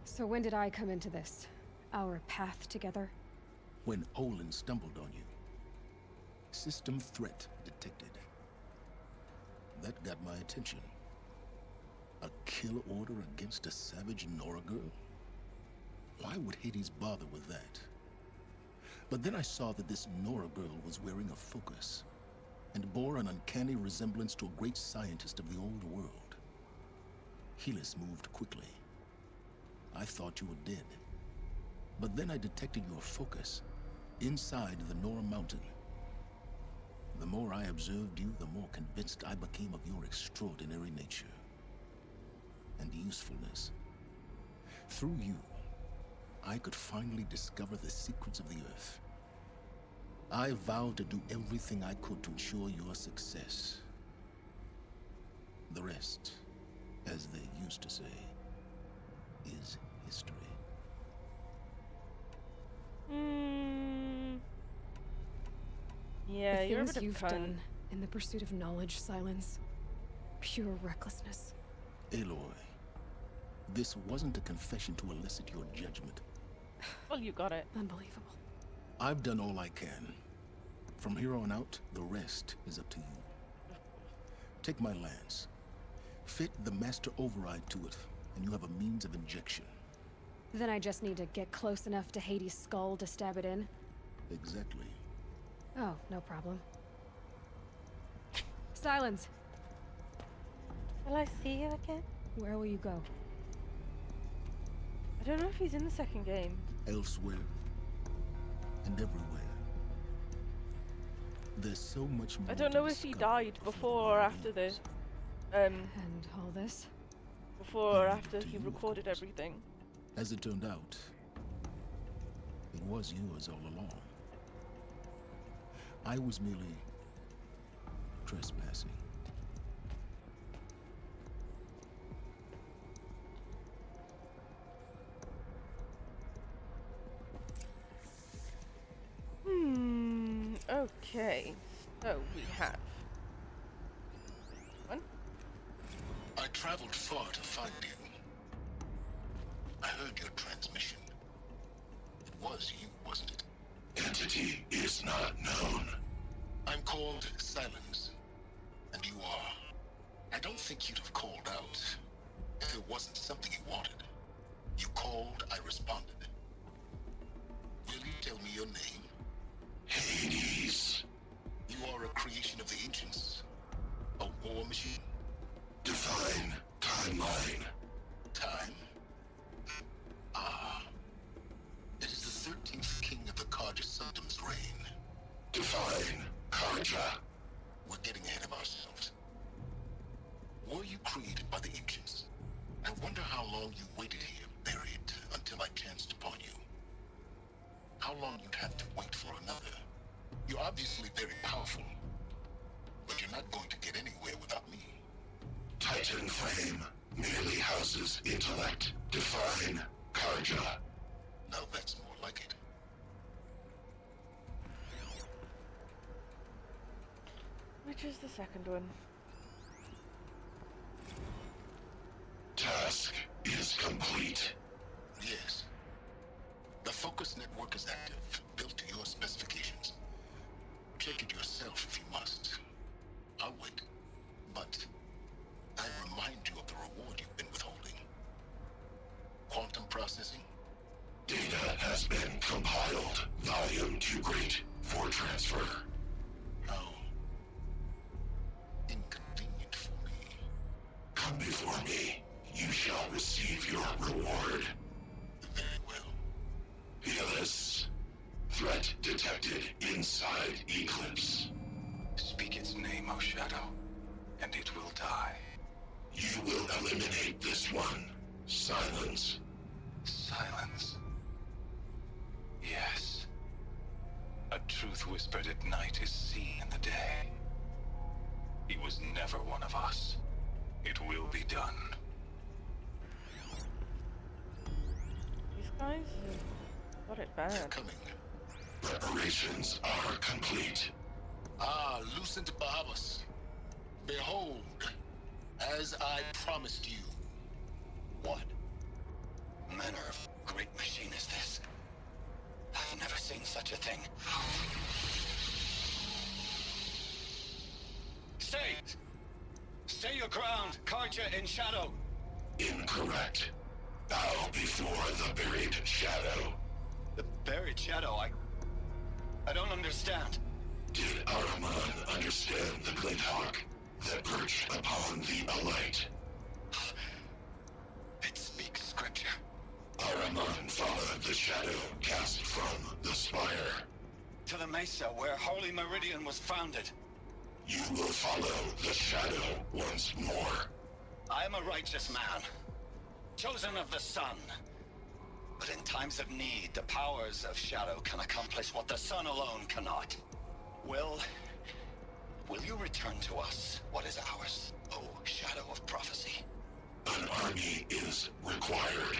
So when did I come into this? Our path together? When Olin stumbled on you. System threat detected. That got my attention. A kill order against a savage Nora girl? Why would Hades bother with that? But then I saw that this Nora girl was wearing a focus, and bore an uncanny resemblance to a great scientist of the old world. Helis moved quickly. I thought you were dead. But then I detected your focus inside the Nora Mountain. The more I observed you, the more convinced I became of your extraordinary nature and usefulness. Through you, I could finally discover the secrets of the Earth. I vowed to do everything I could to ensure your success. The rest, as they used to say, is history. Yeah, the you're a things bit of you've cunt. done in the pursuit of knowledge, Silence. Pure recklessness. Aloy, this wasn't a confession to elicit your judgment. Well, you got it. Unbelievable. I've done all I can. From here on out, the rest is up to you. Take my lance. Fit the master override to it, and you have a means of injection. Then I just need to get close enough to Hades' skull to stab it in? Exactly. Oh, no problem. Silence! Will I see you again? Where will you go? I don't know if he's in the second game. Elsewhere. And everywhere. There's so much more. I don't know if he died before or after this. And all this? Before or after he recorded everything. As it turned out, it was yours all along. I was merely trespassing. Okay. So we have one. I traveled far to find you. I heard your transmission. It was you, wasn't it? Entity is not known. I'm called Silence, and you are. I don't think you'd have called out if it wasn't something you wanted. You called, I responded. Will you tell me your name? Hades. You are a creation of the ancients. A war machine. Divine timeline. Time? Ah. It is the 13th king of the Carja Sanctum's reign. Divine Carja. We're getting ahead of ourselves. Were you created by the ancients? I wonder how long you waited here, buried, until I chanced upon you. How long you'd have to wait for another. You're obviously very powerful, but you're not going to get anywhere without me. Titan Flame merely houses intellect. Divine Carja. Now that's more like it. Which is the second one? Task is complete. Yes. The focus network is active, built to your specifications. Check it yourself if you must. I'll wait. But I remind you of the reward you've been withholding. Quantum processing? Data has been compiled. Volume too great for transfer. How inconvenient for me. Come before me. You shall receive your reward. Very well. Helis. Threat detected inside Eclipse. Speak its name, O Shadow, and it will die. You will eliminate this one. Silence. Silence. Yes. A truth whispered at night is seen in the day. He was never one of us. It will be done. These guys got it bad. Coming. Preparations are complete. Ah, Lucent Bahavas. Behold, as I promised you. What? Manner of great machine is this? I've never seen such a thing. Stay! Stay your ground, Carja in shadow. Incorrect. Bow before the buried shadow. The buried shadow? I don't understand. Did Ahriman understand the Glint Hawk that perched upon the Alight? It speaks scripture. Ahriman followed the shadow cast from the spire. To the mesa where Holy Meridian was founded. You will follow the shadow once more. I am a righteous man, chosen of the sun. But in times of need, the powers of shadow can accomplish what the sun alone cannot. Will you return to us what is ours, O Shadow of Prophecy? An army is required.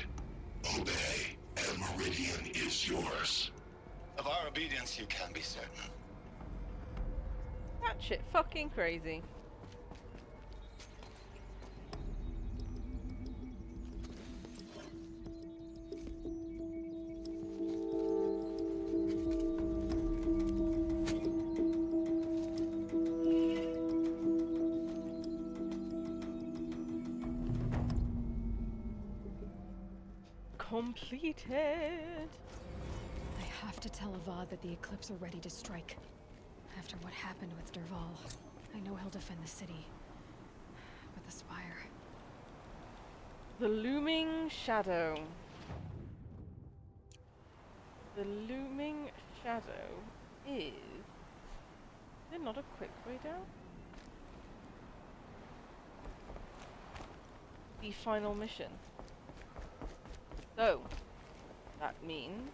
Obey, and Meridian is yours. Of our obedience you can be certain. That shit fucking crazy. Completed. I have to tell Avad that the Eclipse are ready to strike. After what happened with Dervahl, I know he'll defend the city. But the Spire... The Looming Shadow. The Looming Shadow is... there not a quick way down? The final mission. So, that means...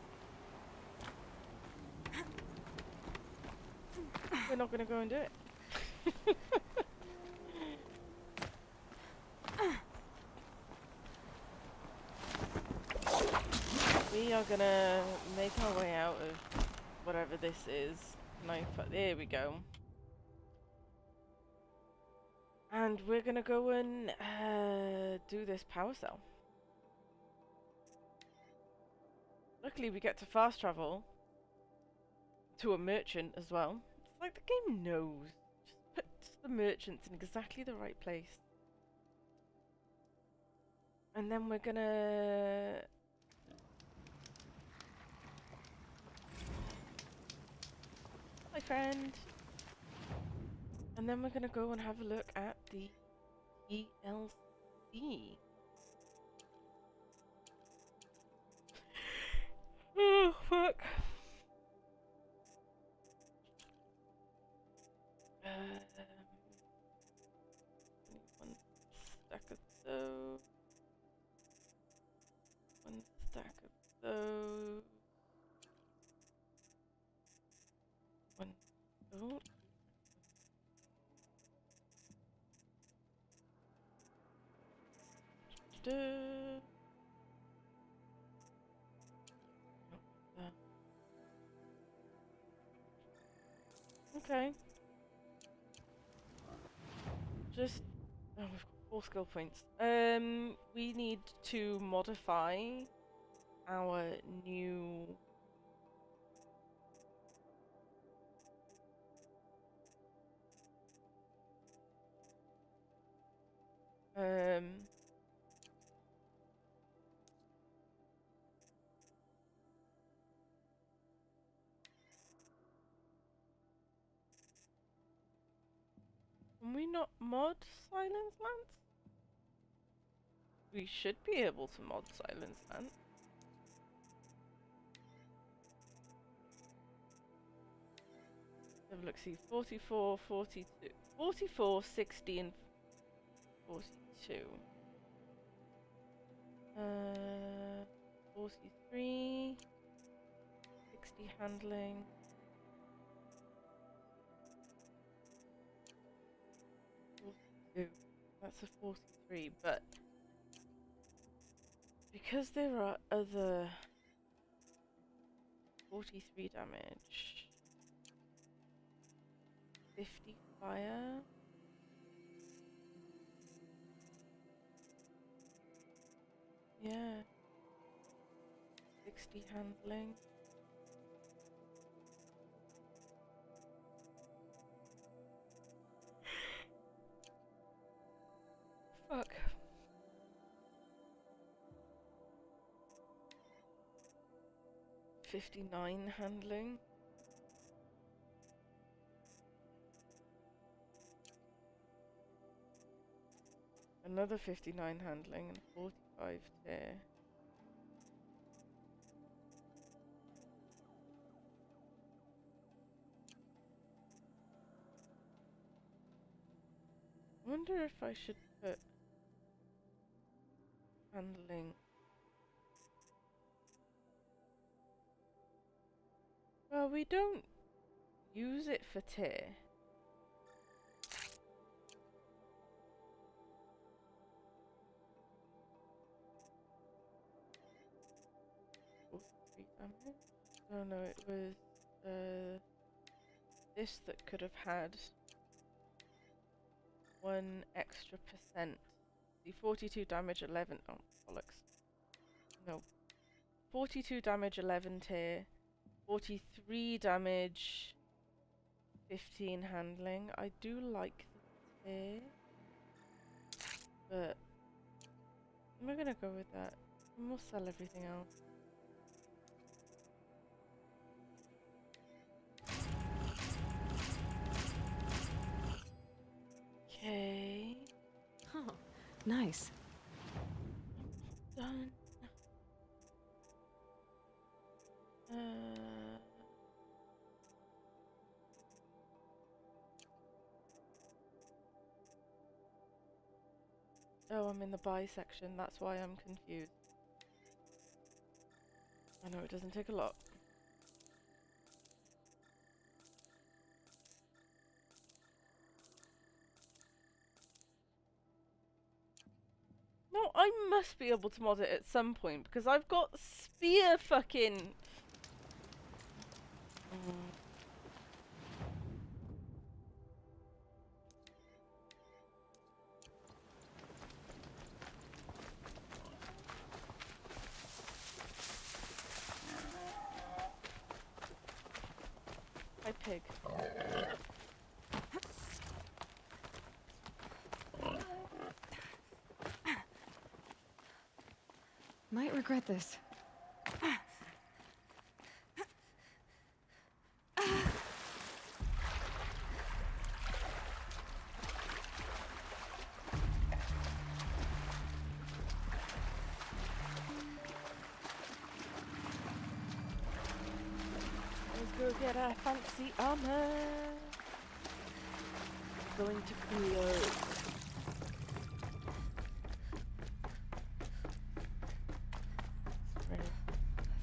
we're not gonna go and do it. We are gonna make our way out of whatever this is. There we go. And we're gonna go and do this power cell. Luckily we get to fast travel to a merchant as well. It's like the game knows. Just puts the merchants in exactly the right place. And then we're gonna... Hi friend! And then we're gonna go and have a look at the ELC. Oh, fuck. One stack of those. One stack of those. One. Oh. Okay. Just we've got 4 skill points. We need to modify our new can we not mod Silence Lance? We should be able to mod Silence Lance. Have a look, see, 44, 42, 44, 60 and 42. 43, 60 handling. That's a 43, but because there are other 43 damage, 50 fire, yeah, 60 handling. Fuck. 59 handling. Another 59 handling and 45 tear. I wonder if I should put handling. Well, we don't use it for tear. Oh no, it was this that could have had 1 extra %. The 42 damage 11. Oh bollocks. No. 42 damage 11 tear. 43 damage 15 handling. I do like the tear, but I'm gonna go with that. And we'll sell everything else. Okay. Oh, nice. Done. Oh, I'm in the buy section, that's why I'm confused. I know it doesn't take a lot. No, I must be able to mod it at some point because I've got spear fucking. Hi, pig. Might regret this. Let's go get our fancy armor. Going to glow.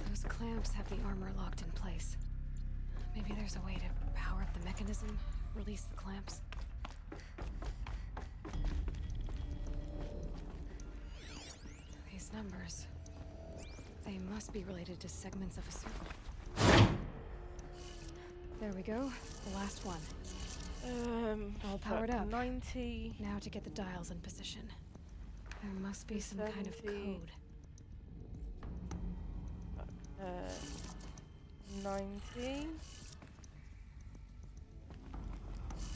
Those clamps have the armor locked in place. Maybe there's a way to power up the mechanism, release the clamps. These numbers, they must be related to segments of a circle. There we go, the last one. All powered up. 90. Now to get the dials in position. There must be some kind of code. 90.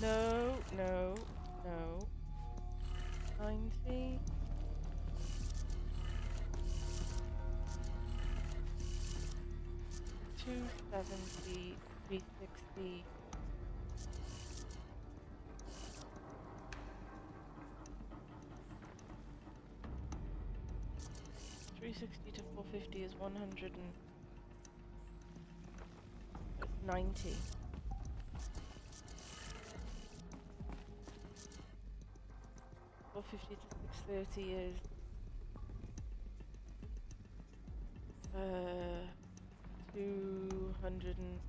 No, no, no. 90. $270, $360. $360 to $450 is 190. 450 to 630 is 200 and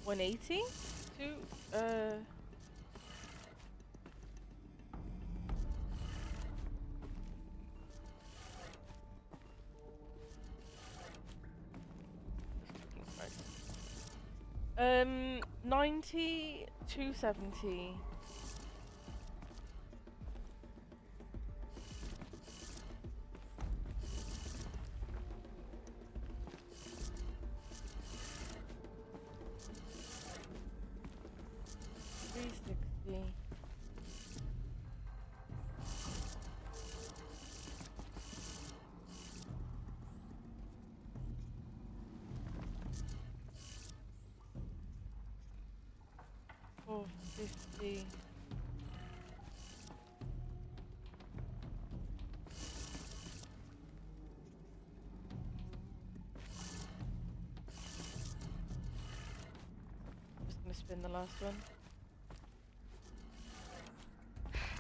180 to $90, $270. $360. 50. Just gonna spin the last one.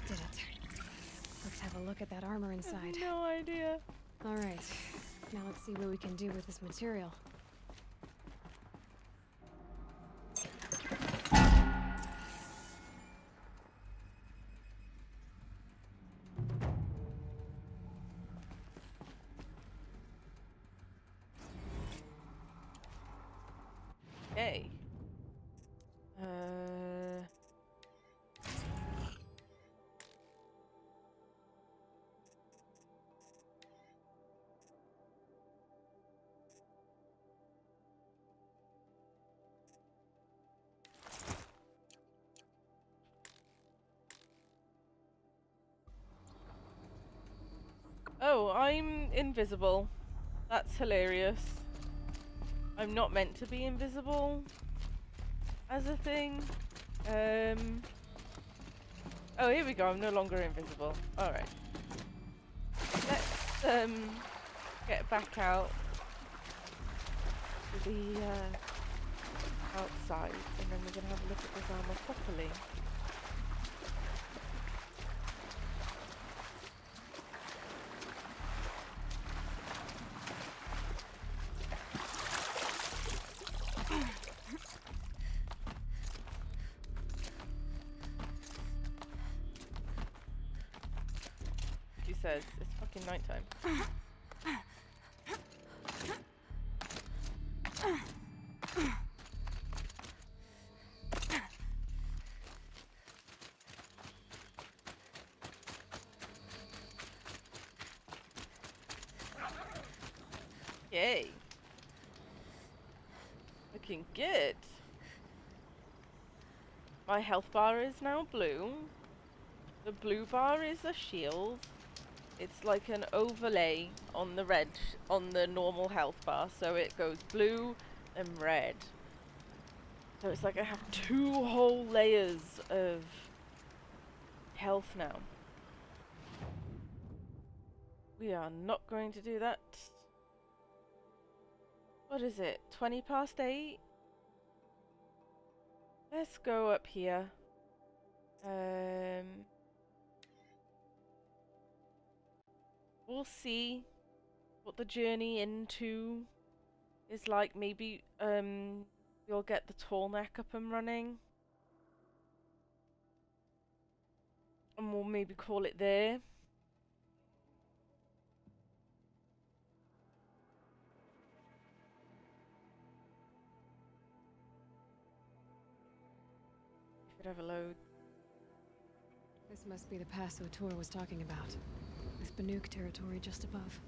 Did it. Let's have a look at that armor inside. No idea. All right. Now let's see what we can do with this material. Okay. Oh, I'm invisible. That's hilarious. I'm not meant to be invisible as a thing. Oh, here we go. I'm no longer invisible. Alright. Let's get back out to the outside, and then we're gonna have a look at this armor properly. She says it's fucking nighttime. Yay. Looking good. My health bar is now blue. The blue bar is a shield. It's like an overlay on the red, on the normal health bar. So it goes blue and red. So it's like I have 2 whole layers of health now. We are not going to do that. What is it? 20 past 8? Let's go up here. We'll see what the journey into is like. Maybe we'll get the tall neck up and running. And we'll maybe call it there. If it ever loads. This must be the pass O'Toole was talking about. With Banuk territory just above.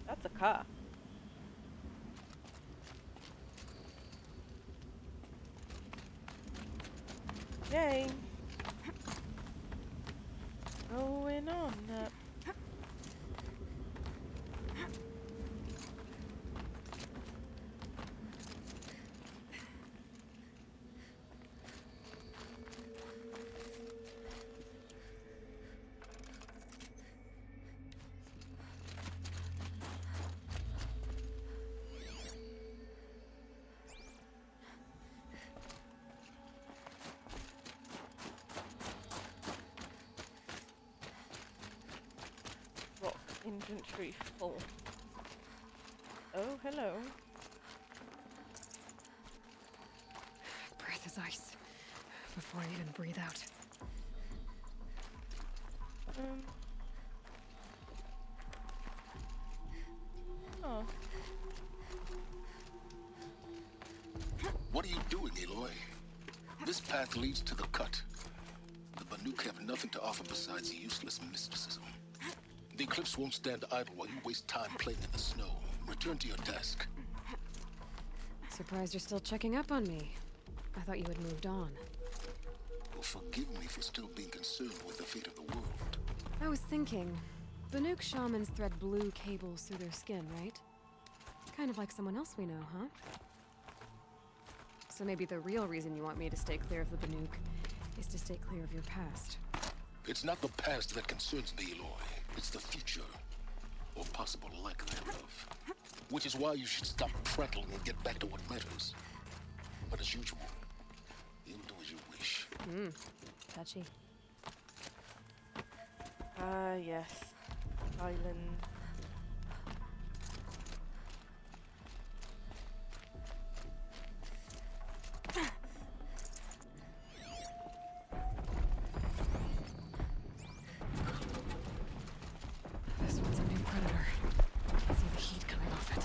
That's a car. Yay. Going on up. Inventory full. Oh, hello. Breath is ice. Before I even breathe out. Oh. What are you doing, Aloy? This path leads to the cut. The Banuk have nothing to offer besides useless mysticism. The Eclipse won't stand idle while you waste time playing in the snow. Return to your task. Surprised you're still checking up on me. I thought you had moved on. Well, forgive me for still being concerned with the fate of the world. I was thinking, Banuk shamans thread blue cables through their skin, right? Kind of like someone else we know, huh? So maybe the real reason you want me to stay clear of the Banuk is to stay clear of your past. It's not the past that concerns me, Aloy. It's the future. Or possible lack thereof. Which is why you should stop prattling and get back to what matters. But as usual, you'll do as you wish. Touchy. Ah, yes. Island. This one's a new predator. I can see the heat coming off it.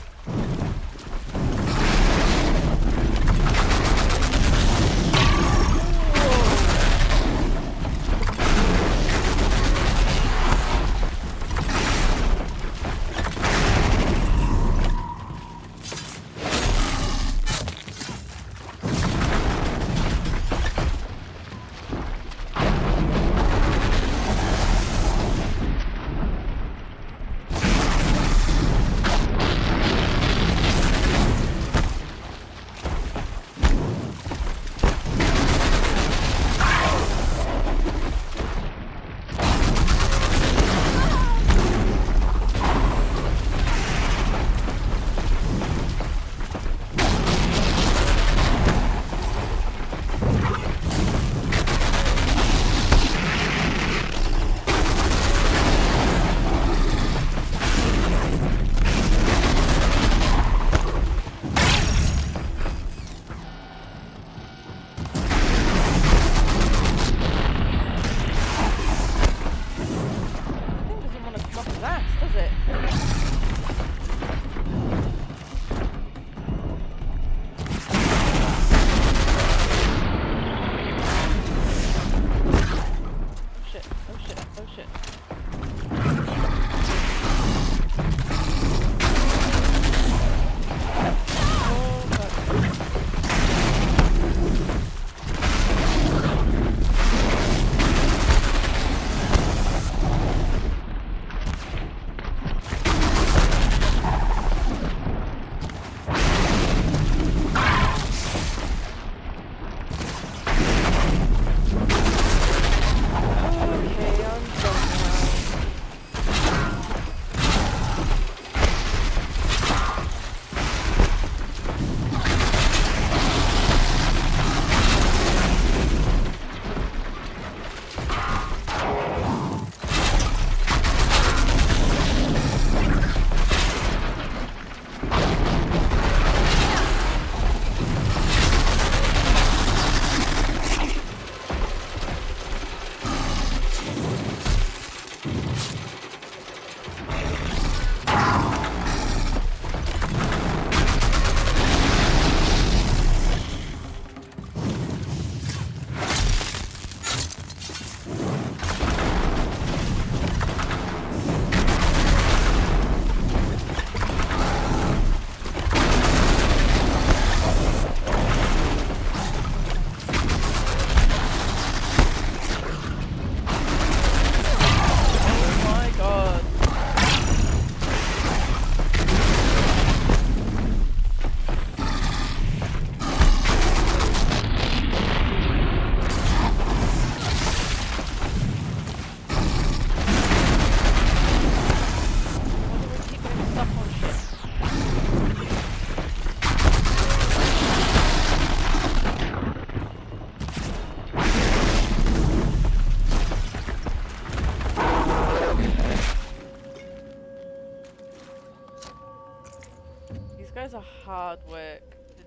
guys are hard work.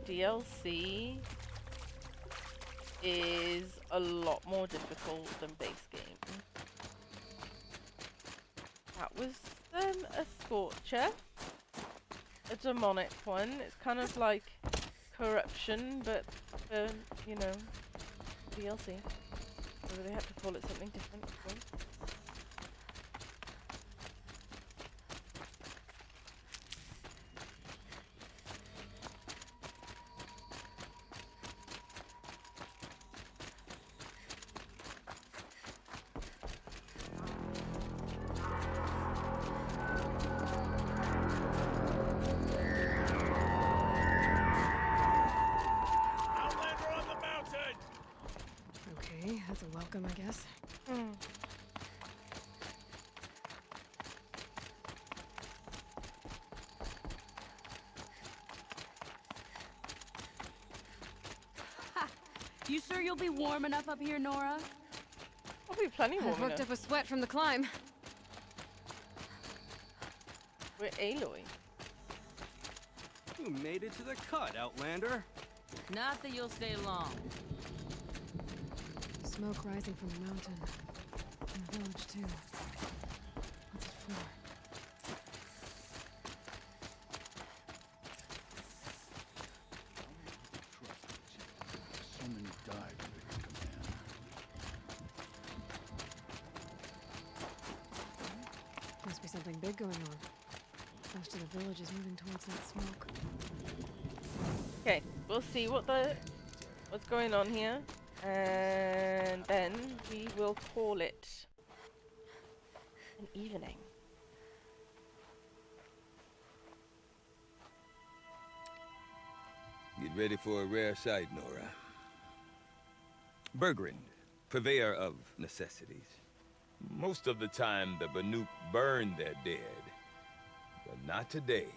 The DLC is a lot more difficult than base game. That was a Scorcher, a demonic one. It's kind of like corruption, but for, you know, DLC. So they had to call it something different, of course. Okay, that's a welcome, I guess. You sure you'll be warm enough up here, Nora? I'll be plenty warm I've worked enough. up a sweat from the climb. We're Aloy. You made it to the cut, Outlander. Not that you'll stay long. Smoke rising from the mountain. And the village, too. What's it for? So many died under his command. Must be something big going on. Most of the village is moving towards that smoke. Okay, we'll see what's going on here, and then we will call it an evening. Get ready for a rare sight, Nora. Bergrind, purveyor of necessities. Most of the time, the Banuk burn their dead, but not today.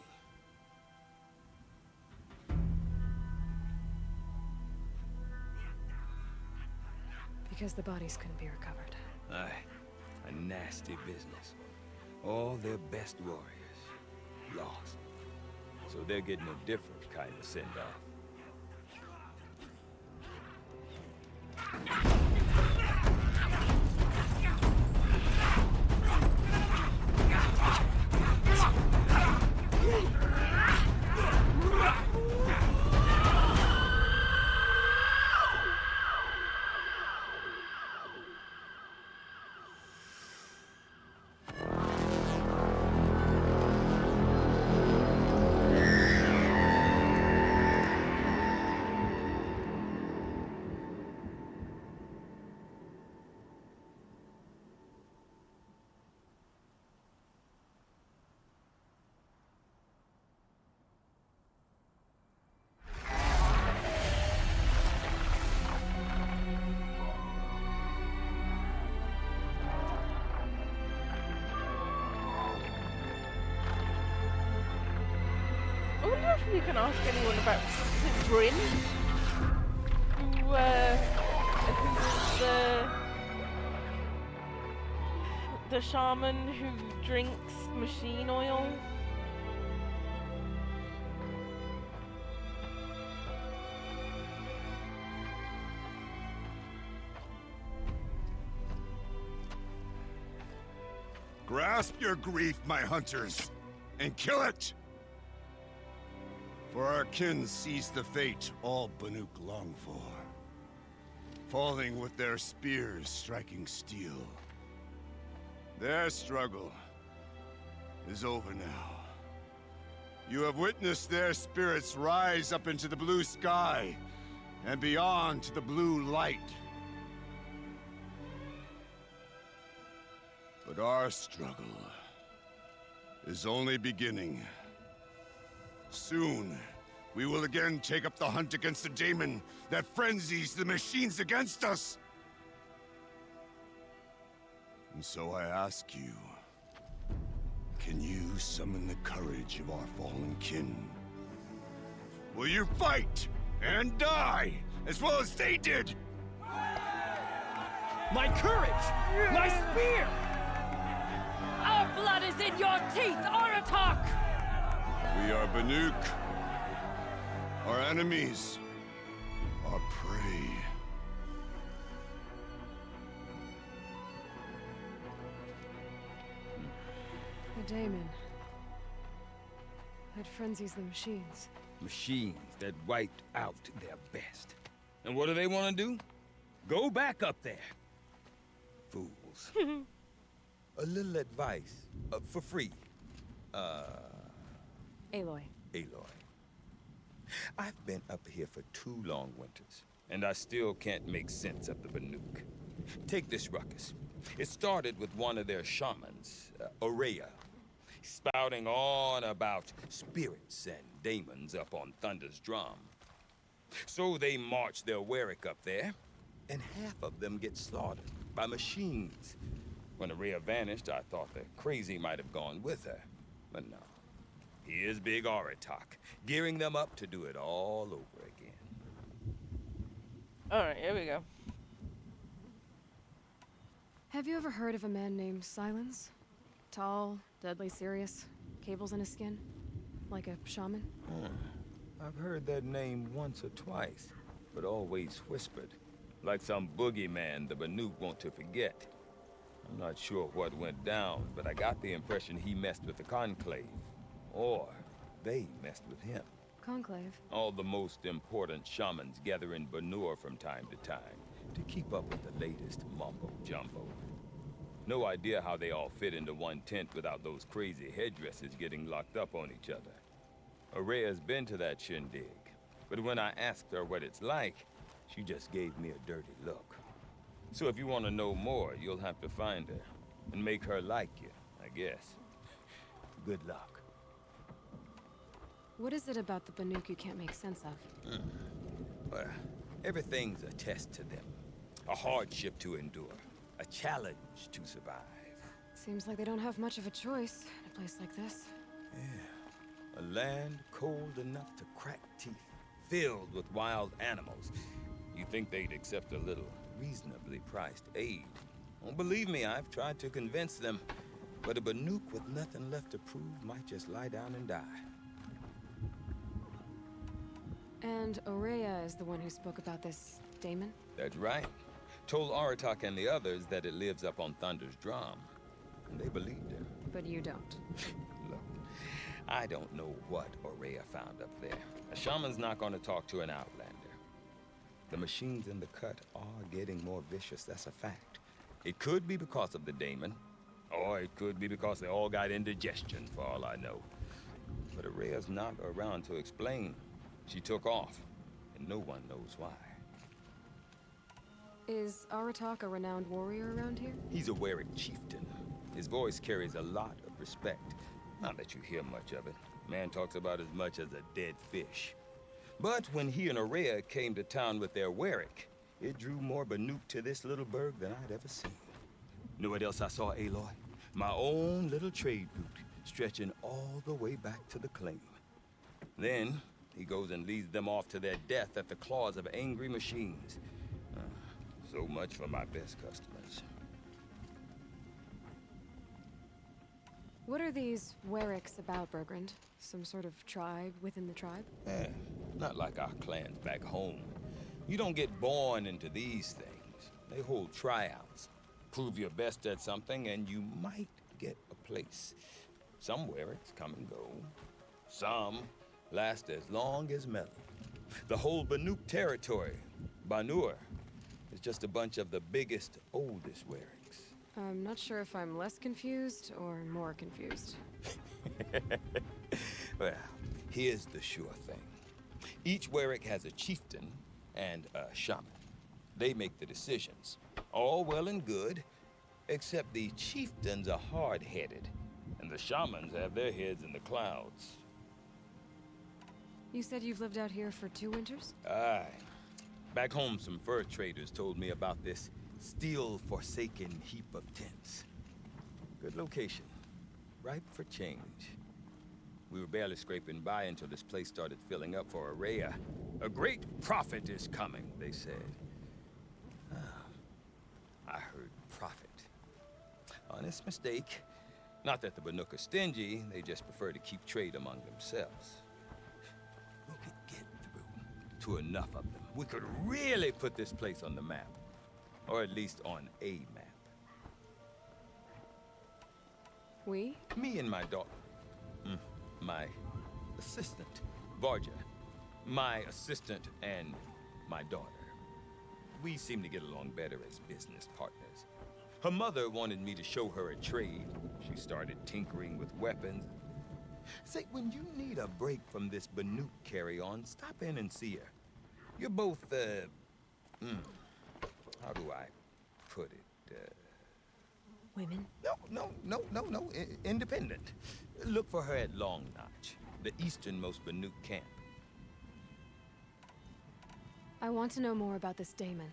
Because the bodies couldn't be recovered. Aye, a nasty business. All their best warriors lost. So they're getting a different kind of send-off. I wonder if we can ask anyone about Bryn, who who's the shaman who drinks machine oil. Grasp your grief, my hunters, and kill it! For our kin sees the fate all Banuk long for. Falling with their spears striking steel. Their struggle is over now. You have witnessed their spirits rise up into the blue sky and beyond to the blue light. But our struggle is only beginning. Soon, we will again take up the hunt against the daemon that frenzies the machines against us. And so I ask you, can you summon the courage of our fallen kin? Will you fight and die as well as they did? My courage! My spear! Our blood is in your teeth, Aratak! We are Banuk. Our enemies are prey. The daemon. That frenzies the machines. Machines that wiped out their best. And what do they want to do? Go back up there. Fools. A little advice, for free. Aloy. Aloy. I've been up here for 2 long winters, and I still can't make sense of the Banuk. Take this ruckus. It started with one of their shamans, Ourea, spouting on about spirits and daemons up on Thunder's drum. So they marched their Warwick up there, and half of them get slaughtered by machines. When Ourea vanished, I thought the crazy might have gone with her. But no. Here's Big Aratak, gearing them up to do it all over again. Alright, here we go. Have you ever heard of a man named Silence? Tall, deadly serious, cables in his skin? Like a shaman? I've heard that name once or twice, but always whispered. Like some boogeyman the Banuk want to forget. I'm not sure what went down, but I got the impression he messed with the Conclave. Or they messed with him. Conclave? All the most important shamans gather in Banur from time to time to keep up with the latest mumbo-jumbo. No idea how they all fit into one tent without those crazy headdresses getting locked up on each other. Ourea's been to that shindig, but when I asked her what it's like, she just gave me a dirty look. So if you want to know more, you'll have to find her and make her like you, I guess. Good luck. What is it about the Banuk you can't make sense of? Well, everything's a test to them. A hardship to endure. A challenge to survive. Seems like they don't have much of a choice in a place like this. Yeah. A land cold enough to crack teeth, filled with wild animals. You think they'd accept a little reasonably priced aid. Don't believe me, I've tried to convince them. But a Banuk with nothing left to prove might just lie down and die. And Ourea is the one who spoke about this daemon? That's right. Told Aratak and the others that it lives up on Thunder's drum. And they believed him. But you don't. Look, I don't know what Ourea found up there. A shaman's not going to talk to an outlander. The machines in the cut are getting more vicious, that's a fact. It could be because of the daemon, or it could be because they all got indigestion, for all I know. But Ourea's not around to explain. She took off, and no one knows why. Is Aratak a renowned warrior around here? He's a Werik chieftain. His voice carries a lot of respect. Not that you hear much of it. Man talks about as much as a dead fish. But when he and Ourea came to town with their Werik, it drew more Banuk to this little burg than I'd ever seen. Know what else I saw, Aloy? My own little trade route, stretching all the way back to the claim. Then, he goes and leads them off to their death at the claws of angry machines. So much for my best customers. What are these Weriks about, Bergrand? Some sort of tribe within the tribe? Not like our clans back home. You don't get born into these things. They hold tryouts. Prove your best at something and you might get a place. Some Weriks come and go. Some last as long as Melon. The whole Banuk territory, Banur, is just a bunch of the biggest, oldest Weriks. I'm not sure if I'm less confused or more confused. Well, here's the sure thing. Each Werik has a chieftain and a shaman. They make the decisions. All well and good, except the chieftains are hard-headed, and the shamans have their heads in the clouds. You said you've lived out here for 2 winters? Aye. Back home, some fur traders told me about this still-forsaken heap of tents. Good location. Ripe for change. We were barely scraping by until this place started filling up for Ourea. A great prophet is coming, they said. I heard prophet. Honest mistake. Not that the Banuk are stingy, they just prefer to keep trade among themselves. We could get through to enough of them. We could really put this place on the map. Or at least on a map. We? Me and my daughter. My assistant, Varja. My assistant and my daughter. We seem to get along better as business partners. Her mother wanted me to show her a trade. She started tinkering with weapons. Say, when you need a break from this Banuk carry-on, stop in and see her. You're both, how do I put it? Women? No. Independent. Look for her at Long Notch, the easternmost Banuk camp. I want to know more about this Daemon.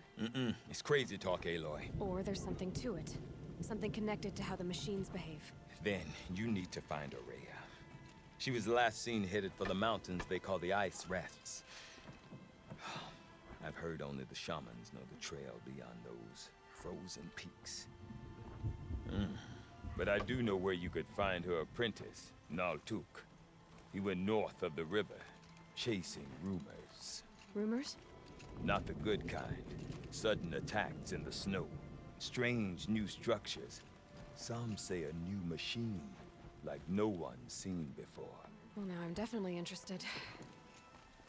It's crazy talk, Aloy. Or there's something to it. Something connected to how the machines behave. Then you need to find Ourea. She was last seen headed for the mountains they call the Ice Rafts. I've heard only the shamans know the trail beyond those frozen peaks. But I do know where you could find her apprentice, Naltuk. He went north of the river, chasing rumors. Rumors? Not the good kind. Sudden attacks in the snow. Strange new structures. Some say a new machine, like no one's seen before. Well, now I'm definitely interested.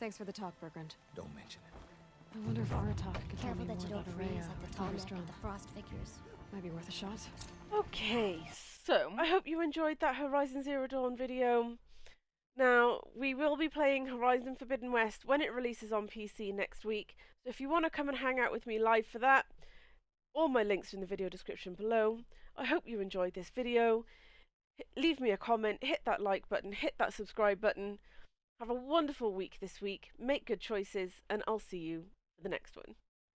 Thanks for the talk, Bergrand. Don't mention it. I wonder if Aratak could tell Careful me that more you about don't freeze Ourea like the or tall neck Thunderstone. of the frost figures. Might be worth a shot. Okay, so I hope you enjoyed that Horizon Zero Dawn video. Now, we will be playing Horizon Forbidden West when it releases on PC next week, so if you want to come and hang out with me live for that, all my links are in the video description below. I hope you enjoyed this video. Leave me a comment, hit that like button, hit that subscribe button. Have a wonderful week this week, make good choices, and I'll see you for the next one.